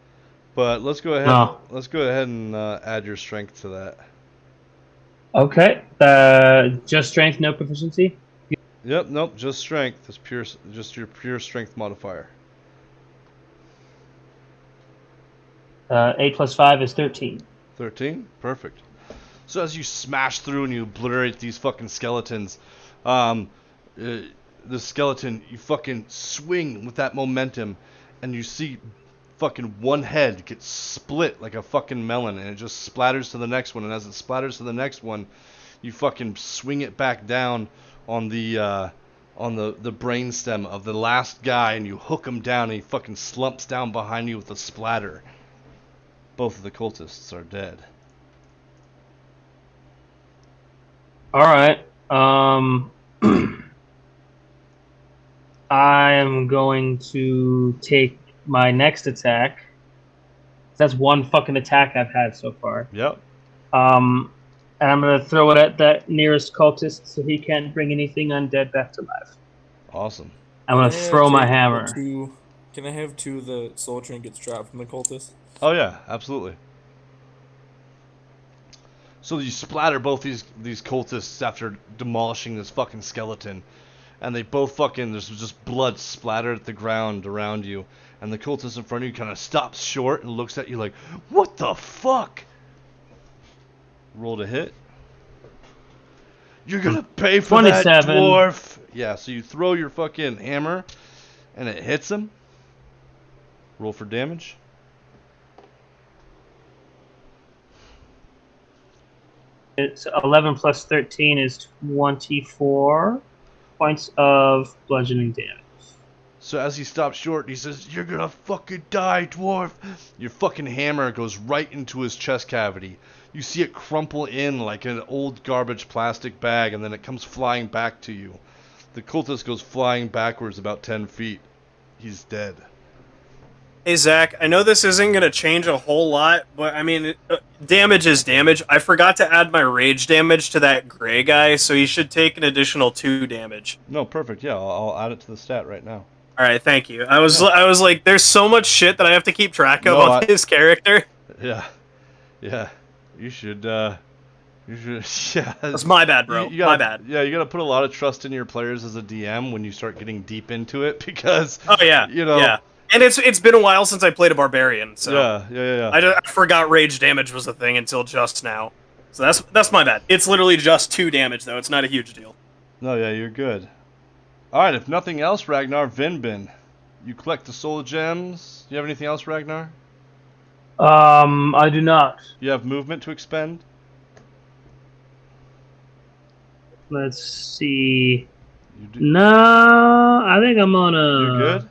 but let's go ahead. No. Let's go ahead and add your strength to that. Okay. Just strength, no proficiency. Yep. Nope. Just strength. It's pure. Just your pure strength modifier. 8 plus 5 is 13. 13? Perfect. So as you smash through and you obliterate these fucking skeletons, the skeleton, you fucking swing with that momentum, and you see fucking one head get split like a fucking melon, and it just splatters to the next one, and as it splatters to the next one, you fucking swing it back down on the brainstem of the last guy, and you hook him down, and he fucking slumps down behind you with a splatter. Both of the cultists are dead. All right. I am going to take my next attack. That's one fucking attack I've had so far. Yep. And I'm gonna throw it at that nearest cultist so he can't bring anything undead back to life. Awesome. I'm gonna throw my hammer. Can I have 2 of the soul trinkets dropped from the cultist? Oh yeah, absolutely. So you splatter both these cultists after demolishing this fucking skeleton, and they both fucking, there's just blood splattered at the ground around you, and the cultist in front of you kind of stops short and looks at you like, what the fuck? Roll to hit. You're gonna pay for 27. that, dwarf. Yeah, so you throw your fucking hammer, and it hits him. Roll for damage. It's 11 plus 13 is 24 points of bludgeoning damage. So as he stops short, he says, "You're gonna fucking die, dwarf!" Your fucking hammer goes right into his chest cavity. You see it crumple in like an old garbage plastic bag, and then it comes flying back to you. The cultist goes flying backwards about 10 feet. He's dead. Hey, Zach, I know this isn't going to change a whole lot, but I mean, damage is damage. I forgot to add my rage damage to that gray guy, so he should take an additional 2 damage. No, perfect. Yeah, I'll add it to the stat right now. All right, thank you. I was like, there's so much shit that I have to keep track of on his character. Yeah. You should. Yeah. That's my bad, bro. My bad. Yeah, you gotta put a lot of trust in your players as a DM when you start getting deep into it, because. Oh yeah. Yeah. And it's been a while since I played a barbarian, so yeah. I forgot rage damage was a thing until just now. So that's my bad. It's literally just 2 damage though. It's not a huge deal. No, yeah, you're good. All right, if nothing else, Ragnar, Vinbin, you collect the soul gems. Do you have anything else, Ragnar? I do not. You have movement to expend. Let's see. No, I think I'm on a. You're good.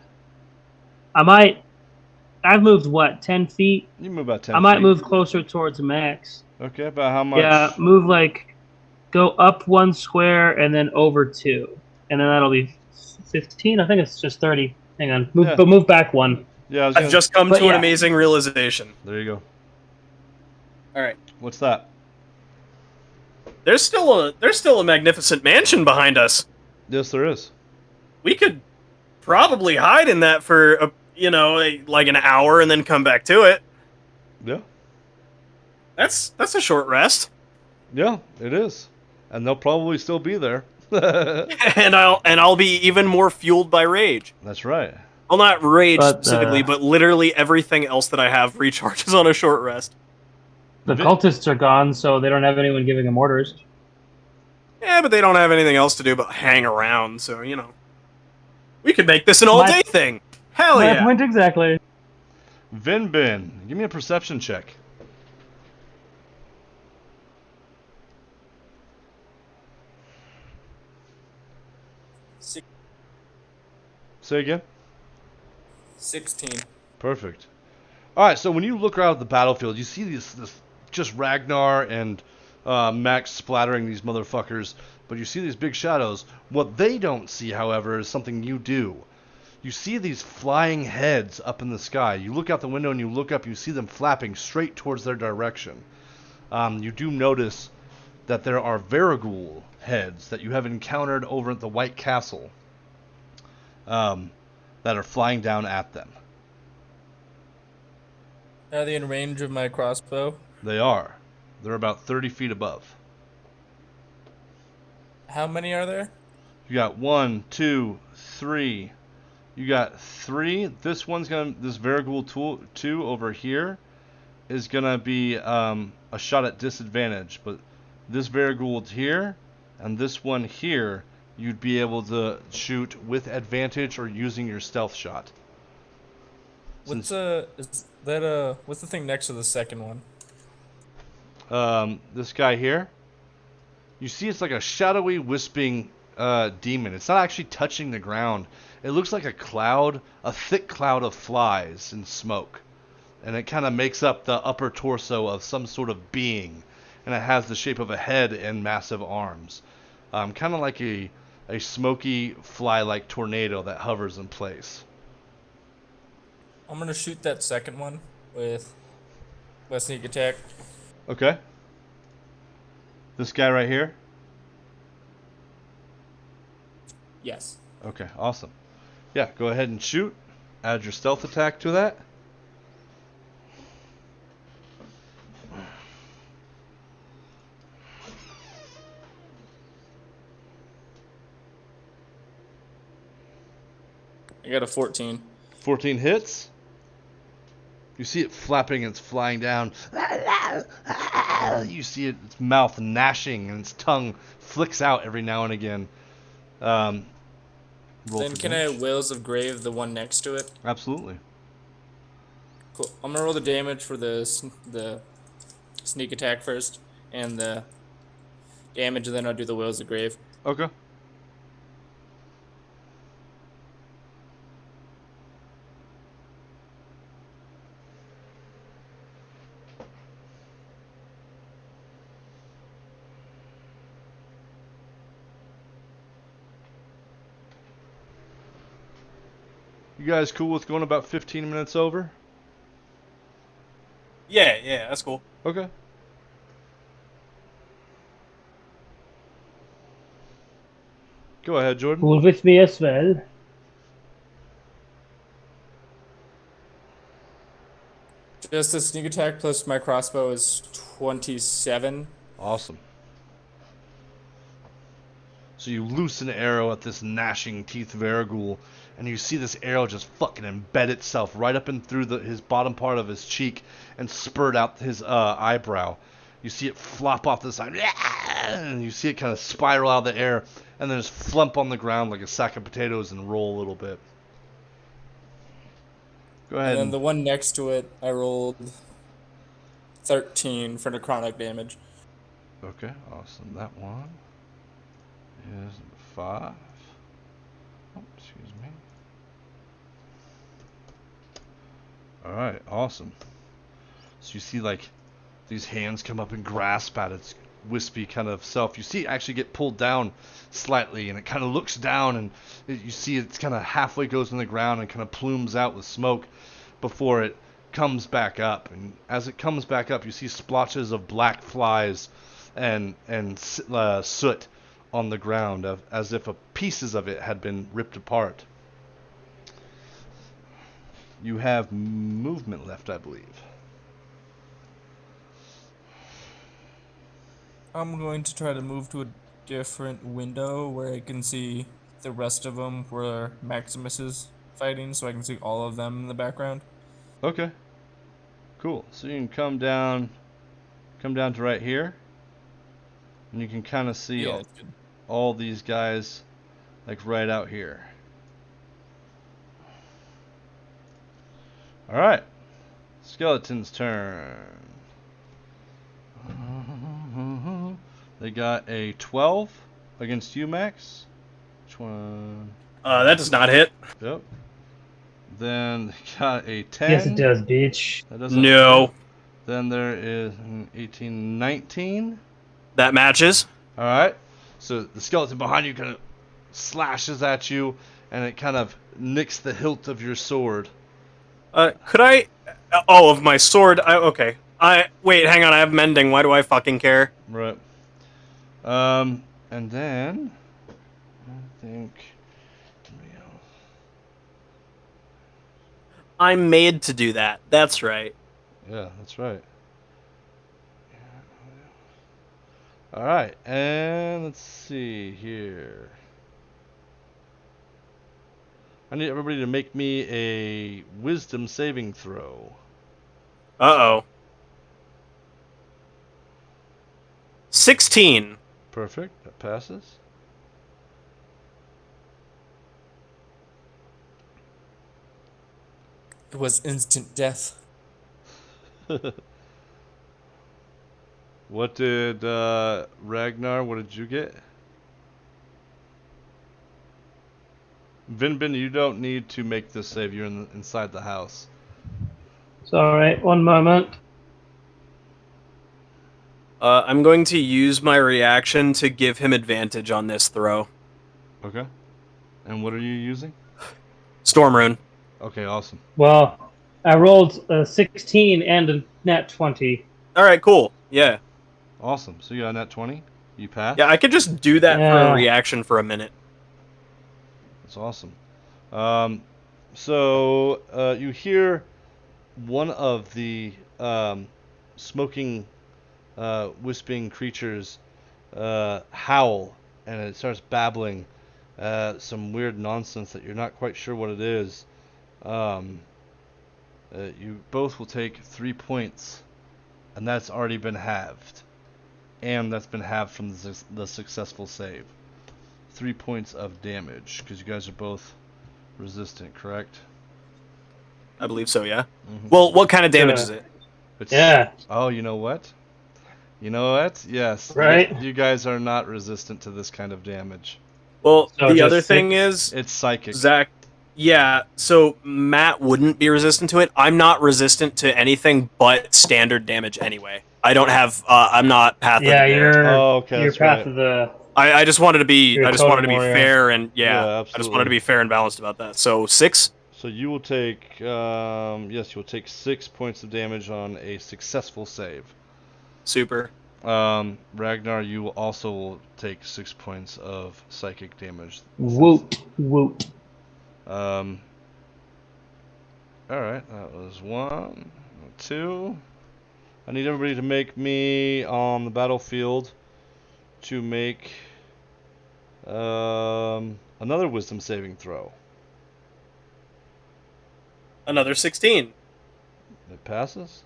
I've moved what, 10 feet? You move about 10 I might feet. move closer towards max. Okay, about how much? Yeah, move like go up 1 square and then over 2, and then that'll be 15. I think it's just 30. Hang on, Yeah. but move back 1. Yeah, I was I've gonna... just come But to an yeah. amazing realization. There you go. All right. What's that? There's still a magnificent mansion behind us. Yes, there is. We could probably hide in that for like an hour and then come back to it. Yeah. That's a short rest. Yeah, it is. And they'll probably still be there. And I'll be even more fueled by rage. That's right. Well, not rage But, specifically, but literally everything else that I have recharges on a short rest. The cultists are gone, so they don't have anyone giving them orders. Yeah, but they don't have anything else to do but hang around, so we could make this an all-day thing. Hell My yeah! point exactly. Vinbin, give me a perception check. Say again? 16. Perfect. Alright, so when you look around the battlefield, you see this just Ragnar and Max splattering these motherfuckers, but you see these big shadows. What they don't see, however, is something you do. You see these flying heads up in the sky. You look out the window and you look up, you see them flapping straight towards their direction. You do notice that there are Varighoul heads that you have encountered over at the White Castle that are flying down at them. Are they in range of my crossbow? They are. They're about 30 feet above. How many are there? You got 1, 2, 3. You got 3. This Varighoul 2 over here is gonna be a shot at disadvantage, but this Varighoul here and this one here, you'd be able to shoot with advantage or using your stealth shot. What's what's the thing next to the second one? This guy here, you see it's like a shadowy wisping demon. It's not actually touching the ground. It looks like a cloud, a thick cloud of flies and smoke, and it kind of makes up the upper torso of some sort of being, and it has the shape of a head and massive arms, kind of like a smoky fly-like tornado that hovers in place. I'm gonna shoot that second one with sneak attack. Okay. This guy right here? Yes. Okay, awesome. Yeah, go ahead and shoot. Add your stealth attack to that. I got a 14. 14 hits. You see it flapping and it's flying down. You see its mouth gnashing and its tongue flicks out every now and again. Roll Then for can I damage. Whales of Grave the one next to it? Absolutely. Cool. I'm gonna roll the damage for the sneak attack first, and the damage, and then I'll do the Whales of Grave. Okay. You guys cool with going about 15 minutes over? Yeah, that's cool. Okay. Go ahead, Jordan. Cool with me as well. Just the sneak attack plus my crossbow is 27. Awesome. So you loose an arrow at this gnashing teeth Varighoul, and you see this arrow just fucking embed itself right up and through his bottom part of his cheek and spurt out his eyebrow. You see it flop off the side, and you see it kind of spiral out of the air, and then just flump on the ground like a sack of potatoes and roll a little bit. Go ahead. And then the one next to it, I rolled 13 for necrotic damage. Okay, awesome. That one is 5. Oh, excuse me. Alright, awesome. So you see, like, these hands come up and grasp at its wispy kind of self. You see it actually get pulled down slightly, and it kind of looks down, and you see it's kind of halfway goes in the ground and kind of plumes out with smoke before it comes back up. And as it comes back up, you see splotches of black flies and soot on the ground, as if pieces of it had been ripped apart. You have movement left, I believe. I'm going to try to move to a different window where I can see the rest of them where Maximus is fighting, so I can see all of them in the background. Okay. Cool. So you can come down to right here, and you can kind of see Yeah, that's good. all these guys like right out here. All right. Skeleton's turn. They got a 12 against you, Max. Which one? That does not hit. Yep. Then they got a 10. Yes, it does, bitch. That doesn't No. hit. Then there is an 18, 19. That matches. All right. So the skeleton behind you kind of slashes at you, and it kind of nicks the hilt of your sword. Could I? Oh, of my sword. Okay. Wait. Hang on. I have mending. Why do I fucking care? Right. And then I think I'm made to do that. That's right. yeah, that's right. All right, and let's see here. I need everybody to make me a wisdom saving throw. Uh-oh. 16. Perfect. That passes. It was instant death. What did Ragnar? What did you get? Vinbin, you don't need to make this save. You're inside the house. Sorry, one moment. I'm going to use my reaction to give him advantage on this throw. Okay. And what are you using? Storm Rune. Okay, awesome. Well, I rolled a 16 and a nat 20. All right, cool. Yeah. Awesome. So you got a nat 20? You pass? Yeah, I could just do that for Yeah. a reaction for a minute. That's awesome. So you hear one of the smoking, wisping creatures howl, and it starts babbling some weird nonsense that you're not quite sure what it is. You both will take 3 points, and that's already been halved. And that's been halved from the successful save. 3 points of damage, because you guys are both resistant, correct? I believe so, yeah. Mhm. Well, what kind of damage is it? It's, Yeah. Oh, you know what? You know what? Yes. Right? You guys are not resistant to this kind of damage. Well, So the just other thing 6? is, It's psychic. Zach, yeah, so Matt wouldn't be resistant to it. I'm not resistant to anything but standard damage anyway. I don't have, I'm not Path of the Yeah, Bear. you're Oh, okay, you're that's path right. of the. I just wanted to be, You're a I just wanted to totem be warrior. fair and, Yeah, I just wanted absolutely. to be fair and balanced about that. So, 6? So you will take, yes, you will take 6 points of damage on a successful save. Super. Ragnar, you will also take 6 points of psychic damage. Woot, woot. Alright, that was 1, 2. I need everybody to make me on the battlefield to make another wisdom saving throw. Another 16. It passes.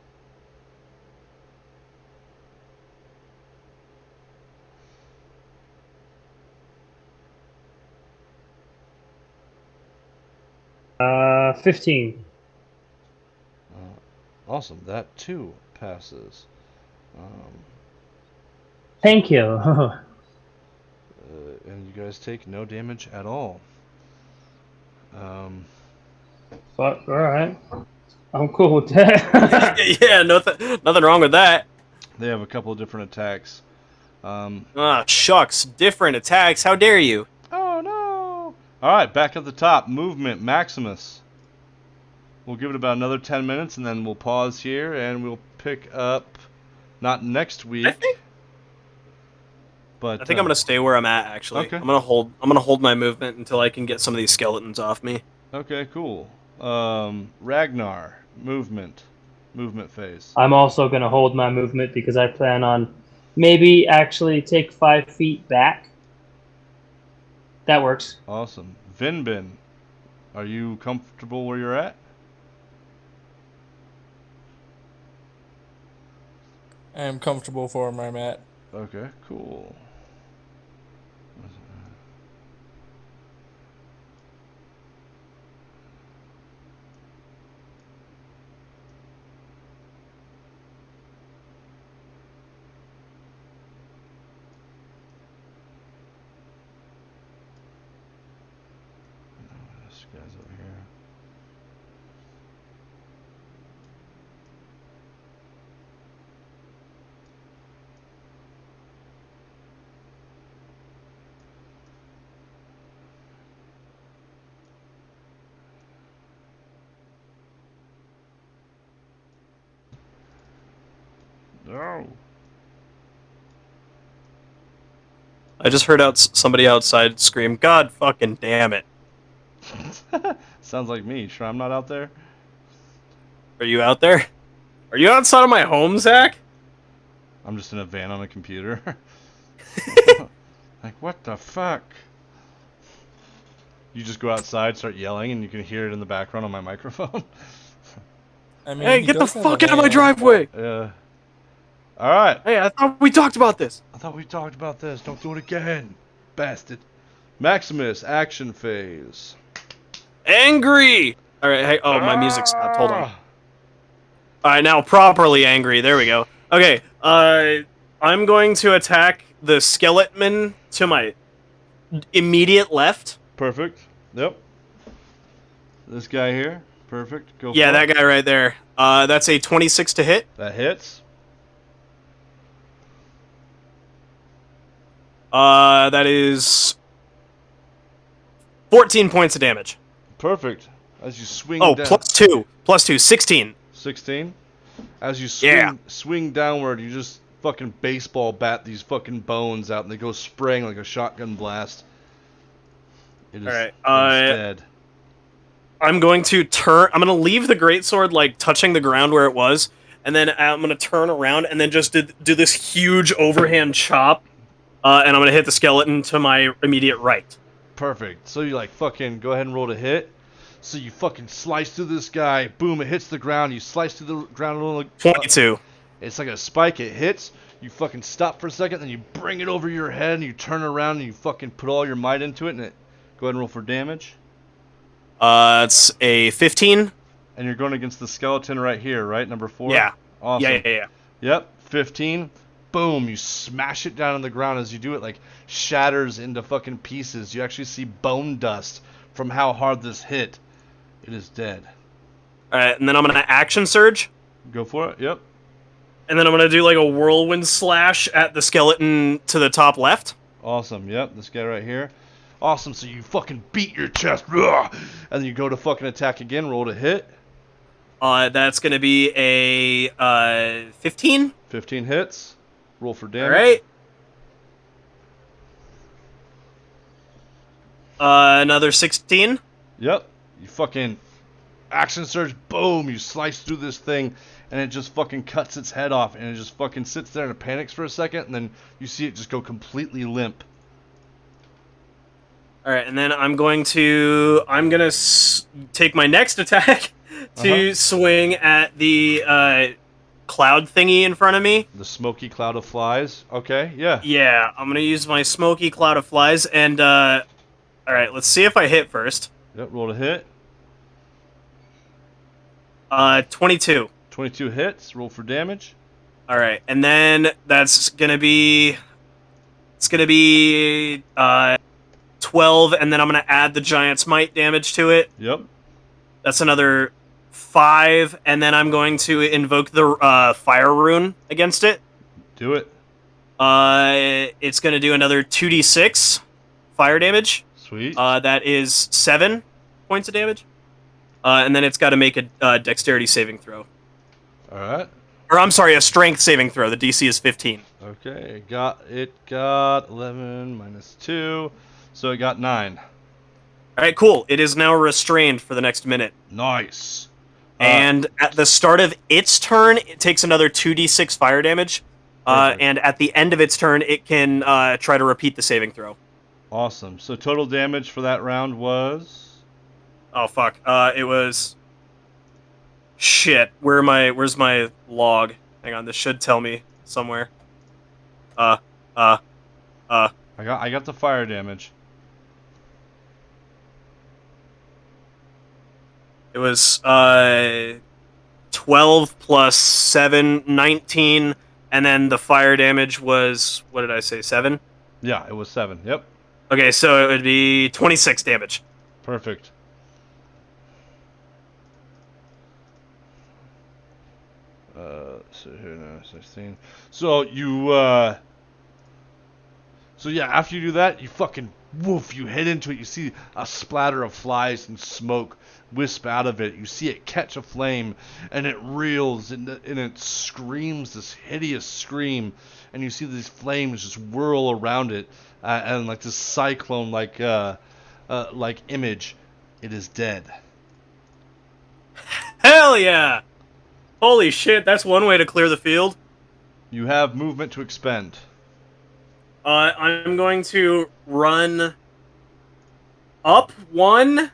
Uh, 15. Awesome, that too passes. Thank you. And you guys take no damage at all. Fuck, alright. I'm cool with that. Yeah, nothing wrong with that. They have a couple of different attacks. Ah, shucks. Different attacks. How dare you? Oh no! Alright, back at the top. Movement, Maximus. We'll give it about another 10 minutes and then we'll pause here and we'll pick up, not next week, I think but I'm gonna stay where I'm at. Actually, Okay. I'm gonna hold my movement until I can get some of these skeletons off me. Okay, cool. Ragnar, movement phase. I'm also going to hold my movement because I plan on maybe actually take 5 feet back. That works. Awesome. Vinbin, are you comfortable where you're at? I am comfortable for where I'm at. Okay, cool. This guy's over here. No. I just heard somebody outside scream, "God fucking damn it!" Sounds like me. Sure, I'm not out there. Are you out there? Are you outside of my home, Zach? I'm just in a van on a computer. Like, what the fuck? You just go outside, start yelling, and you can hear it in the background on my microphone. I mean, Hey, he get the does have a fuck out of my van. driveway! Yeah. Alright. Hey, I thought we talked about this. I thought we talked about this. Don't do it again. Bastard. Maximus, action phase. Angry. All right. Hey. Oh, my music stopped. Hold on. Ah! All right, now properly angry. There we go. Okay. I'm going to attack the skeleton to my immediate left. Perfect. Yep. This guy here. Perfect. Go Yeah, for that it. guy right there. That's a 26 to hit. That hits. That is 14 points of damage. Perfect. As you swing Oh, down. plus two, 16. 16. As you swing, Yeah. swing downward, you just fucking baseball bat these fucking bones out, and they go spraying like a shotgun blast. It is, All right, it is dead. I'm going to turn. I'm going to leave the greatsword like touching the ground where it was, and then I'm going to turn around and then just do this huge overhand chop, and I'm going to hit the skeleton to my immediate right. Perfect. So you like fucking go ahead and roll to hit. So you fucking slice through this guy. Boom! It hits the ground. You slice through the ground a little. 22. It's like a spike. It hits. You fucking stop for a second, then you bring it over your head, and you turn around, and you fucking put all your might into it, and it. Go ahead and roll for damage. It's a 15. And you're going against the skeleton right here, right? Number 4? Yeah. Awesome. Yeah. Yep, 15. Boom, you smash it down on the ground. As you do it, like, shatters into fucking pieces. You actually see bone dust from how hard this hit. It is dead. All right, and then I'm going to action surge, Go for it, yep. and then I'm going to do like a whirlwind slash at the skeleton to the top left. Awesome, yep, this guy right here. Awesome, so you fucking beat your chest, and then you go to fucking attack again, roll to hit. That's going to be a 15. 15 hits. Roll for All damage. right. Another 16. Yep. You fucking action surge, boom, you slice through this thing, and it just fucking cuts its head off, and it just fucking sits there and it panics for a second, and then you see it just go completely limp. All right, and then I'm gonna take my next attack to swing at the cloud thingy in front of me. The smoky cloud of flies. Okay, yeah. Yeah, I'm gonna use my smoky cloud of flies, and all right, let's see if I hit first. Yep, roll to hit. 22. 22 hits, roll for damage. All right, and then it's gonna be 12, and then I'm gonna add the giant's might damage to it. Yep. That's another 5, and then I'm going to invoke the fire rune against it. Do it. It's going to do another 2d6 fire damage. Sweet. That is 7 points of damage. And then it's got to make a dexterity saving throw. All right. Or I'm sorry, a strength saving throw. The DC is 15. Okay, it got 11 minus 2, so it got 9. All right, cool. It is now restrained for the next minute. Nice. And at the start of its turn, it takes another 2d6 fire damage. And at the end of its turn, it can try to repeat the saving throw. Awesome. So total damage for that round was? Oh fuck. It was. Shit. Where's my log? Hang on. This should tell me somewhere. I got the fire damage. It was 12 plus 7, 19, and then the fire damage was, what did I say, 7? Yeah, it was 7. Yep. Okay, so it would be 26 damage. Perfect. So here now, 16. So yeah, after you do that, you fucking woof, you head into it, you see a splatter of flies and smoke wisp out of it. You see it catch a flame, and it reels, and it screams this hideous scream, and you see these flames just whirl around it, and like this cyclone like image. It is dead. Hell yeah! Holy shit, that's one way to clear the field. You have movement to expend. I'm going to run up 1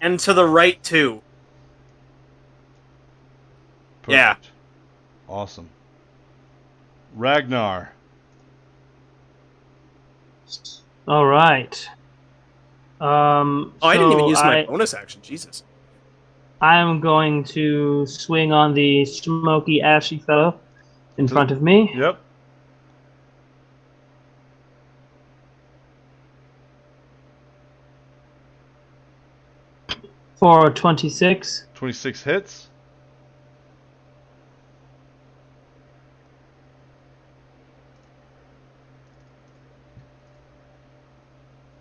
and to the right 2. Perfect. Yeah. Awesome. Ragnar. All right. I didn't even use my bonus action. Jesus. I'm going to swing on the smoky, ashy fellow in front of me. Yep. For 26. 26 hits.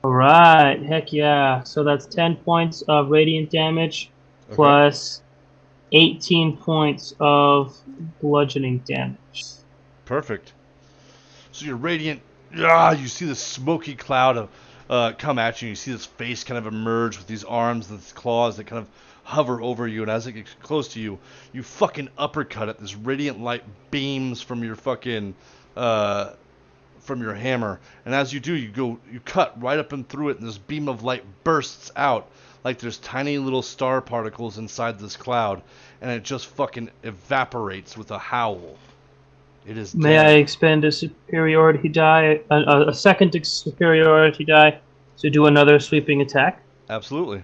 All right, heck yeah. So that's 10 points of radiant damage plus 18 points of bludgeoning damage. Perfect. So you're radiant. You see this smoky cloud of come at you. You see this face kind of emerge with these arms and these claws that kind of hover over you. And as it gets close to you, you fucking uppercut it. This radiant light beams from your fucking from your hammer. And as you do, you cut right up and through it, and this beam of light bursts out like there's tiny little star particles inside this cloud, and it just fucking evaporates with a howl. It is May dead. I expend a superiority die, a second superiority die, to do another sweeping attack? Absolutely.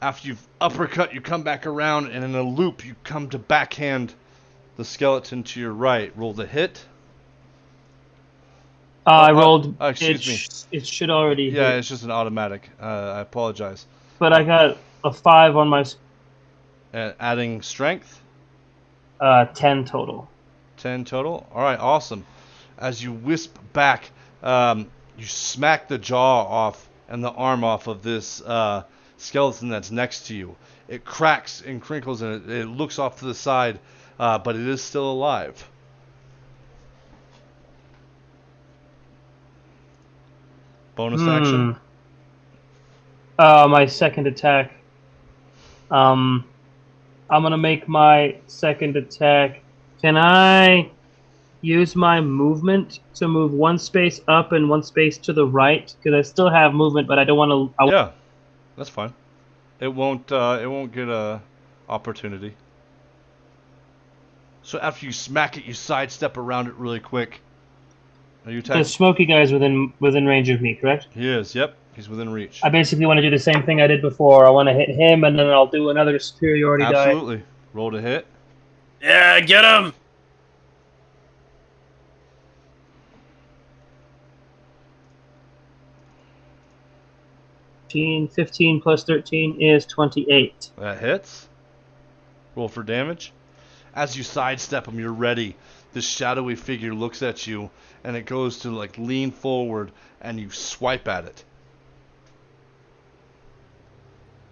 After you've uppercut, you come back around, and in a loop, you come to backhand the skeleton to your right. Roll the hit. I rolled. Excuse me. It should already. Yeah, hit. it's just an automatic. I apologize. But I got a 5 on my. Adding strength. 10 total. 10 total. All right, awesome. As you wisp back, you smack the jaw off and the arm off of this skeleton that's next to you. It cracks and crinkles, and it looks off to the side, but it is still alive. Bonus action. My second attack. I'm gonna make my second attack. Can I use my movement to move 1 space up and 1 space to the right? Because I still have movement, but I don't want to. Yeah, that's fine. It won't get a opportunity. So after you smack it, you sidestep around it really quick. Are you attacking? The smoky guy is within range of me, correct? He is. Yep, he's within reach. I basically want to do the same thing I did before. I want to hit him, and then I'll do another superiority die. Absolutely. Roll to hit. Yeah, get him! 15 plus 13 is 28. That hits. Roll for damage. As you sidestep him, you're ready. this shadowy figure looks at you, and it goes to like lean forward, and you swipe at it.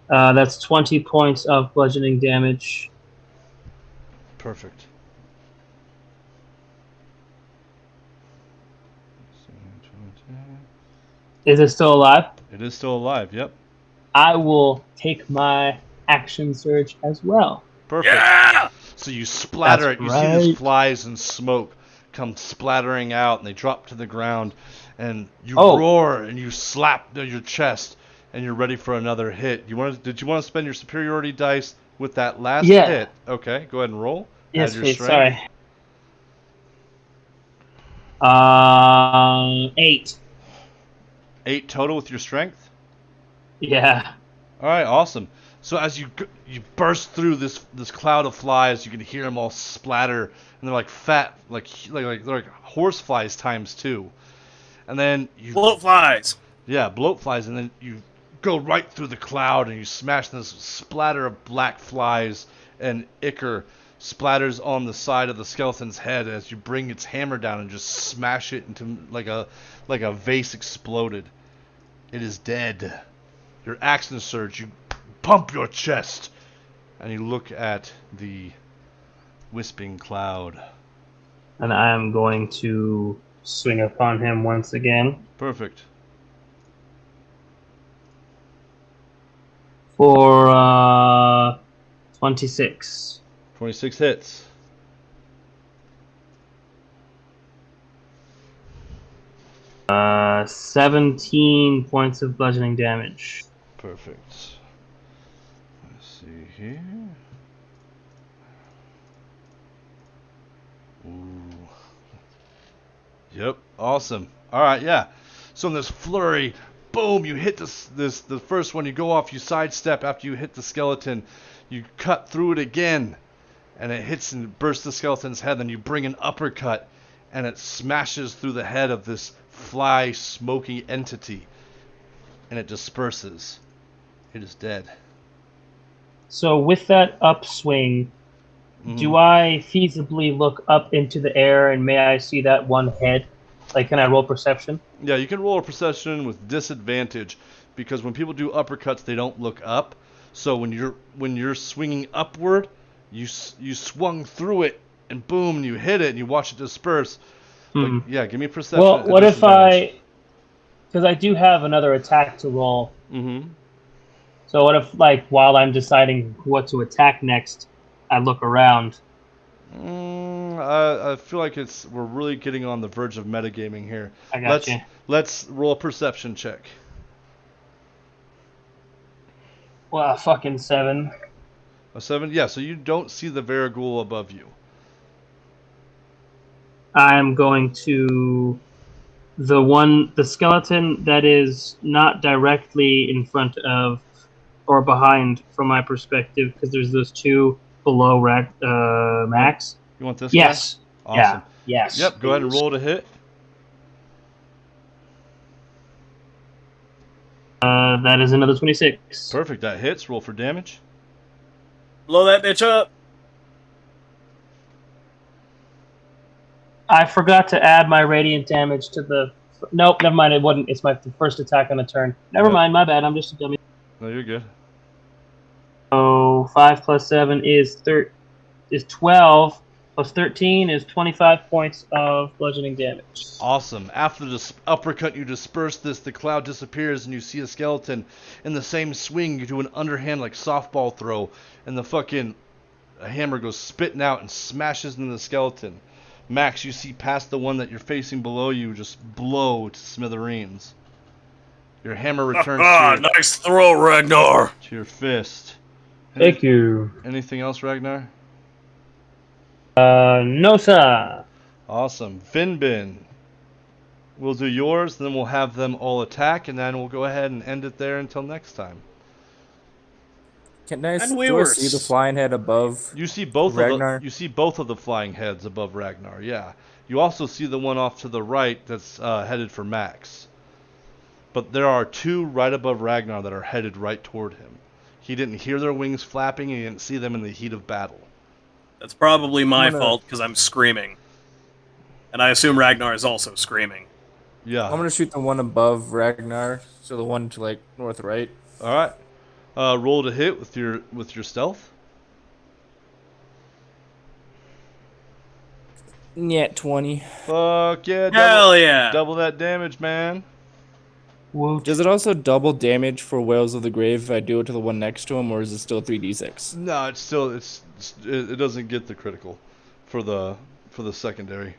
That's 20 points of bludgeoning damage. Perfect. Is it still alive? It is still alive. Yep. I will take my action surge as well. Perfect. Yeah! So you splatter That's it. You see right. these flies and smoke come splattering out, and they drop to the ground, and you Oh. roar and you slap your chest, and you're ready for another hit. Did you want to spend your superiority dice with that last Yeah. hit? Okay, go ahead and roll. Yes, Add your please. strength. Sorry. 8. 8 total with your strength. Yeah. All right, awesome. So as you burst through this cloud of flies, you can hear them all splatter, and they're like fat, like they're like horse flies times 2. And then you Bloat flies. Yeah, bloat flies, and then you go right through the cloud and you smash this splatter of black flies, and ichor splatters on the side of the skeleton's head as you bring its hammer down and just smash it into like a vase exploded. It is dead. Your action surge, you pump your chest, and you look at the wisping cloud. And I am going to swing upon him once again Perfect. for 26. 26 hits. Uh, 17 points of bludgeoning damage. Perfect. Let's see here. Ooh. Yep, awesome. All right, yeah. So in this flurry, boom, you hit the first one. You go off, you sidestep after you hit the skeleton. You cut through it again, and it hits and bursts the skeleton's head. Then you bring an uppercut, and it smashes through the head of this fly smoky entity, and it disperses. It is dead. So with that upswing, do I feasibly look up into the air and may I see that one head? Like, can I roll perception? Yeah, you can roll a perception with disadvantage, because when people do uppercuts, they don't look up. So when you're swinging upward, you swung through it, and boom, and you hit it, and you watch it disperse. But yeah, give me a perception. Well, at what if disadvantage. because I do have another attack to roll. Mm-hmm. So what if, like, while I'm deciding what to attack next, I look around? I feel like we're really getting on the verge of metagaming here. I got you. Let's roll a perception check. Well, fucking 7. A 7? Yeah, so you don't see the Varighoul above you. I'm going to the skeleton that is not directly in front of or behind from my perspective, because there's those two below Max. You want this Yes. guy? Awesome. Yeah. Yes. Yep, go ahead and roll to hit. That is another 26. Perfect, that hits. Roll for damage. Blow that bitch up. I forgot to add my radiant damage to the. Nope, never mind. It wouldn't. It's my first attack on a turn. Never mind. My bad. I'm just a dummy. No, you're good. So 5 plus 7 is 12. Plus 13 is 25 points of bludgeoning damage. Awesome. After this uppercut, you disperse this, the cloud disappears, and you see a skeleton. In the same swing, you do an underhand, like, softball throw, and the fucking hammer goes spitting out and smashes into the skeleton. Max, you see past the one that you're facing below you just blow to smithereens. Your hammer returns Nice throw, Ragnar. to your fist. Thank you. Anything else, Ragnar? No, sir. Awesome. Finbin. We'll do yours, then we'll have them all attack, and then we'll go ahead and end it there until next time. Can I And still we were see the flying head above? You see both Ragnar? of the flying heads above Ragnar. Yeah. You also see the one off to the right that's headed for Max. But there are two right above Ragnar that are headed right toward him. He didn't hear their wings flapping, and he didn't see them in the heat of battle. That's probably my I'm gonna- fault because I'm screaming. And I assume Ragnar is also screaming. Yeah. I'm gonna shoot the one above Ragnar, so the one to like north right. All right. Roll to hit with your stealth. Yeah, 20. Fuck yeah! Hell yeah! Double that damage, man. Woot. Does it also double damage for Whales of the Grave if I do it to the one next to him, or is it still 3d6? No, it's still it doesn't get the critical for the secondary.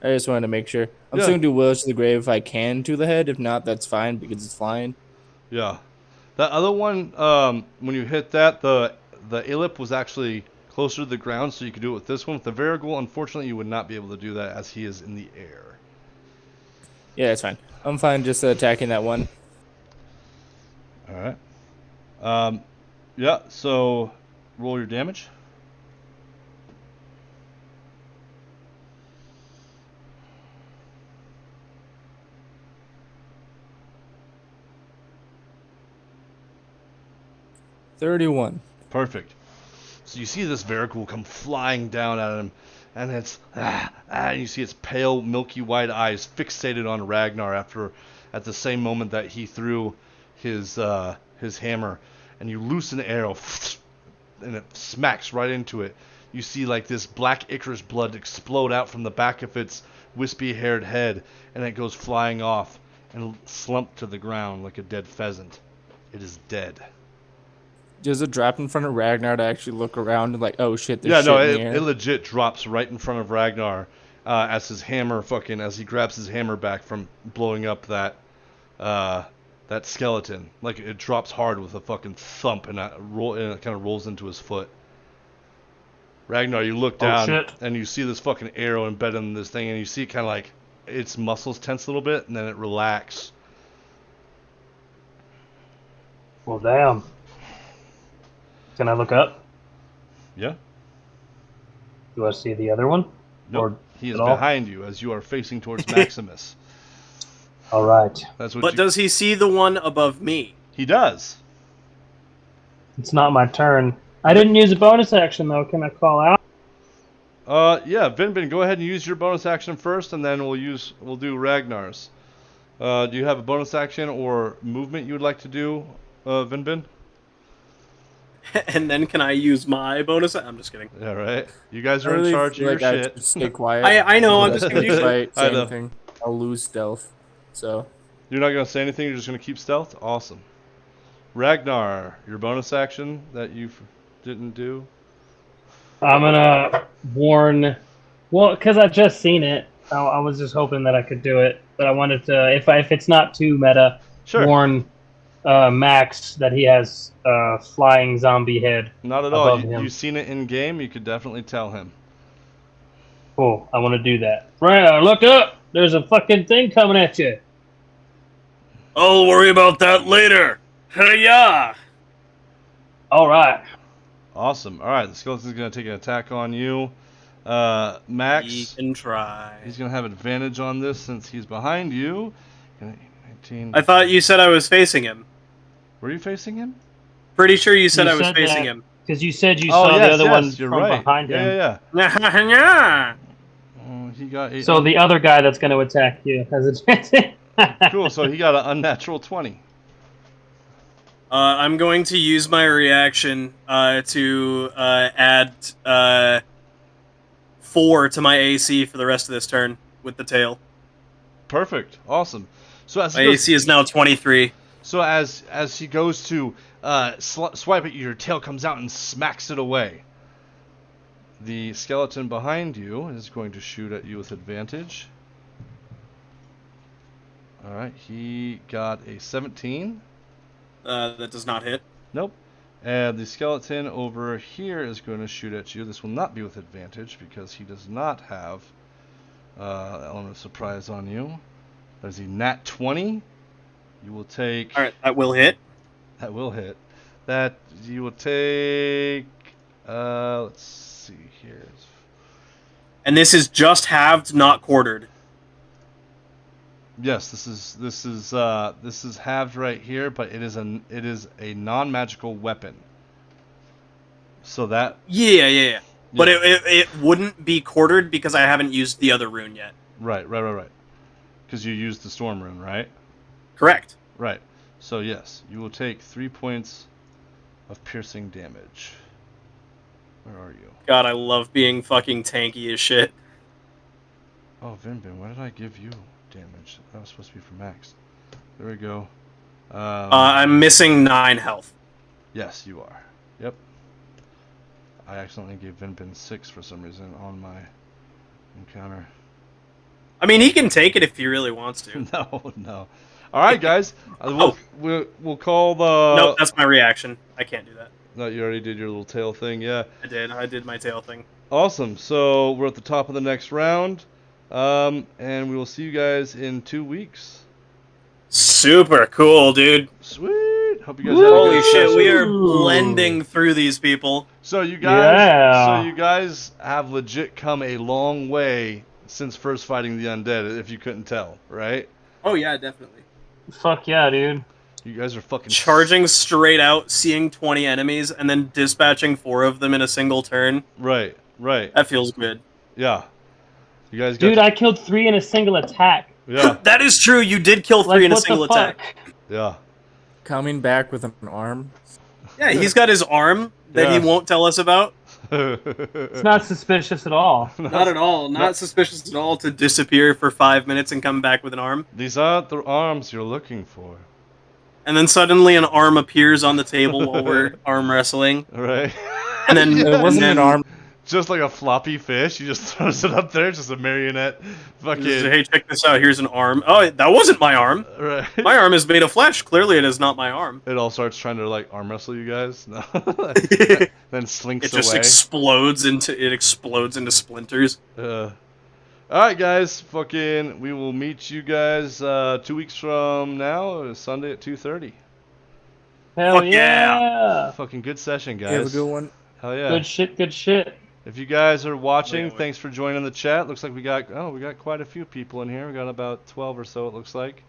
I just wanted to make sure. I'm Yeah. still gonna do Whales of the Grave if I can to the head. If not, that's fine because it's flying. Yeah. That other one, when you hit that, the Illip was actually closer to the ground, so you could do it with this one. With the Varigul, unfortunately, you would not be able to do that as he is in the air. Yeah, it's fine. I'm fine just attacking that one. All right. Yeah. So, roll your damage. $31. Perfect. So you see this Varigul come flying down at him, and it's and you see its pale, milky white eyes fixated on Ragnar at the same moment that he threw his hammer, and you loose an arrow, and it smacks right into it. You see like this black Icarus blood explode out from the back of its wispy-haired head, and it goes flying off and slump to the ground like a dead pheasant. It is dead. Does it drop in front of Ragnar to actually look around and like, oh shit, there's Yeah, shit no, in the air? it legit drops right in front of Ragnar as his hammer as he grabs his hammer back from blowing up that skeleton. Like it drops hard with a fucking thump and it kind of rolls into his foot. Ragnar, you look down shit. and you see this fucking arrow embedded in this thing, and you see kind of like its muscles tense a little bit, and then it relax. Well, damn. Can I look up? Yeah. Do I see the other one? Nope. Or He is at all? behind you as you are facing towards Maximus. All right. That's what. But does he see the one above me? He does. It's not my turn. I didn't use a bonus action, though. Can I call out? Yeah, Vinbin, go ahead and use your bonus action first, and then we'll do Ragnar's. Do you have a bonus action or movement you would like to do, Vinbin? And then can I use my bonus? I'm just kidding. Yeah, right. You guys I are really in charge of feel your like I shit. should stay quiet. I know, I'm just gonna do If I I say know. anything, I'll lose stealth. So You're not gonna say anything. You're just gonna keep stealth. Awesome. Ragnar, your bonus action that you didn't do. I'm gonna warn. Well, because I just seen it, I was just hoping that I could do it. But I wanted to, if it's not too meta, Sure. warn Max that he has a flying zombie head. Not at all. above him. You've seen it in game. You could definitely tell him. Cool. I want to do that. Right, look up. There's a fucking thing coming at you. I'll worry about that later. Yeah. All right. Awesome. All right, the skeleton's gonna take an attack on you, Max. He can try. He's gonna have advantage on this since he's behind you. 19. I thought you said I was facing him. Were you facing him? Pretty sure you said You I was said facing that. him. Because you said you Oh, saw yes, the other yes, one you're from right. behind him. Yeah. Yeah. He got 8. So the other guy that's going to attack you has a chance. Cool. So he got an unnatural 20. I'm going to use my reaction to add 4 to my AC for the rest of this turn with the tail. Perfect. Awesome. So as My he goes, AC is now 23. so as he goes to swipe at you, your tail comes out and smacks it away. The skeleton behind you is going to shoot at you with advantage. All right, he got a 17. That does not hit. Nope. And the skeleton over here is going to shoot at you. This will not be with advantage because he does not have element of surprise on you. There's a nat 20. You will take. All right, that will hit. That will hit. That you will take. Let's see here. And this is just halved, not quartered. Yes, this is halved right here, but it is a non-magical weapon. So that Yeah. but Yeah. it wouldn't be quartered because I haven't used the other rune yet. Right. Because you used the storm rune, right? Correct. Right. So yes, you will take 3 points of piercing damage. Where are you? God, I love being fucking tanky as shit. Oh, Vinbin, why did I give you damage? That was supposed to be for Max. There we go. I'm missing 9 health. Yes, you are. Yep. I accidentally gave Vinbin 6 for some reason on my encounter. I mean, he can take it if he really wants to. No. All right, guys. We'll call the. Nope, that's my reaction. I can't do that. No, you already did your little tail thing. Yeah. I did my tail thing. Awesome. So we're at the top of the next round, and we will see you guys in 2 weeks. Super cool, dude. Sweet. Hope you guys had a Holy good shit, session. we are blending through these people. So you guys, Yeah. have legit come a long way since first fighting the undead. If you couldn't tell, right? Oh yeah, definitely. Fuck yeah, dude. You guys are fucking Charging straight out, seeing 20 enemies, and then dispatching 4 of them in a single turn. Right. That feels good. Yeah. You guys got. Dude, I killed 3 in a single attack. Yeah. That is true. You did kill 3 in a what single the fuck? attack. Yeah. Coming back with an arm. Yeah, he's got his arm that Yeah. he won't tell us about. It's not suspicious at all. Not at all. Not suspicious at all to disappear for 5 minutes and come back with an arm. These aren't the arms you're looking for. And then suddenly an arm appears on the table while we're arm wrestling. Right. And then It wasn't and an arm. Just like a floppy fish, he just throws it up there, just a marionette. Fucking. Hey, check this out. Here's an arm. Oh, that wasn't my arm. Right. My arm is made of flesh. Clearly, it is not my arm. It all starts trying to like arm wrestle you guys. No. Then slinks It just away. explodes into splinters. All right, guys. Fucking. We will meet you guys 2 weeks from now, Sunday at 2:30. Hell Fuck yeah. Fucking good session, guys. You have a good one. Hell yeah. Good shit. If you guys are watching, Yeah, thanks for joining the chat. Looks like we got quite a few people in here. We got about 12 or so, it looks like.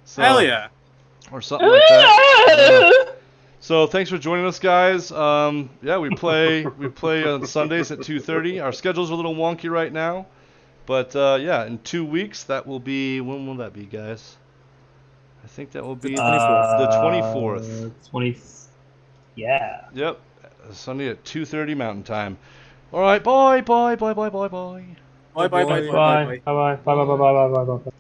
So, Hell yeah. or something like that. So thanks for joining us, guys. Yeah, we play on Sundays at 2:30. Our schedule's a little wonky right now, but yeah, in 2 weeks that will be. When will that be, guys? I think that will be the 24th. 20. Yeah. Yep, Sunday at 2:30 Mountain Time. All right, bye. Bye. Bye. Bye. Bye. Bye. Bye. Bye. Bye. Bye.